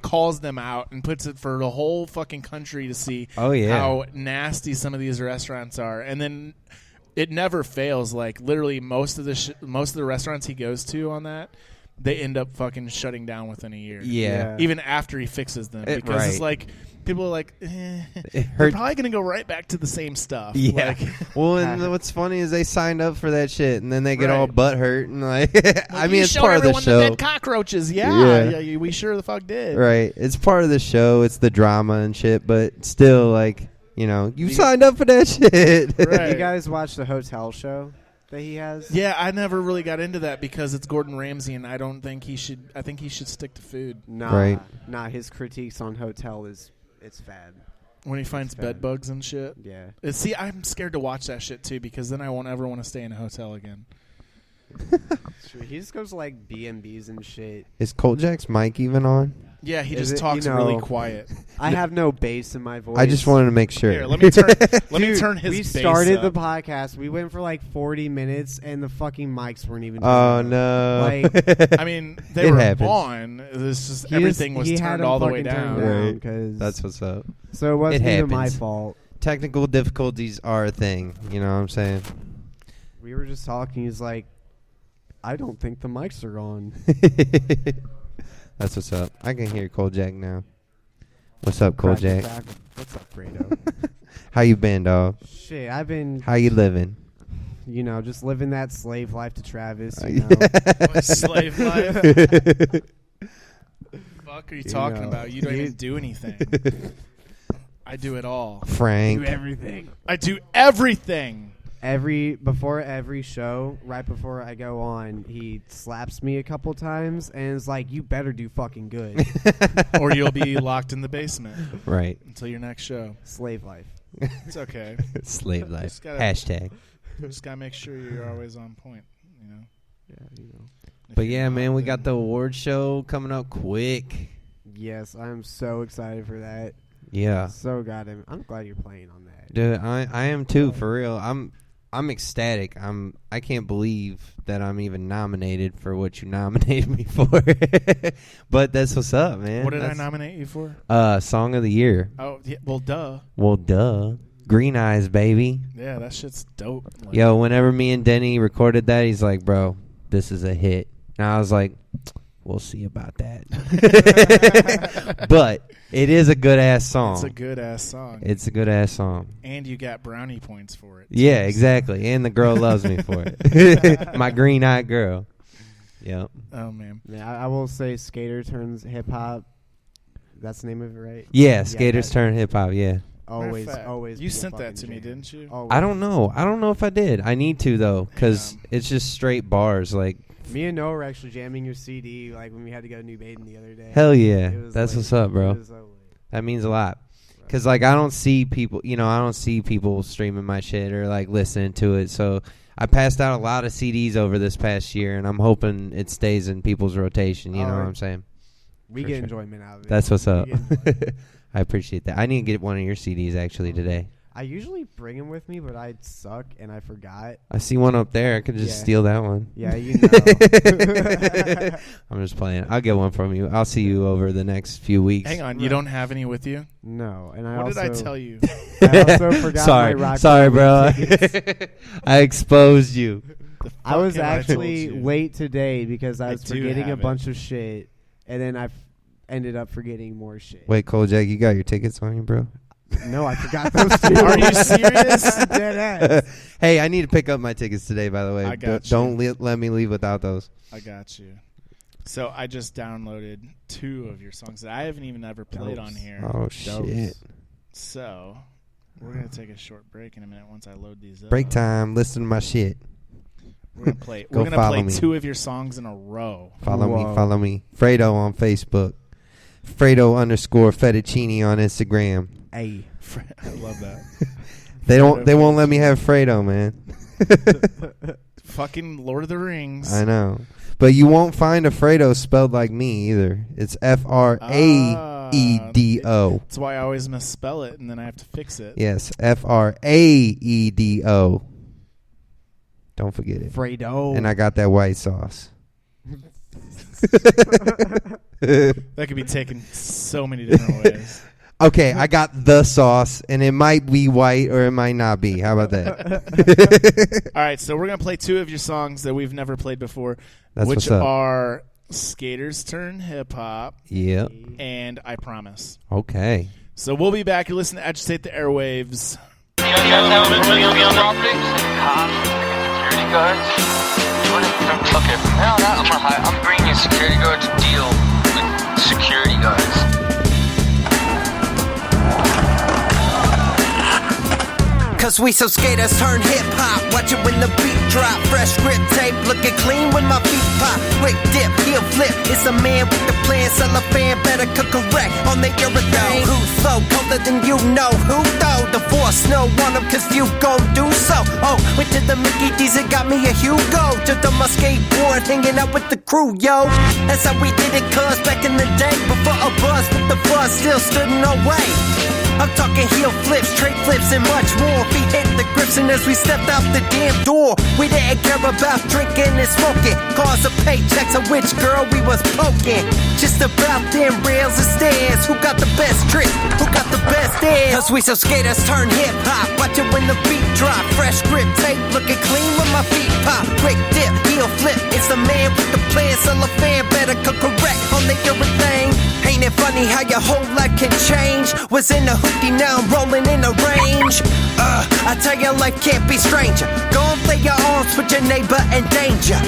calls them out and puts it for the whole fucking country to see. Oh, yeah. How nasty some of these restaurants are, and then it never fails. Like literally most of the restaurants he goes to on that, they end up fucking shutting down within a year. Yeah. Even after he fixes them, It- because it's right. like people are like, they're hurt- probably gonna go right back to the same stuff. Yeah. Like, Well, and what's funny is they signed up for that shit, and then they get all Right. butt hurt, and like, I mean, you it's showed part of the everyone show. dead cockroaches. Yeah, we sure the fuck did. Right. It's part of the show. It's the drama and shit, but still, like, you know, you signed up for that shit. You guys watch the hotel show that he has? Yeah, I never really got into that because it's Gordon Ramsay, and I don't think he should. I think he should stick to food. Nah, his critiques on hotel it's bad. When he finds bed bugs and shit. Yeah. See, I'm scared to watch that shit too because then I won't ever want to stay in a hotel again. True. He just goes to like B&Bs and shit. Is Colt Jack's mic even on? Yeah, he Is just it, talks you know, really quiet. I have no bass in my voice. I just wanted to make sure. Here, let me turn. Let me Dude, turn his. We bass started up. the podcast. We went for like 40 minutes, and the fucking mics weren't even. Oh, doing no. Like, I mean, they It were happens. on. It's just He everything just- was he had turned them all the way fucking turned down. down. 'cause- That's what's up. So it wasn't even my happens. fault. Technical difficulties are a thing. You know what I'm saying? We were just talking. He's like, I don't think the mics are on. That's what's up. I can hear Colt Jack now. What's up, Colt Jack? What's up, Fraedo? How you been, dog? Shit, I've been. How you living? You know, just living that slave life to Travis. You know? What, slave life? Fuck are you talking know. about? You don't even do anything. I do it all. Frank. Do everything. I do everything. Before every show, right before I go on, he slaps me a couple times and is like, "You better do fucking good." Or you'll be locked in the basement. Right. Until your next show. Slave life. It's okay. Slave life. Just gotta- Hashtag. Just gotta make sure you're always on point. You know. Yeah, you know. But yeah, man, we got the award show coming up quick. Yes, I'm so excited for that. Yeah. So goddamn. I'm glad you're playing on that. Dude, I am too, for real. I'm ecstatic. I can't believe that I'm even nominated for what you nominated me for. But that's what's up, man. What did I That's- nominate you for? Song of the Year. Oh, yeah, well, duh. Well, duh. Green Eyes, baby. Yeah, that shit's dope. Like, Yo, whenever me and Denny recorded that, he's like, bro, this is a hit. And I was like, we'll see about that. But it is a good-ass song. It's a good-ass song. It's a good-ass song. And you got brownie points for it. Yeah, exactly. And the girl loves me for it. My green-eyed girl. Yep. Oh, man. Yeah, I will say Skater turns hip hop. That's the name of it, right? Yeah, Skaters Turn Hip Hop, yeah. Always, Matter of fact, always. You be a sent that fucking to me, jam. didn't you? Always. I don't know. I don't know if I did. I need to, though, because it's just straight bars. Like, Me and Noah were actually jamming your CD like when we had to go to New Baden the other day. hell yeah. It was That's lit. what's up, bro. It was so lit. That means a lot. Because, like, I don't see people, I don't see people streaming my shit or, like, listening to it. So I passed out a lot of CDs over this past year, and I'm hoping it stays in people's rotation. You know what I'm saying? We For get sure. enjoyment out of it. That's what's We up. get enjoyment. I appreciate that. I need to get one of your CDs, actually, today. I usually bring them with me, but I suck and I forgot. I see one up there. I could just Yeah. steal that one. Yeah, you know. I'm just playing. I'll get one from you. I'll see you over the next few weeks. Hang on, you don't have any with you? No, and I What also did I tell you? I also forgot sorry, my Rock sorry, bro. Climbing tickets. I exposed you. I was have I told actually you? late today because I was do forgetting a have it. bunch of shit, and then I ended up forgetting more shit. Wait, Cole Jack, you got your tickets on you, bro? No, I forgot those two. Are you serious? Dead ass. Hey, I need to pick up my tickets today, by the way. I got Don't let me leave without those. I got you. So I just downloaded 2 of your songs that I haven't even ever played on here. Oh, shit. So we're going to take a short break in a minute once I load these up. Break time. Listen to my shit. We're going to play, Go we're gonna play me. 2 of your songs in a row. Follow me. Fraedo on Facebook. Fraedo_fettuccine on Instagram. Hey. I love that. They won't let me have Fraedo, man. Fucking Lord of the Rings. I know. But you won't find a Fraedo spelled like me either. It's Fraedo. That's why I always misspell it and then I have to fix it. Yes, Fraedo. Don't forget it. Fraedo. And I got that white sauce. That could be taken so many different ways. Okay, I got the sauce, and it might be white or it might not be. How about that? All right, so we're going to play 2 of your songs that we've never played before, That's which what's up. are Skaters Turn Hip Hop Yep. and I Promise. Okay. So we'll be back. You listen to Agitate the Airwaves. Security guards? Okay, from now on out, I'm bringing security guards to deal with security guards. Cause we so skaters turn hip-hop. Watch it when the beat drop. Fresh grip tape, looking clean when my feet pop. Quick dip, heel flip. It's a man with the plan. Cellophane better cook correct on the urethane. Who's so colder than you know who though? The force no on them cause you gon' do so. Oh, went to the Mickey D's and got me a Hugo. Took on my skateboard, hanging out with the crew, yo. That's how we did it cuz back in the day. Before a buzz with the fuzz still stood in our way. I'm talking heel flips, straight flips, and much more. Feet hit the grips, and as we stepped out the damn door, we didn't care about drinking and smoking. Cars of paychecks of which girl we was poking. Just about them rails and stairs. Who got the best trick? Who got the best air? Cause we so skaters turn hip hop. Watch it when the beat drop. Fresh grip tape, looking clean when my feet pop. Quick dip, heel flip. It's a man with the plan. Cellophane better cook correct on the everything. Ain't it funny how your whole life can change? Was in a hoopty, now I'm rolling in the range. I tell you, life can't be stranger. Go and play your arms with your neighbor in danger.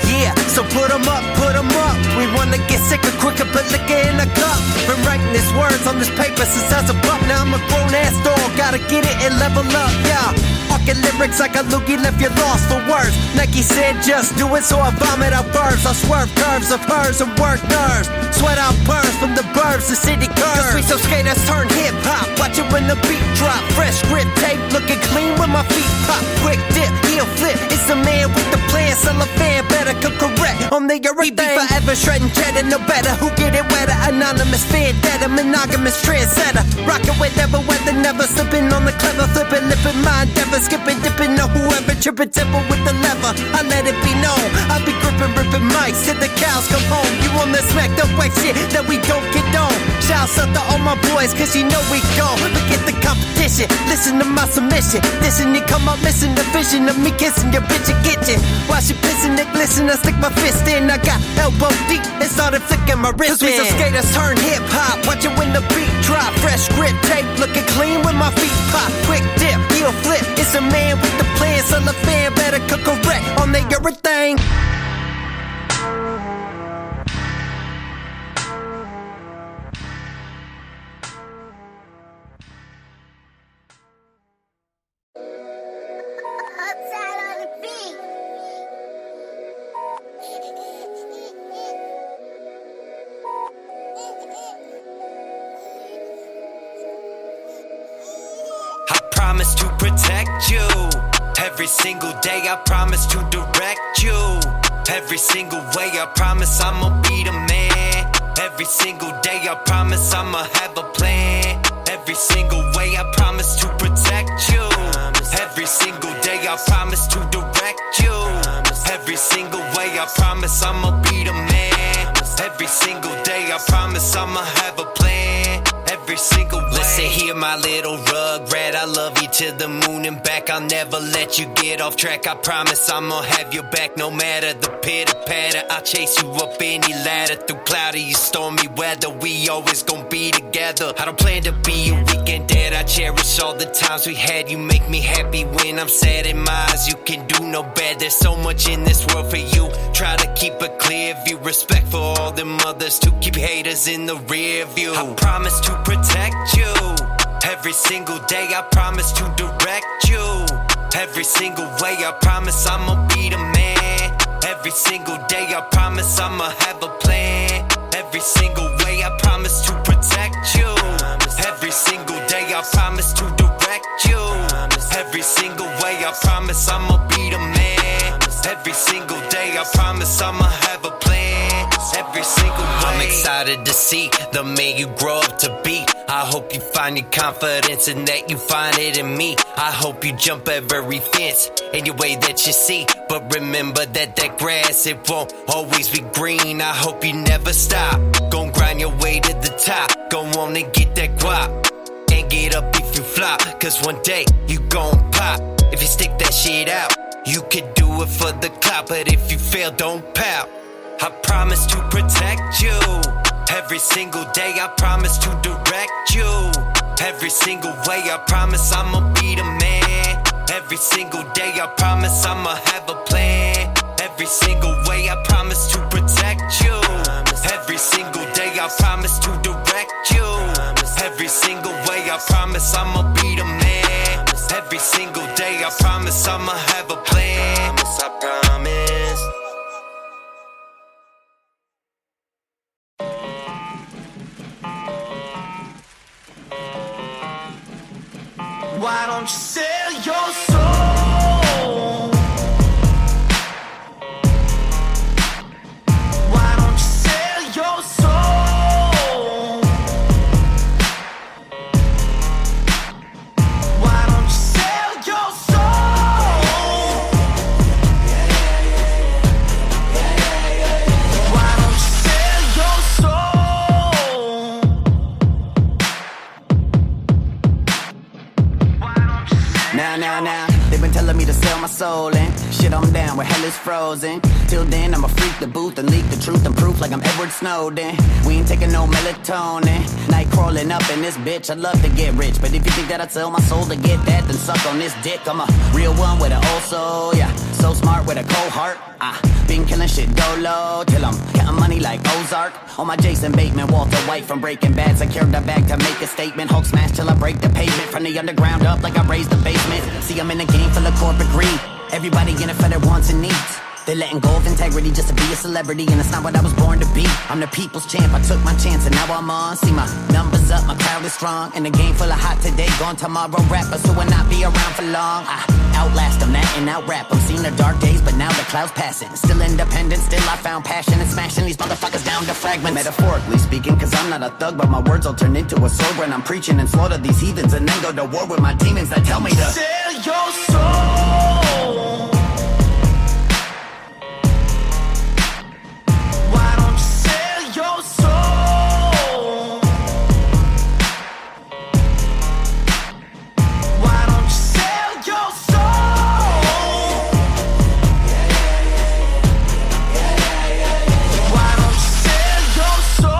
Yeah, so put 'em up, put 'em up. We wanna get sicker quicker, put liquor in a cup. Been writing these words on this paper since I was a pup. Now I'm a grown ass dog, gotta get it and level up, yeah. Talking lyrics like a loogie left you lost for words. Nike said just do it, so I vomit out verbs. I swerve curves of hers and work nerves. Sweat out burns from the burbs, the city curves. We so skaters turn hip hop. Watch it when the beat drop. Fresh grip tape, looking clean when my feet pop. Quick dip, heel flip. It's a man with the plan. Cellophane better cook correct on the everything. We be forever shredding cheddar, no better. Who get it wetter? Anonymous vendetta, monogamous trendsetter. Rockin' with never weather, never slipping on the clever, flipping, lipping my endeavor. Skipping, dipping, no whoever, tripping, temple with the lever. I let it be known. I be gripping, ripping mics till the cows come home. You on the smack, the whack shit that we don't get on. Shouts out to all my boys, cause you know we gone. Forget the competition, listen to my submission. Listen, you come out missing the vision of me kissing your bitch and kitchen. While she pissing, it glisten, I stick my fist in. I got elbow deep and started flicking my wrist. Cause we some skaters turn hip hop. Watch it when the beat drop. Fresh grip tape, looking clean when my feet pop. Quick dip, heel flip. It's a man with the plan, cellophane better cook correct on the everything. I promise to protect you. Every single day I promise to direct you. Every single way I promise I'ma be the man. Every single day I promise I'ma have a plan. Every single way I promise to protect you. Every single day I promise to direct you. Every single way I promise I'ma be the man. Every single day I promise I'ma have a plan. Every single way. Listen here, my little rugrat, I love you to the moon and back. I'll never let you get off track. I promise I'ma have your back no matter the pitter patter. I'll chase you up any ladder through cloudy, stormy weather. We always gon' be together. I don't plan to be a weekend dad. I cherish all the times we had. You make me happy when I'm sad in my eyes. You can do no bad, there's so much in this world for you. Try to keep a clear view, respect for all the mothers to keep haters in the rear view. I promise to protect you every single day. I promise to direct you every single way. I promise I'ma be the man every single day. I promise I'ma have a plan every single way. I promise to protect you every single day. I promise to direct you every single way. I promise I'ma be the man every single day. I promise I'ma have a plan every single way. I'm excited to see the man you grow up to be. I hope you find your confidence and that you find it in me. I hope you jump every fence in your way that you see. But remember that grass, it won't always be green. I hope you never stop. Gon' grind your way to the top. Go on and get that guap. And get up if you flop. Cause one day you gon' pop. If you stick that shit out, you could do it for the clout. But if you fail, don't pout. I promise to protect you every single day. I promise to direct you every single way. I promise I'ma be the man every single day. I promise I'ma have a plan every single way. I promise to protect you every single day. I promise to direct you every single way. I promise I'ma be the man every single day. I promise I'ma have a plan. I promise. Why don't you sell your soul? Why don't you sell your soul? Why don't you sell your soul? Why don't you sell your soul? Now, they've been telling me to sell my soul and shit I'm down where hell is frozen. Till then, I'ma freak the booth and leak the truth and proof like I'm Edward Snowden. We ain't taking no melatonin. Night crawling up in this bitch, I'd love to get rich. But if you think that I'd sell my soul to get that, then suck on this dick. I'm a real one with an old soul, yeah. So smart with a cold heart. Been killing shit dolo till I'm counting money like Ozark. On my Jason Bateman, Walter White from Breaking Bad. Secured the bag to make a statement. Hulk smash till I break the pavement. From the underground up like I raised the basement. See, I'm in a game full of corporate greed. Everybody in it for their wants and needs. They letting go of integrity just to be a celebrity, and it's not what I was born to be. I'm the people's champ, I took my chance and now I'm on. See my numbers up, my crowd is strong. In the game full of hot today, gone tomorrow rappers who will not be around for long. I outlast them, that and out rap. I've seen the dark days, but now the cloud's passing. Still independent, still I found passion in smashing these motherfuckers down to fragments. Metaphorically speaking, cause I'm not a thug, but my words will turn into a sword when I'm preaching and slaughter these heathens and then go to war with my demons that tell me to sell your soul. Why don't you sell your soul? Why don't you sell your soul? Why don't you sell your soul?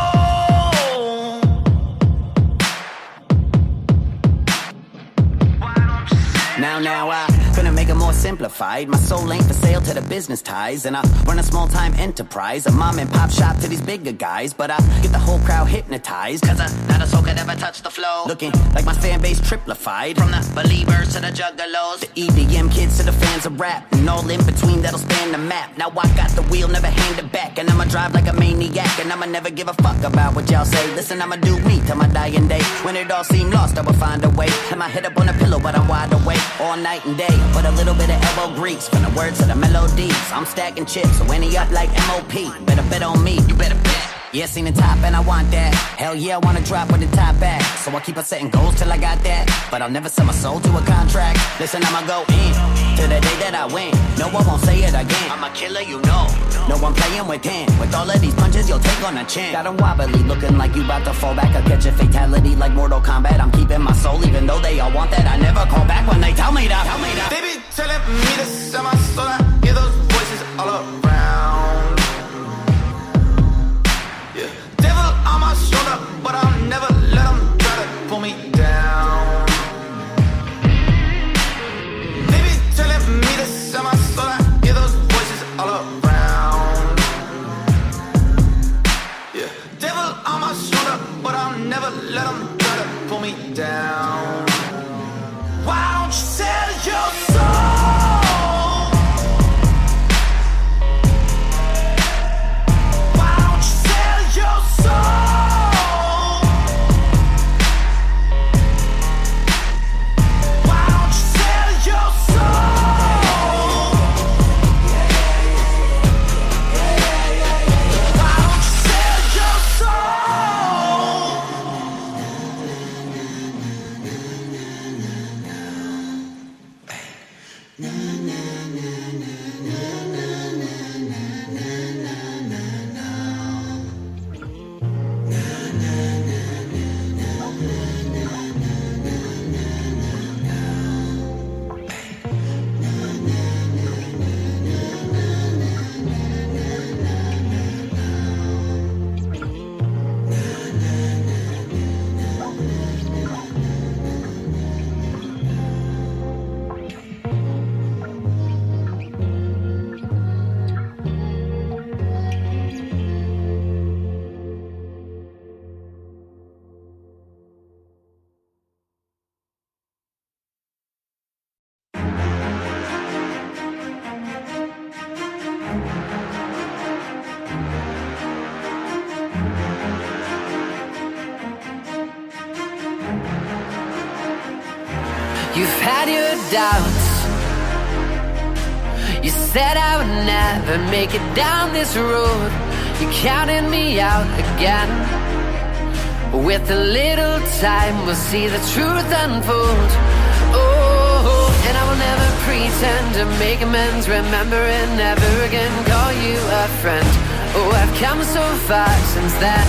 Now I couldn't make it more simplified. My soul ain't for sale to the business ties, and I run a small-time enterprise, a mom and pop shop to these bigger guys. But I get the whole crowd hypnotized, cause not a soul could ever touch the flow. Looking like my fan base triplified, from the believers to the juggalos, the EDM kids to the fans of rap, and all in between that'll span the map. Now I got the wheel, never hand it back, and I'ma drive like a maniac, and I'ma never give a fuck about what y'all say. Listen, I'ma do me till my dying day. When it all seemed lost, I will find a way. And my head up on a pillow, but I'm wide awake all night and day. Put a little bit of elbow grease from the words to the melodies. I'm stacking chips, so any up like MOP. Better bet on me, you better bet. Yeah, seen the top and I want that. Hell yeah, I wanna drop with the top back. So I keep on setting goals till I got that. But I'll never sell my soul to a contract. Listen, I'ma go in to the day that I win. No, I won't say it again. I'm a killer, you know. No one playing with him. With all of these punches, you'll take on a chin. Got 'em wobbly, looking like you about to fall back. I'll catch a fatality like Mortal Kombat. I'm keeping my soul, even though they all want that. I never call back when they tell me that. They be telling me to sell my soul. I hear those voices all around. Yeah, devil on my shoulder, but I'll never let them try to pull me down. devil on my shoulder, but I'll never let them try to pull me down. Why don't you sell your soul? Why don't you sell your soul? Why don't you sell your soul? Why don't you sell your soul? You've had your doubts. You said I would never make it down this road. You counted me out again. With a little time, we'll see the truth unfold. Oh, and I will never pretend to make amends. Remember and never again call you a friend. Oh, I've come so far since then,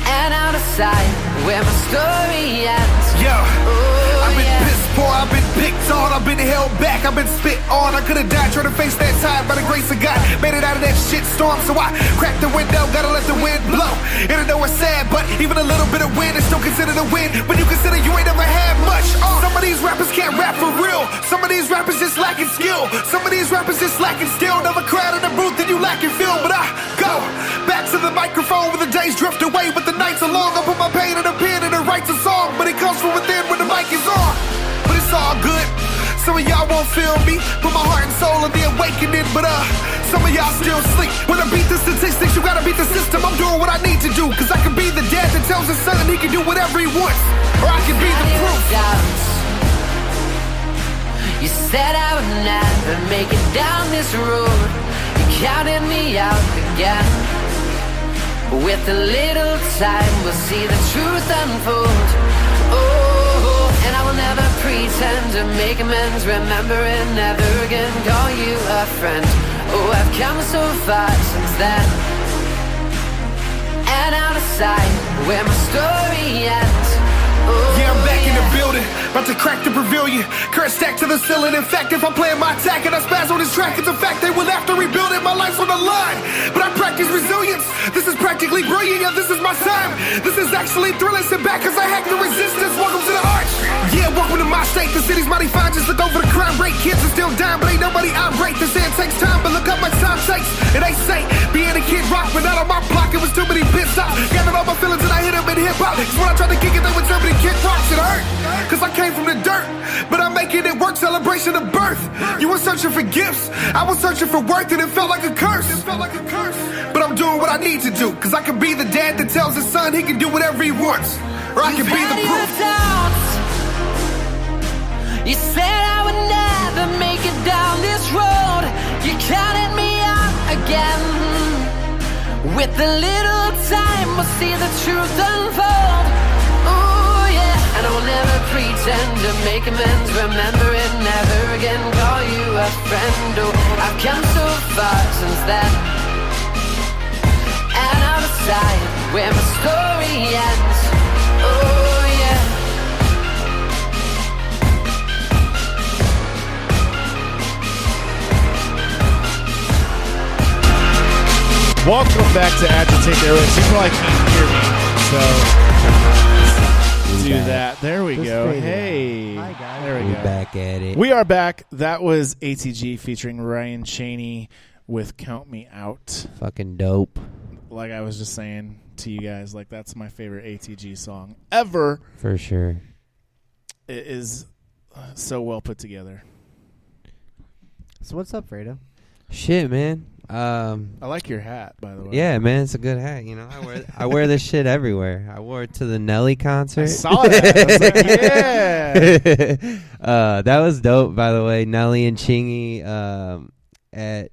and out of sight where my story ends. Yo, I've been pissed poor, I've been picked on, I've been held back, I've been spit on. I could've died trying to face that tide, by the grace of God, made it out of that shit storm. So I cracked the window, gotta let the wind blow. And I know it's sad, but even a little bit of wind is still considered a win. When you consider you ain't never had much. Some of these rappers can't rap for real. Some of these rappers just lacking skill. Some of these rappers just lacking skill. Never cried in the booth and you lacking feel. But I go back to the microphone when the days drift away, but the nights are long. I put my pain in a pen and it writes a song, but it comes from within when the mic is on. But it's all good. Some of y'all won't feel me. Put my heart and soul in the awakening, but some of y'all still sleep. When I beat the statistics, you gotta beat the system. I'm doing what I need to do, cause I can be the dad that tells his son he can do whatever he wants. Or I can be the proof. You said I would never make it down this road. You counted me out again. With a little time, we'll see the truth unfold. Oh, and I will never pretend to make amends. Remember and never again call you a friend. Oh, I've come so far since then, and out of sight where my story ends. Yeah, I'm back in the building, about to crack the pavilion. Current stack to the ceiling. In fact, if I'm playing my attack and I spaz on this track, it's a fact they will have to rebuild it. My life's on the line, but I practice resilience. This is practically brilliant, yeah, this is my time. This is actually thrilling. Sit back cause I hack the resistance. Welcome to the arch. Yeah, welcome to my state. The city's mighty fine, just look over the crime rate. Kids are still dying, but ain't nobody irate. They say it takes time, but look how much time takes. And they say, being a kid rock, but not on my block, it was too many bits out. Gathered all my feelings and I hit them in hip-hop. Cause when I tried to kick it, they would tell me to kick rocks. It hurt, cause I came from the dirt, but I'm making it work. Celebration of birth. You were searching for gifts, I was searching for worth, and it felt like a curse. But I'm doing what I need to do, cause I can be the dad that tells his son he can do whatever he wants. Or I can be the proof. You said I would never make it down this road. You counted me out again. With a little time, we'll see the truth unfold. Oh yeah, and I will never pretend to make amends. Remember it, never again call you a friend. Oh, I've come so far since then, and I'm aside where my story ends. Oh yeah. Welcome back to Agitate the Airwaves. You probably can't hear me, so do that. There we go. Hey. Hi, guys. There we We're go. back at it. We are back. That was ATG featuring Ryan Chaney with Count Me Out. Fucking dope. like I was just saying to you guys, like that's my favorite ATG song ever. For sure. It is so well put together. So what's up, Fredo? Shit, man. I like your hat, by the way. Yeah, man, it's a good hat. You know, I wear this shit everywhere. I wore it to the Nelly concert. I saw that. I was like, yeah. That was dope, by the way. Nelly and Chingy at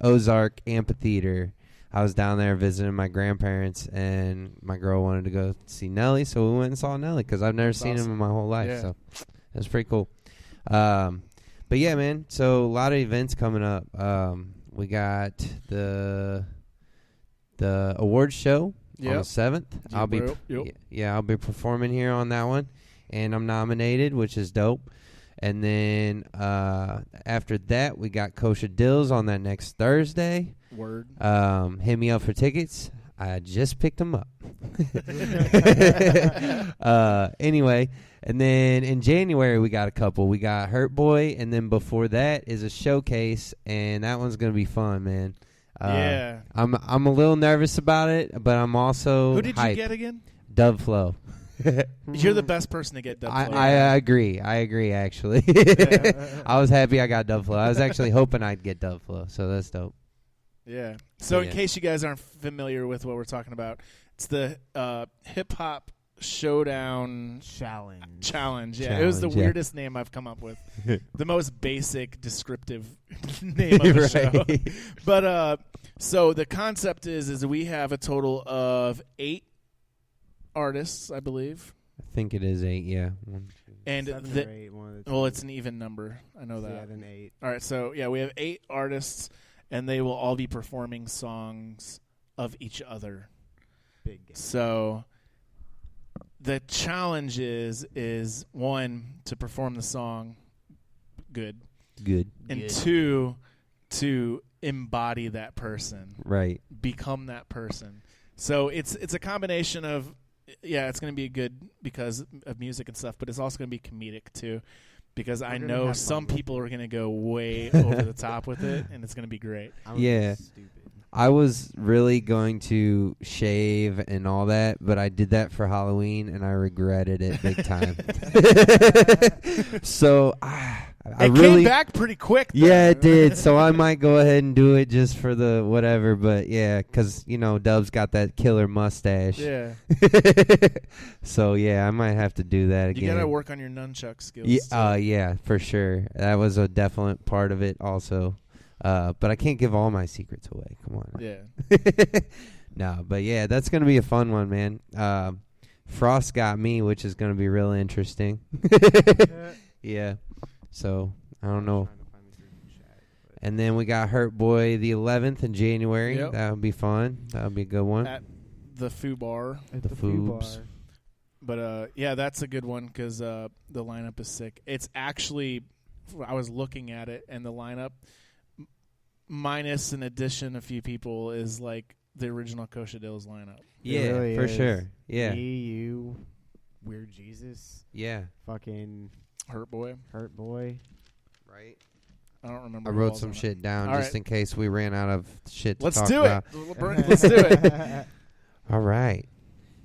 Ozark Amphitheater. I was down there visiting my grandparents, and my girl wanted to go see Nelly, so we went and saw Nelly because I've never seen him in my whole life. Yeah. So it was pretty cool. But yeah, man. So a lot of events coming up. We got the awards show on the 7th. I'll be I'll be performing here on that one, and I'm nominated, which is dope. And then after that, we got Kosher Dills on that next Thursday. Word. Hit me up for tickets. I just picked them up. Anyway, and then in January we got a couple. We got Hurt Boy, and then before that is a showcase, and that one's gonna be fun, man. Yeah. I'm a little nervous about it, but I'm also Who did hyped. you get again? Dove Flow. You're the best person to get Dove Flow. I agree. I agree, actually. I was happy I got Dove Flow. I was actually hoping I'd get Dove Flow, so that's dope. Yeah. So in case you guys aren't familiar with what we're talking about, it's the Hip Hop Showdown Challenge. Yeah, it was the weirdest name I've come up with. The most basic, descriptive name of the show. But so the concept is we have a total of 8 artists, I believe. I think it is 8, yeah. And 7 or 8, one of the well, two. it's an even number. I know that. 7, 8. All right, so yeah, we have 8 artists, and they will all be performing songs of each other. Big game. So the challenge is 1, to perform the song good, and Good. 2, to embody that person, Right. become that person. So it's a combination of it's going to be good because of music and stuff, but it's also going to be comedic too, because I know some people are going to go way over the top with it, and it's going to be great. Yeah. I was really going to shave and all that, but I did that for Halloween, and I regretted it big time. So It came back pretty quick, though. Yeah, it did. So I might go ahead and do it just for the whatever. But yeah, because Dub's got that killer mustache. Yeah. So yeah, I might have to do that again. You gotta work on your nunchuck skills. Yeah, for sure. That was a definite part of it also. But I can't give all my secrets away. Come on. Yeah. No, but yeah, that's gonna be a fun one, man. Frost got me, which is gonna be real interesting. Yeah. So I don't know. And then we got Hurt Boy the 11th in January. Yep. That would be fun. That would be a good one. At the Fubar. The Foobs. But yeah, that's a good one because the lineup is sick. It's actually, I was looking at it, and the lineup, minus an addition, a few people, is like the original Kosher Dills lineup. Yeah, really for is. sure. Yeah. Me, you, Weird Jesus. Yeah. Fucking Hurt Boy. Right. I don't remember. I who wrote all's some on it. shit down All just right. in case we ran out of shit to Let's talk do about. it. Let's do it. All right.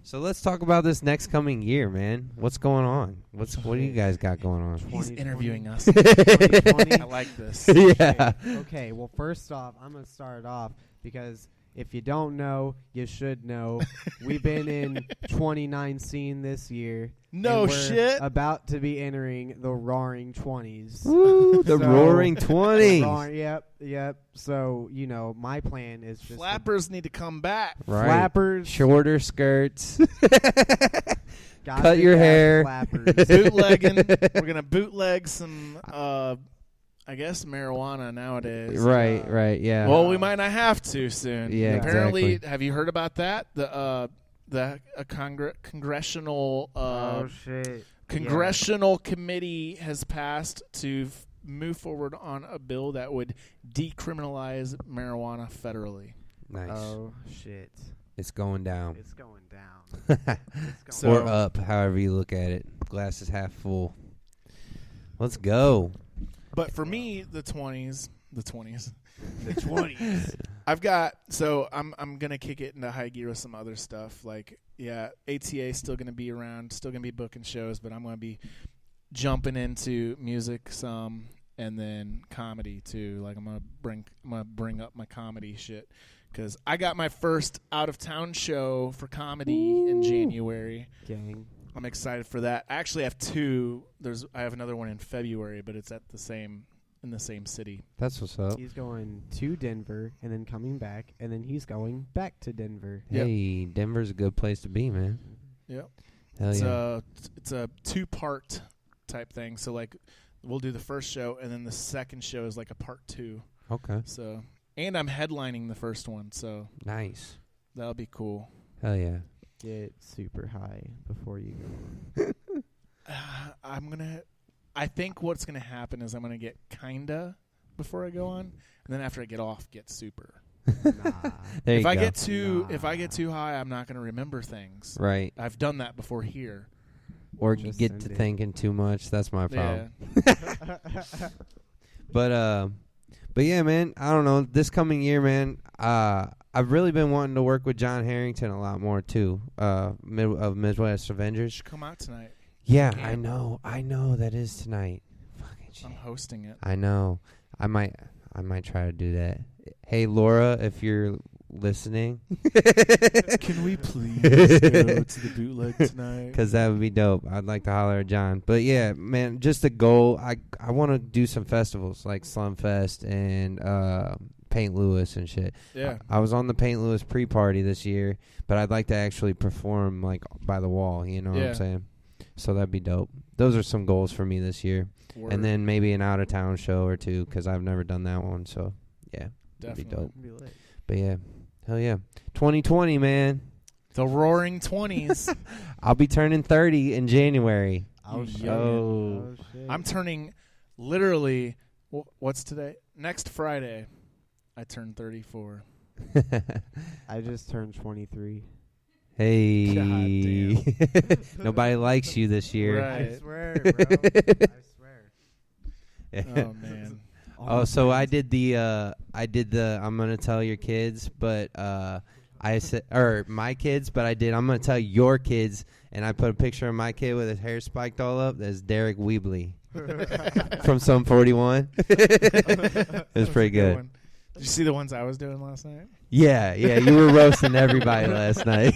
So let's talk about this next coming year, man. What's going on? What do you guys got going on? He's interviewing us. 2020. I like this. Yeah. Okay, well, first off, I'm going to start off because if you don't know, you should know. We've been in 2019 this year. No and we're shit. About to be entering the Roaring 20s. Woo, the Roaring 20s. Yep. So, my plan is just Flappers need to come back. Right. Flappers. Shorter skirts. Got Cut big your ass hair. flappers. Bootlegging. We're going to bootleg some, I guess, marijuana nowadays. Right, yeah. Well, we might not have to soon. Yeah, Apparently, exactly. have you heard about that? The congressional shit. congressional committee has passed to move forward on a bill that would decriminalize marijuana federally. Nice. Oh, shit. It's going down. It's going down. Or up, however you look at it. Glass is half full. Let's go. But for me, the 20s, The 20s. I've got I'm gonna kick it into high gear with some other stuff. Like ATA still gonna be around, still gonna be booking shows, but I'm gonna be jumping into music some and then comedy too. Like I'm gonna bring up my comedy shit because I got my first out of town show for comedy in January. Gang. I'm excited for that. I actually have two. I have another one in February, but it's in the same city. That's what's up. He's going to Denver and then coming back, and then he's going back to Denver. Hey, Denver's a good place to be, man. Yep. Hell yeah. It's a 2-part type thing. So like we'll do the first show and then the second show is like a part 2. Okay. So and I'm headlining the first one, so nice. That'll be cool. Hell yeah. Get super high before you go. I think what's gonna happen is I'm gonna get kinda before I go on, and then after I get off, get super. If I get too high, I'm not gonna remember things. Right. I've done that before here. Or you get to thinking too much. That's my problem. Yeah. But yeah, man. I don't know. This coming year, man. I've really been wanting to work with John Harrington a lot more too. Of Midwest Avengers. Come out tonight. Yeah, I know. That is tonight. Fucking shit. I'm hosting it. I know. I might try to do that. Hey, Laura, if you're listening, can we please go to the bootleg tonight? Because that would be dope. I'd like to holler at John. But yeah, man, just a goal. I want to do some festivals like Slumfest and Paint Lewis and shit. Yeah. I was on the Paint Lewis pre-party this year, but I'd like to actually perform like by the wall. You know what I'm saying? So that'd be dope. Those are some goals for me this year. Word. And then maybe an out-of-town show or two because I've never done that one. So, yeah, that'd be dope. But, yeah, hell yeah. 2020, man. The roaring 20s. I'll be turning 30 in January. Oh, shit. I'm turning literally, what's today? Next Friday, I turn 34. I just turned 23. Hey, nobody likes you this year. Right. I swear, bro. I swear. Oh man. Oh, so I did the I'm gonna tell your kids, but I said my kids, but I'm gonna tell your kids, and I put a picture of my kid with his hair spiked all up. That's Derek Weebly from Sum 41. It was pretty good. Did you see the ones I was doing last night? Yeah, you were roasting everybody last night.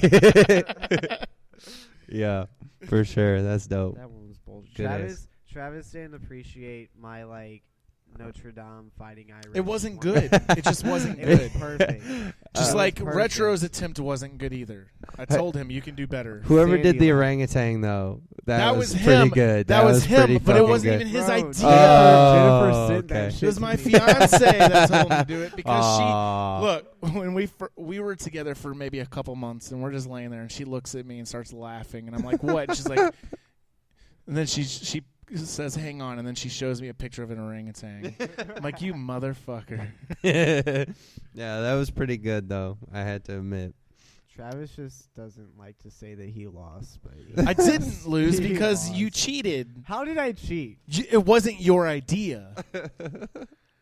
Yeah, for sure. That's dope. That one was bullshit. Good Travis didn't appreciate my Notre Dame fighting Irish. It wasn't good. It just wasn't good. It was perfect. Just like perfect. Retro's attempt wasn't good either. I told him you can do better. Whoever did the orangutan though, that was him. Pretty good. That was him, pretty but it wasn't good. even his Bro, idea. Jennifer sent okay. that It shit was to my me. fiance that told him to do it because Aw. she look when we were together for maybe a couple months and we're just laying there and she looks at me and starts laughing and I'm like, what? And she's like, and then she says, hang on, and then she shows me a picture of an orangutan. I'm like, you motherfucker. Yeah, that was pretty good though. I had to admit. Travis just doesn't like to say that he lost, but I didn't lose He because lost. you cheated. How did I cheat? It wasn't your idea.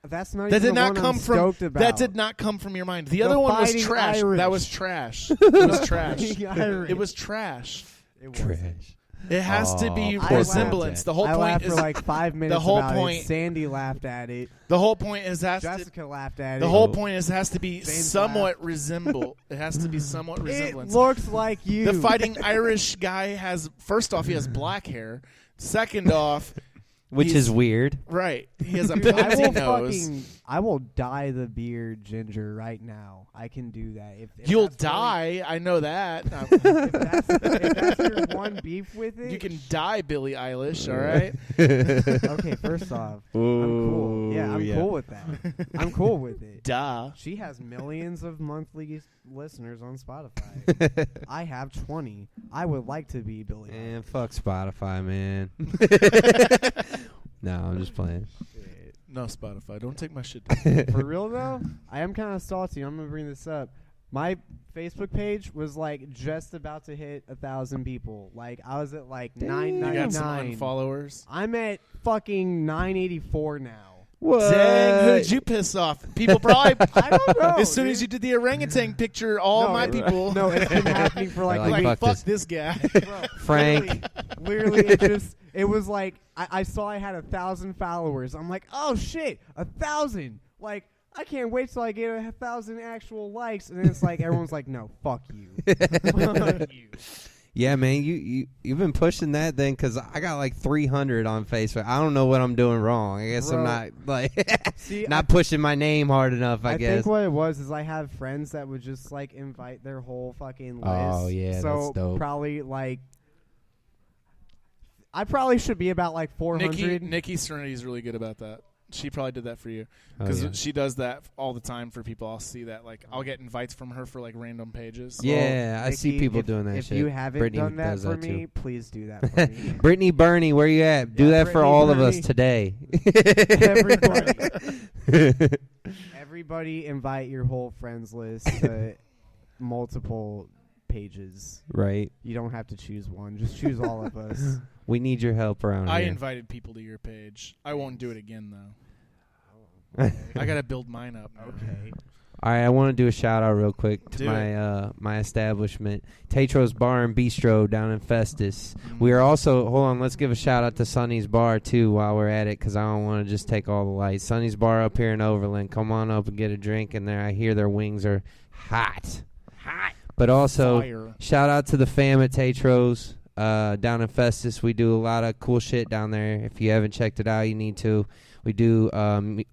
That's not That even did the not one come I'm from. stoked about. That did not come from your mind. The The other one was Fighting trash. Irish. That was trash. It was trash. Fighting Irish. It was trash. It wasn't. Trash. It has to be Aw, poor resemblance. The whole I point laughed is for like 5 minutes. the whole about point. It. Sandy laughed at it. The whole point is Jessica laughed at it. The whole point is it has to be James somewhat resemble. It has to be somewhat resemblance. It looks like you. The fighting Irish guy has, first off, he has black hair. Second off, Which he's- is weird. Right. He has a Dude, pointy nose. I will dye the beard ginger right now. I can do that. If You'll that's really- die. I know that. if that's your one beef with it, You can die, Billie Eilish, all right? Okay, first off, I'm cool. Yeah, I'm yeah. cool with that. I'm cool with it. Duh. She has millions of monthly listeners on Spotify. I have 20. I would like to be Billie Eilish. And fuck Spotify, man. No, I'm just playing. No, Spotify. Don't take my shit. For real though, I am kind of salty. I'm gonna bring this up. My Facebook page was like just about to hit 1,000 people. Like I was at like You got some 999. unfollowers. I'm at fucking 984 now. What? Dang, who did you piss off? People probably. I don't know. As soon as you did the orangutan picture, all my people. No, it's been happening for like fuck this guy. Frank. Literally, it was like I saw I had 1,000 followers. I'm like, oh shit, 1,000. Like, I can't wait till I get 1,000 actual likes. And then it's like everyone's like, no, fuck you. Fuck you. Yeah, man, you've been pushing that then, because I got like 300 on Facebook. I don't know what I'm doing wrong. I guess I'm not like not pushing my name hard enough. I guess. I think what it was is I have friends that would just like invite their whole fucking list. Oh yeah, so that's dope. Probably like I probably should be about like 400. Nikki Serenity is really good about that. She probably did that for you because she does that all the time for people. I'll see that. Like, I'll get invites from her for like random pages. Yeah, I see people doing that if shit. you haven't Brittany done that does for that me, too. please do that for me. Brittany Burney, where you at? Do that for Brittany all of us Burney. today. Everybody invite your whole friends list to multiple pages. Right. You don't have to choose one. Just choose all of us. We need your help around I here. invited people to your page. I won't do it again though. I gotta build mine up. Okay. All right, I want to do a shout out real quick to Do my establishment, Tetro's Bar and Bistro down in Festus. We are also let's give a shout out to Sonny's Bar too while we're at it, because I don't want to just take all the lights. Sonny's Bar up here in Overland. Come on up and get a drink in there. I hear their wings are hot. But also Fire. shout out to the fam at Tetro's down in Festus. We do a lot of cool shit down there. If you haven't checked it out, you need to. We do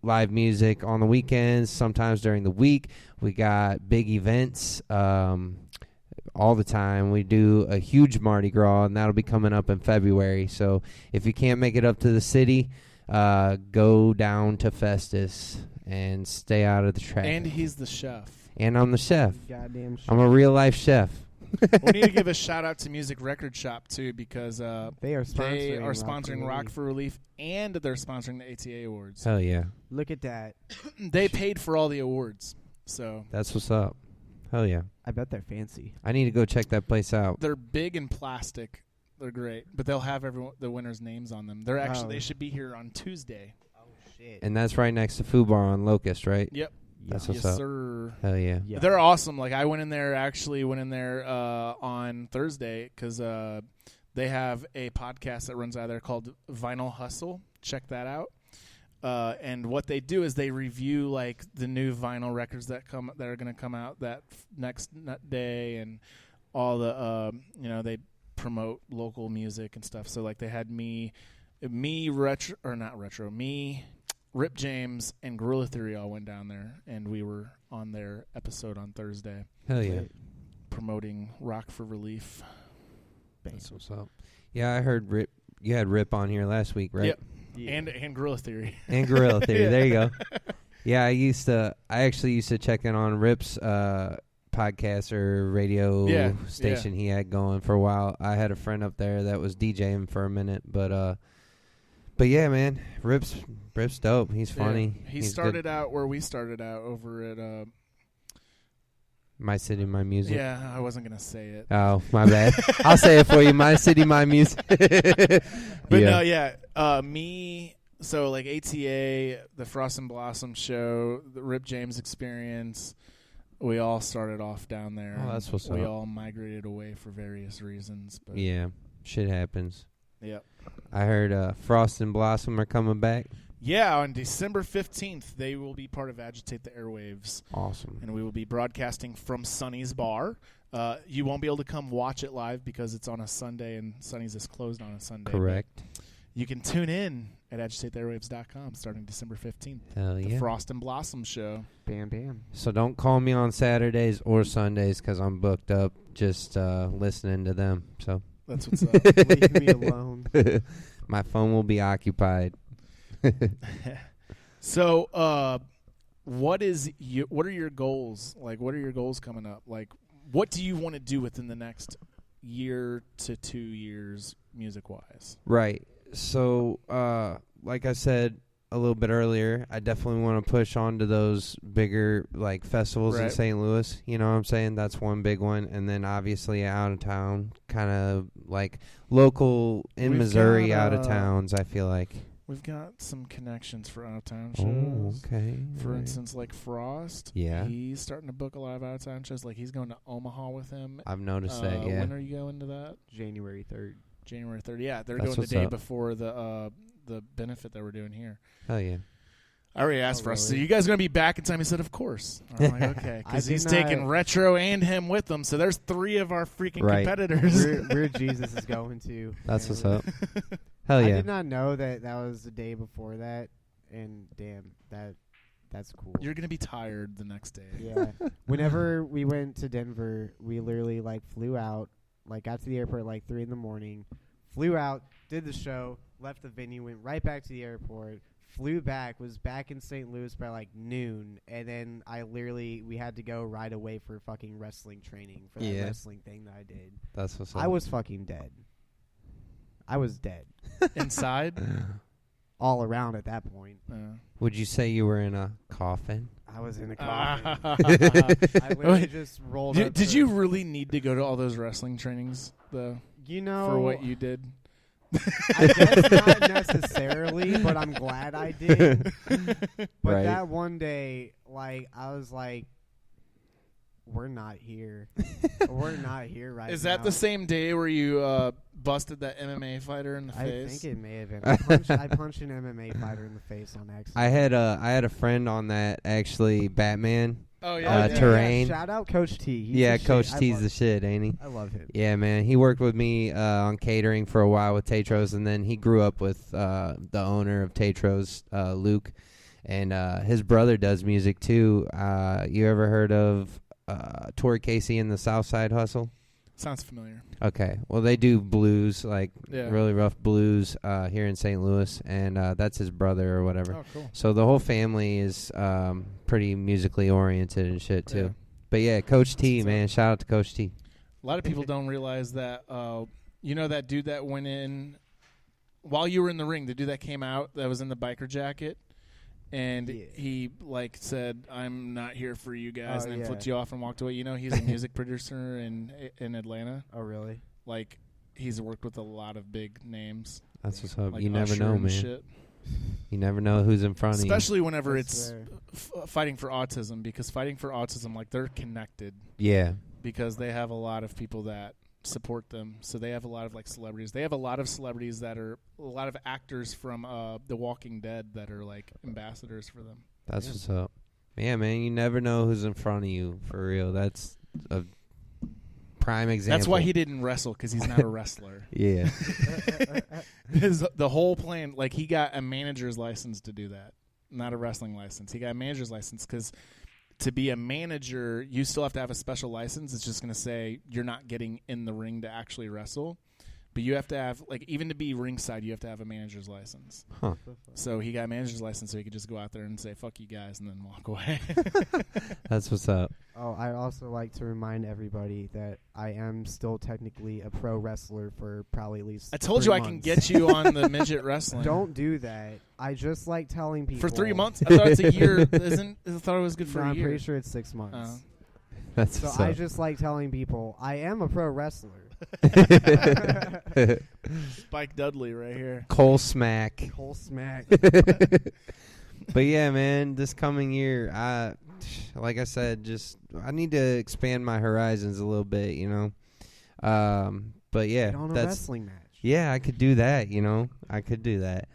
live music on the weekends, sometimes during the week. We got big events all the time. We do a huge Mardi Gras, and that'll be coming up in February. So if you can't make it up to the city, go down to Festus and stay out of the traffic. And he's the chef. And I'm the chef. Goddamn chef. I'm a real-life chef. We need to give a shout out to Music Record Shop too, because they are sponsoring Rock for Relief, and they're sponsoring the ATA Awards. Hell yeah. Look at that. They paid for all the awards, so That's what's up. Hell yeah. I bet they're fancy. I need to go check that place out. they're big and plastic. They're great, but they'll have the winners' names on them. They're actually they should be here on Tuesday. Oh shit. And that's right next to Fubar on Locust, right? Yep. That's what's yes, up. sir. Hell yeah. They're awesome. Like, I went in there on Thursday because they have a podcast that runs out of there called Vinyl Hustle. Check that out. And what they do is they review like the new vinyl records that are going to come out that next day, and all the they promote local music and stuff. So like they had Rip James and Gorilla Theory all went down there, and we were on their episode on Thursday. Hell yeah. Promoting Rock for Relief. That's what's up. Yeah, I heard Rip. You had Rip on here last week, right? Yep. Yeah. And Gorilla Theory. And Gorilla Theory. There you go. Yeah, I actually used to check in on Rip's podcast or radio station he had going for a while. I had a friend up there that was DJing for a minute, but yeah, man, Rip's dope. He's funny. Yeah. He He's started good. out where we started out over at My City, My Music. Yeah, I wasn't gonna say it. Oh, my bad. I'll say it for you. My City, My Music. Me. So like ATA, the Frost and Blossom show, the Rip James Experience. We all started off down there. Oh, that's what's we up. all migrated away for various reasons. But Yeah, shit happens. Yep. I heard Frost and Blossom are coming back. Yeah, on December 15th, they will be part of Agitate the Airwaves. Awesome. And we will be broadcasting from Sonny's Bar. You won't be able to come watch it live because it's on a Sunday, and Sonny's is closed on a Sunday. Correct. You can tune in at agitatetheairwaves.com starting December 15th. Hell The yeah. Frost and Blossom Show. Bam, bam. So don't call me on Saturdays or Sundays because I'm booked up just listening to them. So That's what's up. Leave me alone. My phone will be occupied. So, what are your goals? Like, what are your goals coming up? Like, what do you want to do within the next year to 2 years, music-wise? Right. So, like I said a little bit earlier, I definitely want to push on to those bigger, like, festivals in Right. St. Louis. You know what I'm saying? That's one big one. And then, obviously, out of town, kind of like local in We've Missouri, got, out of towns, I feel like. We've got some connections for out-of-town Oh, shows. okay. For Right. instance, like Frost. Yeah. He's starting to book a lot of out-of-town shows. Like, he's going to Omaha with him. I've noticed that, yeah. When are you going to that? January 3rd. January 3rd. Yeah, they're That's going the what's day up. before the benefit that we're doing here. Hell yeah. I already asked for us. So really? you guys going to be back in time? He said, of course. I'm like, okay. Because he's taking Retro and him with him. So there's 3 of our freaking Right. competitors. Where Jesus is going to. That's what's up. apparently. Hell I yeah. did not know that was the day before that, and damn, that's cool. You're going to be tired the next day. Yeah. Whenever we went to Denver, we literally flew out, got to the airport at 3 in, flew out, did the show, left the venue, went right back to the airport, flew back, was back in St. Louis by noon, and then we had to go right away for fucking wrestling training for that Yeah. wrestling thing that I did. That's what's up. I was fucking dead. I was dead. Inside? All around at that point. Would you say you were in a coffin? I was in a coffin. I literally just rolled up. Did you really need to go to all those wrestling trainings, though? For what you did? I guess not necessarily, but I'm glad I did. But Right. that one day, I was like, we're not here. We're not here right now. Is that the same day where you busted that MMA fighter in the I face? think it may have been. I punched an MMA fighter in the face on accident. I had a friend on that actually, Batman. Oh, yeah. Terrain. Yeah, shout out Coach T. He's Yeah, the Coach shit. T's the shit, ain't he? I love him. Yeah, man. He worked with me on catering for a while with Tetros, and then he grew up with the owner of Tetros, Luke, and his brother does music too. You ever heard of Tori Casey and the Southside Hustle? Sounds familiar. Okay. Well, they do blues, Yeah. really rough blues here in St. Louis, and that's his brother or whatever. Oh, cool. So the whole family is pretty musically oriented and shit, too. Yeah. But, yeah, Coach T, man. Shout out to Coach T. A lot of people don't realize that, that dude that went in while you were in the ring, the dude that came out that was in the biker jacket, and he said, "I'm not here for you guys," and then flipped you off and walked away. He's a music producer in Atlanta. Oh, really? He's worked with a lot of big names. That's what's up. Like You never Usher know, and man. shit. You never know who's in front of you. Especially whenever it's fighting for autism, because fighting for autism, they're connected. Yeah. Because they have a lot of people that support them. So they have a lot of celebrities. They have a lot of celebrities that are a lot of actors from The Walking Dead that are ambassadors for them. That's what's up. Yeah, man. You never know who's in front of you, for real. That's a prime example. That's why he didn't wrestle, because he's not a wrestler. Yeah. The whole plan, he got a manager's license to do that, not a wrestling license. He got a manager's license because to be a manager, you still have to have a special license. It's just going to say you're not getting in the ring to actually wrestle. But you have to have, even to be ringside, you have to have a manager's license. Huh. So he got a manager's license so he could just go out there and say, fuck you guys, and then walk away. That's what's up. Oh, I also like to remind everybody that I am still technically a pro wrestler for probably at least I told 3 you I months. can get you on the midget wrestling. Don't do that. I just like telling people. For 3 months? I thought it's a year. I thought it was good for No, a I'm year. pretty sure it's 6 months. That's so what's I up. just like telling people I am a pro wrestler. Spike Dudley right here. Cole Smack. Cole Smack. But yeah, man, this coming year, like I said, I need to expand my horizons a little bit, But yeah, Get on a that's wrestling match. Yeah, I could do that, I could do that.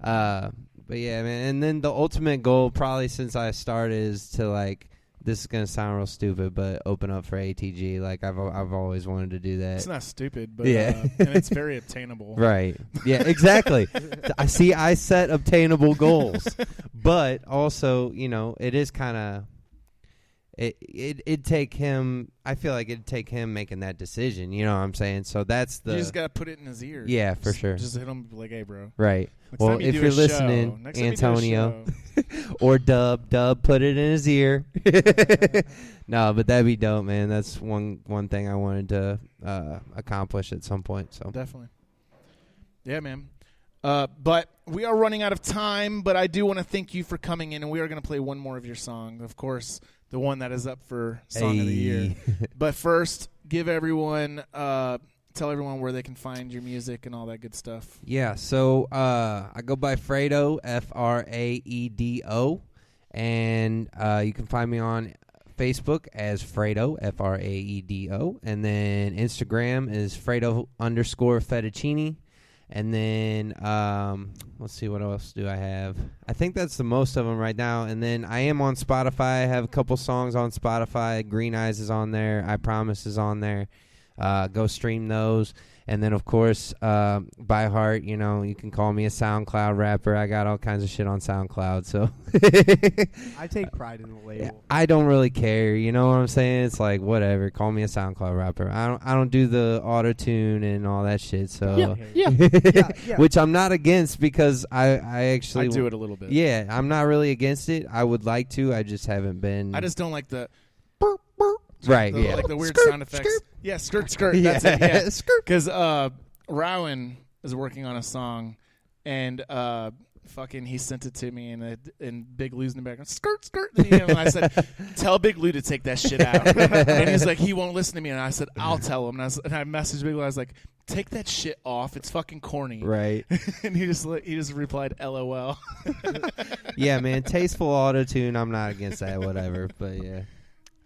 But yeah, man, and then the ultimate goal, probably since I started, is to this is gonna sound real stupid, but open up for ATG. I've always wanted to do that. It's not stupid, but yeah, and it's very obtainable. Right. Yeah, exactly. I set obtainable goals, but also, it is kind of it'd take him. I feel like it'd take him making that decision. You know what I'm saying? So that's the. You just gotta put it in his ear. Yeah, for sure. Just hit him like, "Hey, bro." Right. Next Well, time you if do you're a show- listening, next time you do a Antonio, show- or Dub, put it in his ear. No, but that'd be dope, man. That's one thing I wanted to accomplish at some point. So definitely. Yeah, man. But we are running out of time, but I do want to thank you for coming in, and we are going to play one more of your song. Of course, the one that is up for Song of the Year. But first, give everyone tell everyone where they can find your music and all that good stuff. Yeah, so I go by Fraedo, Fraedo, and you can find me on Facebook as Fraedo, Fraedo, and then Instagram is Fraedo_fettuccine. And then, let's see, what else do I have? I think that's the most of them right now. And then I am on Spotify. I have a couple songs on Spotify. Green Eyes is on there. I Promise is on there. Go stream those. And then, of course, by heart, you know, you can call me a SoundCloud rapper. I got all kinds of shit on SoundCloud, so. I take pride in the label. I don't really care, you know what I'm saying? It's like, whatever, call me a SoundCloud rapper. I don't do the auto-tune and all that shit, so. Yeah. Which I'm not against because I actually. I do it a little bit. Yeah, I'm not really against it. I would like to. I just haven't been. I just don't like the. Right, yeah. Like the weird sound effects. Yeah, skirt. That's it. Yeah, because Rowan is working on a song, and fucking he sent it to me, and Big Lou's in the background. Skirt. And I said, "Tell Big Lou to take that shit out." And he's like, "He won't listen to me." And I said, "I'll tell him." And I messaged Big Lou. I was like, "Take that shit off. It's fucking corny." Right. And he just replied, "LOL." Yeah, man. Tasteful auto tune. I'm not against that. Whatever. But yeah.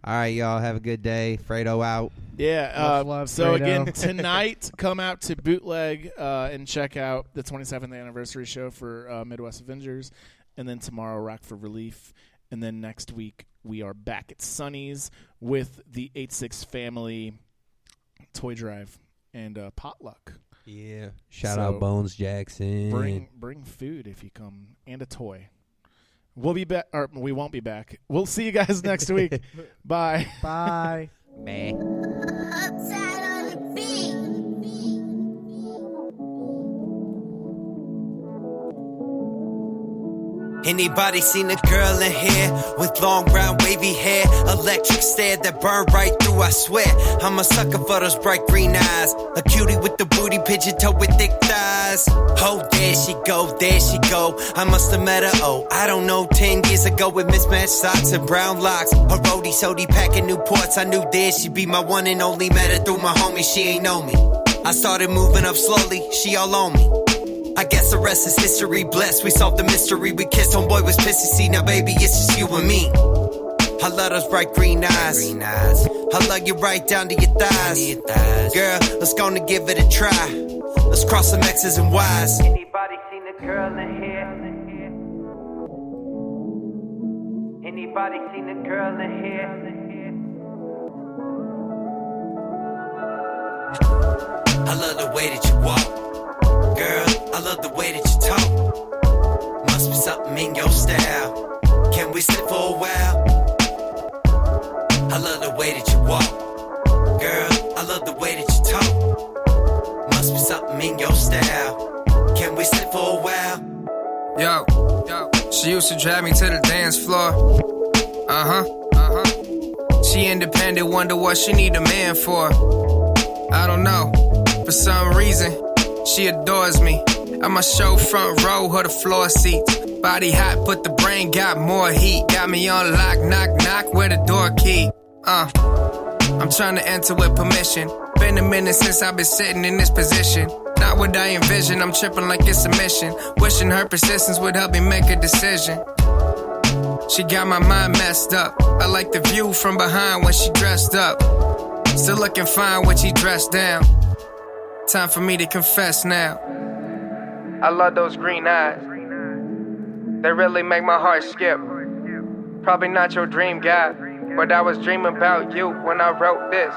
All right, y'all. Have a good day. Fredo out. Yeah. Love, so Fredo. again, tonight, come out to Bootleg and check out the 27th anniversary show for Midwest Avengers. And then tomorrow, Rock for Relief. And then next week, we are back at Sunny's with the 8-6 family toy drive and potluck. Yeah. Shout out Bones Jackson. Bring food if you come, and a toy. We'll be back, or we won't be back. We'll see you guys next week. Bye. Bye. Bye. Anybody seen a girl in here with long brown wavy hair, electric stare that burn right through, I swear. I'm a sucker for those bright green eyes, a cutie with the booty, pigeon toe with thick thighs. Oh, there she go, I must have met her, I don't know, 10 years ago with mismatched socks and brown locks. A roadie sody packing Newports, I knew there she'd be my one and only. Met her through my homie, she ain't know me. I started moving up slowly, she all on me. I guess the rest is history. Blessed, we solved the mystery. We kissed, homeboy was pissy. See, now baby, it's just you and me. I love those bright green eyes. I love you right down to your thighs. Girl, let's gonna give it a try. Let's cross some X's and Y's. Anybody seen a girl in here? Anybody seen a girl in here? I love the way that you walk. Girl, I love the way that you talk. Must be something in your style. Can we sit for a while? I love the way that you walk. Girl, I love the way that you talk. Must be something in your style. Can we sit for a while? Yo, she used to drive me to the dance floor. She independent, wonder what she need a man for. I don't know, for some reason she adores me. I'ma show front row, her the floor seats. Body hot, but the brain got more heat. Got me on lock, knock, knock, where the door key? I'm trying to enter with permission. Been a minute since I've been sitting in this position. Not what I envision, I'm tripping like it's a mission. Wishing her persistence would help me make a decision. She got my mind messed up. I like the view from behind when she dressed up. Still looking fine when she dressed down. Time for me to confess now. I love those green eyes. They really make my heart skip. Probably not your dream guy, but I was dreaming about you when I wrote this.